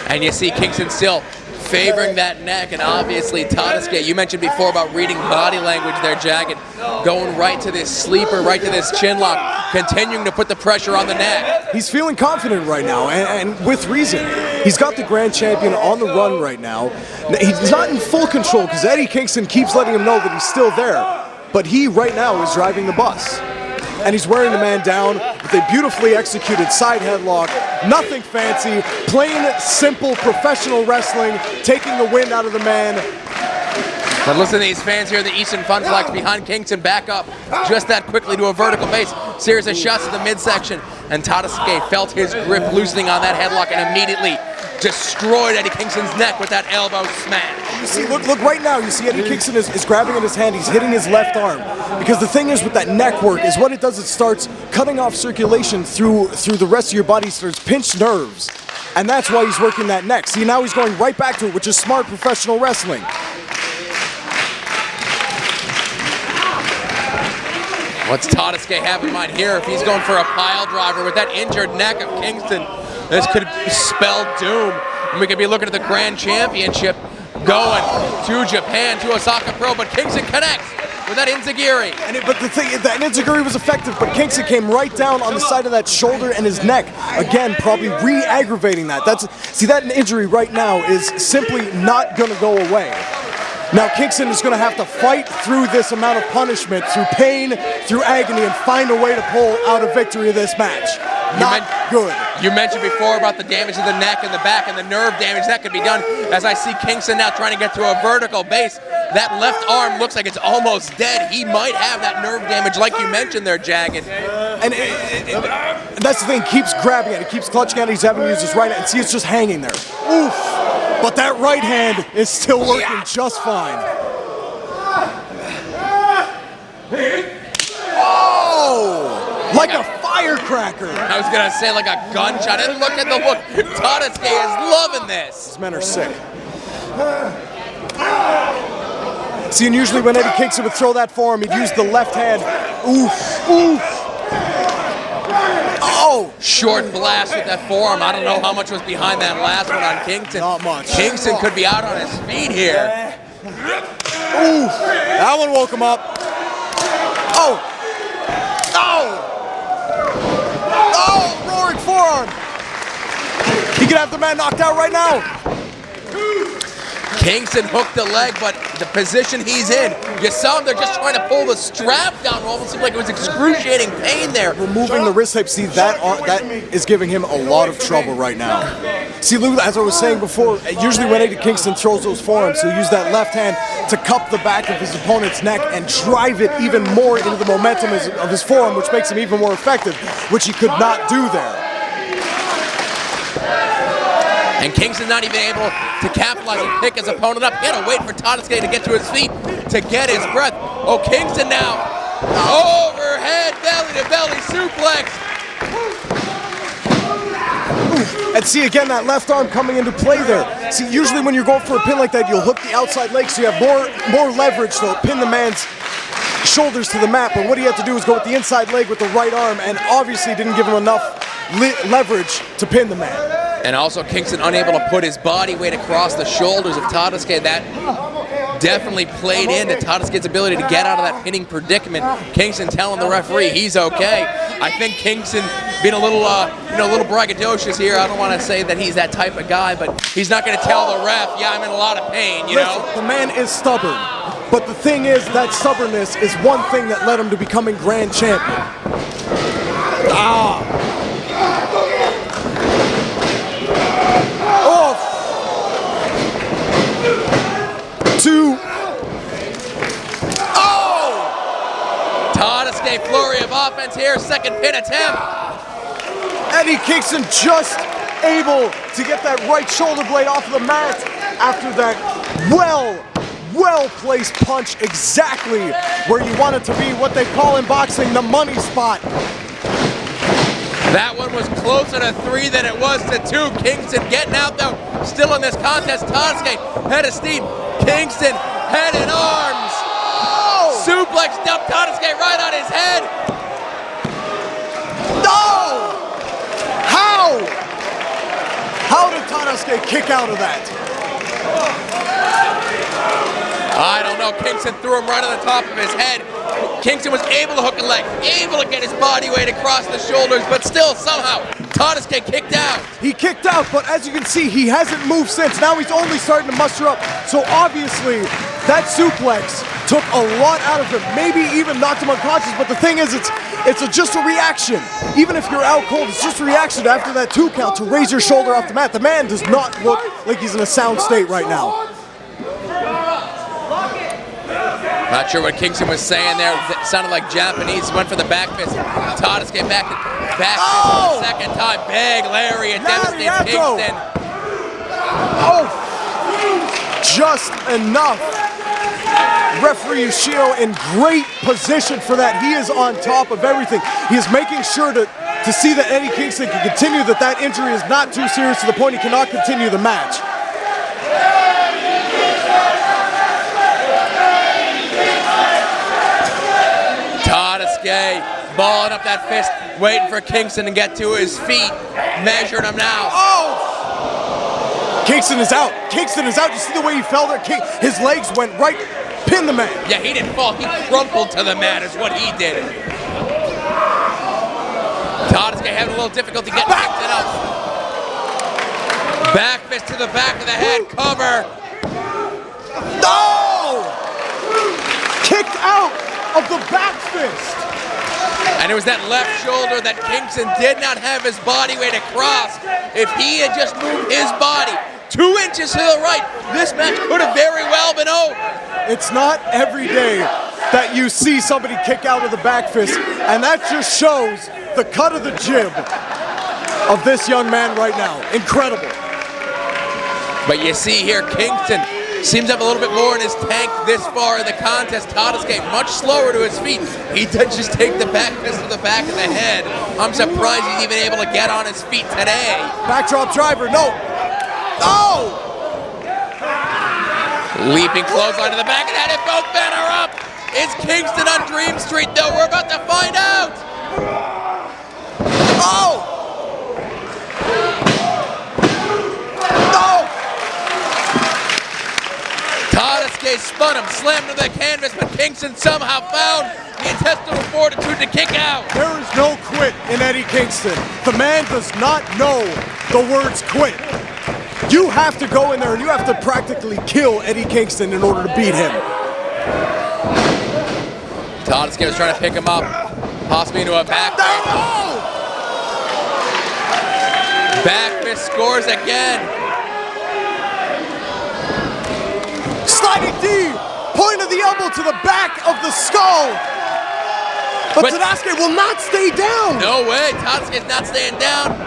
And you see Kingston still favoring that neck, and obviously Tadasuke, you mentioned before about reading body language there, Jagged, going right to this sleeper, right to this chin lock, continuing to put the pressure on the neck. He's feeling confident right now, and with reason. He's got the grand champion on the run right now. He's not in full control, because Eddie Kingston keeps letting him know that he's still there, but he right now is driving the bus. and he's wearing the man down with a beautifully executed side headlock. Nothing fancy, plain, simple, professional wrestling, taking the wind out of the man. But listen to these fans here, the Eastern Fun Flex behind Kingston, back up just that quickly to a vertical base. Series of shots to the midsection, and Tadasuke felt his grip loosening on that headlock and immediately destroyed Eddie Kingston's neck with that elbow smash. You see, look right now, you see Eddie Kingston is grabbing in his hand, he's hitting his left arm. Because the thing is with that neck work is what it does, it starts cutting off circulation through the rest of your body, starts pinched nerves. And that's why he's working that neck. See, now he's going right back to it, which is smart professional wrestling. What's Tadasuke have in mind here? If he's going for a pile driver with that injured neck of Kingston, this could spell doom. And we could be looking at the Grand Championship going to Japan, to Osaka Pro, but Kingston connects with that Enziguri. But the thing, that Enziguri was effective, but Kingston came right down on the side of that shoulder and his neck. Again, probably re-aggravating that. See, that injury right now is simply not going to go away. Now Kingston is going to have to fight through this amount of punishment, through pain, through agony, and find a way to pull out a victory in this match. Not good. You mentioned before about the damage to the neck and the back and the nerve damage that could be done. As I see Kingston now trying to get to a vertical base, that left arm looks like it's almost dead. He might have that nerve damage like you mentioned there, Jagged. And that's the thing, keeps grabbing it, he keeps clutching at it, he's having to use his right hand, and see, it's just hanging there. Oof! But that right hand is still working just fine. Oh! Like a firecracker! I was gonna say like a gunshot, and look at the look. Tadasuke is loving this. These men are sick. See, and usually when Eddie Kingston would throw that for him, he'd use the left hand. Oof! Oof! Oh! Short blast with that forearm. I don't know how much was behind that last one on Kingston. Not much. Kingston could be out on his feet here. Oof! That one woke him up. Oh! Oh! Oh! Roaring forearm! He could have the man knocked out right now. Kingston hooked the leg, but the position he's in, you saw him, they're just trying to pull the strap down. It almost seemed like it was excruciating pain there. Removing the wrist tape, see, that is giving him a lot of trouble right now. See, Lou, as I was saying before, usually when Eddie Kingston throws those forearms, he'll use that left hand to cup the back of his opponent's neck and drive it even more into the momentum of his forearm, which makes him even more effective, which he could not do there. And Kingston's not even able to capitalize and pick his opponent up. He had to wait for Tadasuke to get to his feet to get his breath. Oh, Kingston now. Overhead, belly-to-belly suplex. And see, again, that left arm coming into play there. See, usually when you're going for a pin like that, you'll hook the outside leg so you have more leverage to pin the man's shoulders to the mat. But what he had to do was go with the inside leg with the right arm, and obviously didn't give him enough leverage to pin the man. And also Kingston unable to put his body weight across the shoulders of Tadasuke. That definitely played into Tadasuke's ability to get out of that pinning predicament. Kingston telling the referee he's okay. I think Kingston being a little, little braggadocious here. I don't want to say that he's that type of guy, but he's not going to tell the ref, yeah, I'm in a lot of pain, you know? The man is stubborn. But the thing is, that stubbornness is one thing that led him to becoming grand champion. Ah! Two. Oh! Tadasuke, flurry of offense here, second pin attempt. Eddie Kingston just able to get that right shoulder blade off of the mat after that well-placed punch exactly where you want it to be, what they call in boxing the money spot. That one was closer to 3 than it was to 2. Kingston getting out though, still in this contest. Tadasuke, head of steam. Kingston, head and arms. Oh! Suplex dump Tadasuke right on his head. No! How did Tadasuke kick out of that? I don't know. Kingston threw him right on the top of his head. Kingston was able to hook a leg, able to get his body weight across the shoulders, but still somehow Tadasuke kicked out. He kicked out, but as you can see, he hasn't moved since. Now he's only starting to muster up. So obviously, that suplex took a lot out of him. Maybe even knocked him unconscious, but the thing is, It's just a reaction. Even if you're out cold, it's just a reaction after that 2 count to raise your shoulder off the mat. The man does not look like he's in a sound state right now. Not sure what Kingston was saying there. It sounded like Japanese. Went for the back fist. Tadas get back fist for the second time. Big lariat devastates Kingston. Oh, just enough. Referee Yoshio in great position for that. He is on top of everything. He is making sure to see that Eddie Kingston can continue, that injury is not too serious to the point he cannot continue the match. Tadasuke balling up that fist, waiting for Kingston to get to his feet. Measuring him now. Oh! Kingston is out. Kingston is out. You see the way he fell there? His legs went right, pinned the man. Yeah, he didn't fall. He crumpled to the mat is what he did. Tadasuke having a little difficulty getting Kingston up. Back fist to the back of the head. Cover. No! Kicked out of the back fist. And it was that left shoulder that Kingston did not have his body weight across. If he had just moved his body 2 inches to the right, this match could have very well been over. It's not every day that you see somebody kick out of the back fist, and that just shows the cut of the jib of this young man right now. Incredible. But you see here, Kingston seems to have a little bit more in his tank this far in the contest. Tadasuke much slower to his feet. He did just take the back fist to the back of the head. I'm surprised he's even able to get on his feet today. Backdrop driver, no. Oh! Leaping clothesline to the back of the head, and both men are up. It's Kingston on Dream Street, though. We're about to find out. Oh! Tadasuke spun him, slammed him to the canvas, but Kingston somehow found the intestinal fortitude to kick out. There is no quit in Eddie Kingston. The man does not know the words quit. You have to go in there and you have to practically kill Eddie Kingston in order to beat him. Tadasuke was trying to pick him up, possibly into a back fist. Back fist scores again. Sliding D, point of the elbow to the back of the skull. But Tadasuke will not stay down. No way, Tadasuke's not staying down.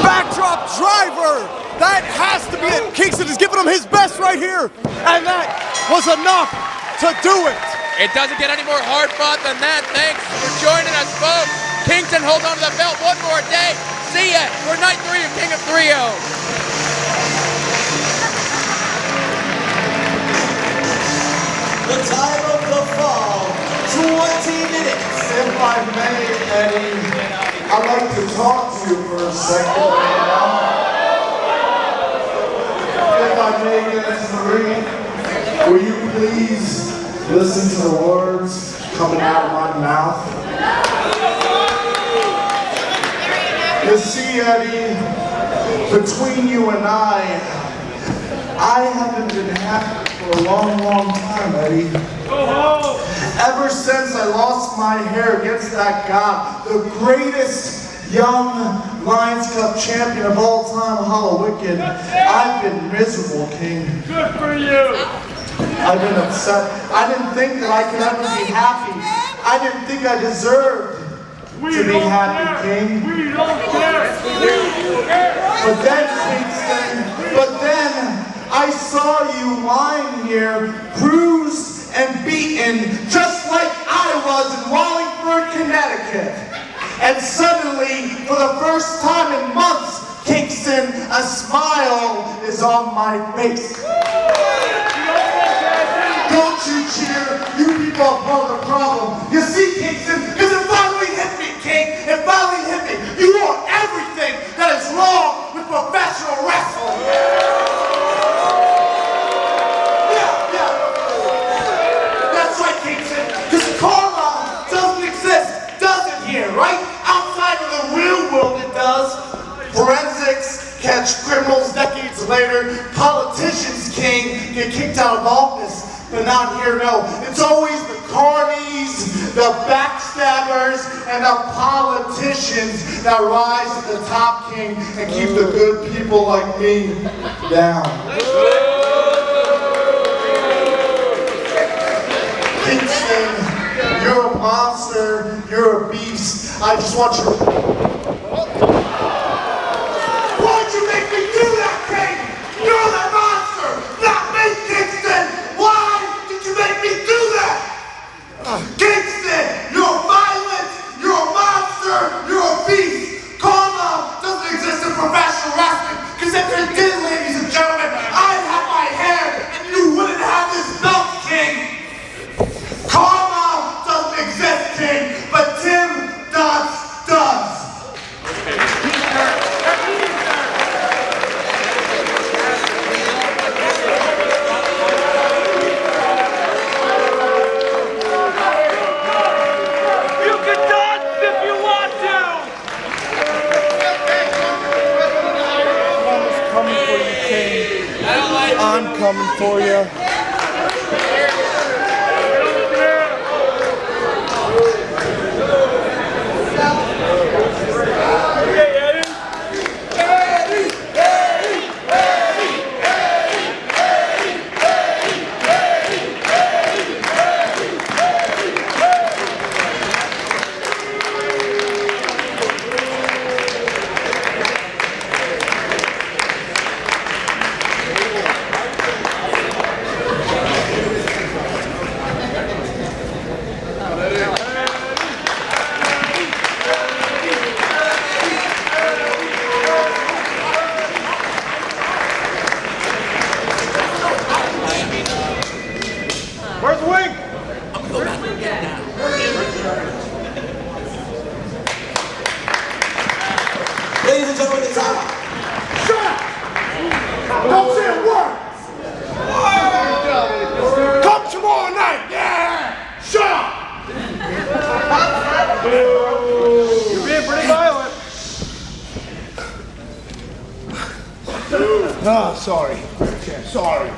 Backdrop driver, that has to be it. Kingston is giving him his best right here. And that was enough to do it. It doesn't get any more hard fought than that. Thanks for joining us, folks. Kingston holds on to the belt one more day. See ya for night 3 of King of Trios. The time of the fall, 20 minutes. If I may, Eddie, I'd like to talk to you for a second right now. If I may get into the ring, will you please listen to the words coming out of my mouth? You see, Eddie, between you and I haven't been happy for a long, long time, Eddie. Ever since I lost my hair against that guy, the greatest young Lions Cup champion of all time, Hollow Wicked, I've been miserable, King. Good for you. I've been upset. I didn't think that I could ever be happy. I didn't think I deserved to be happy, King. We don't care. But then I saw you lying here, bruised and beaten, just like I was in Wallingford, Connecticut. And suddenly, for the first time in months, Kingston, a smile is on my face. Don't you cheer, you people are part of the problem. You see, Kingston, because it finally hit me, King. It finally hit me. You are everything that is wrong with professional wrestling. That's right, Kingston. Because karma doesn't exist, does it here, right? Outside of the real world it does. Forensics catch criminals decades later. Politicians, King, get kicked out of office. But not here, no. It's always the carnies, the backstabbers, and the politicians that rise to the top, King, and keep the good people like me down. Kingston, you're a monster, you're a beast. I just want you. Why'd you make me do that, King? You're the monster, not me, Kingston. Why did you make me do that? Kingston, you're violent, you're a monster, you're a beast. Karma doesn't exist in professional wrestling, because if it did, ladies and gentlemen, I'd have my hair and you wouldn't have this belt, King. Karma doesn't exist, King, but Tim does. You can dance if you want to! Karma's coming for you, King. I'm coming for you. Where's the wing? Ladies and gentlemen, it's time. Shut up! Don't say a word! Come tomorrow night! Yeah! Shut up! You're being pretty violent. Sorry. Okay, sorry.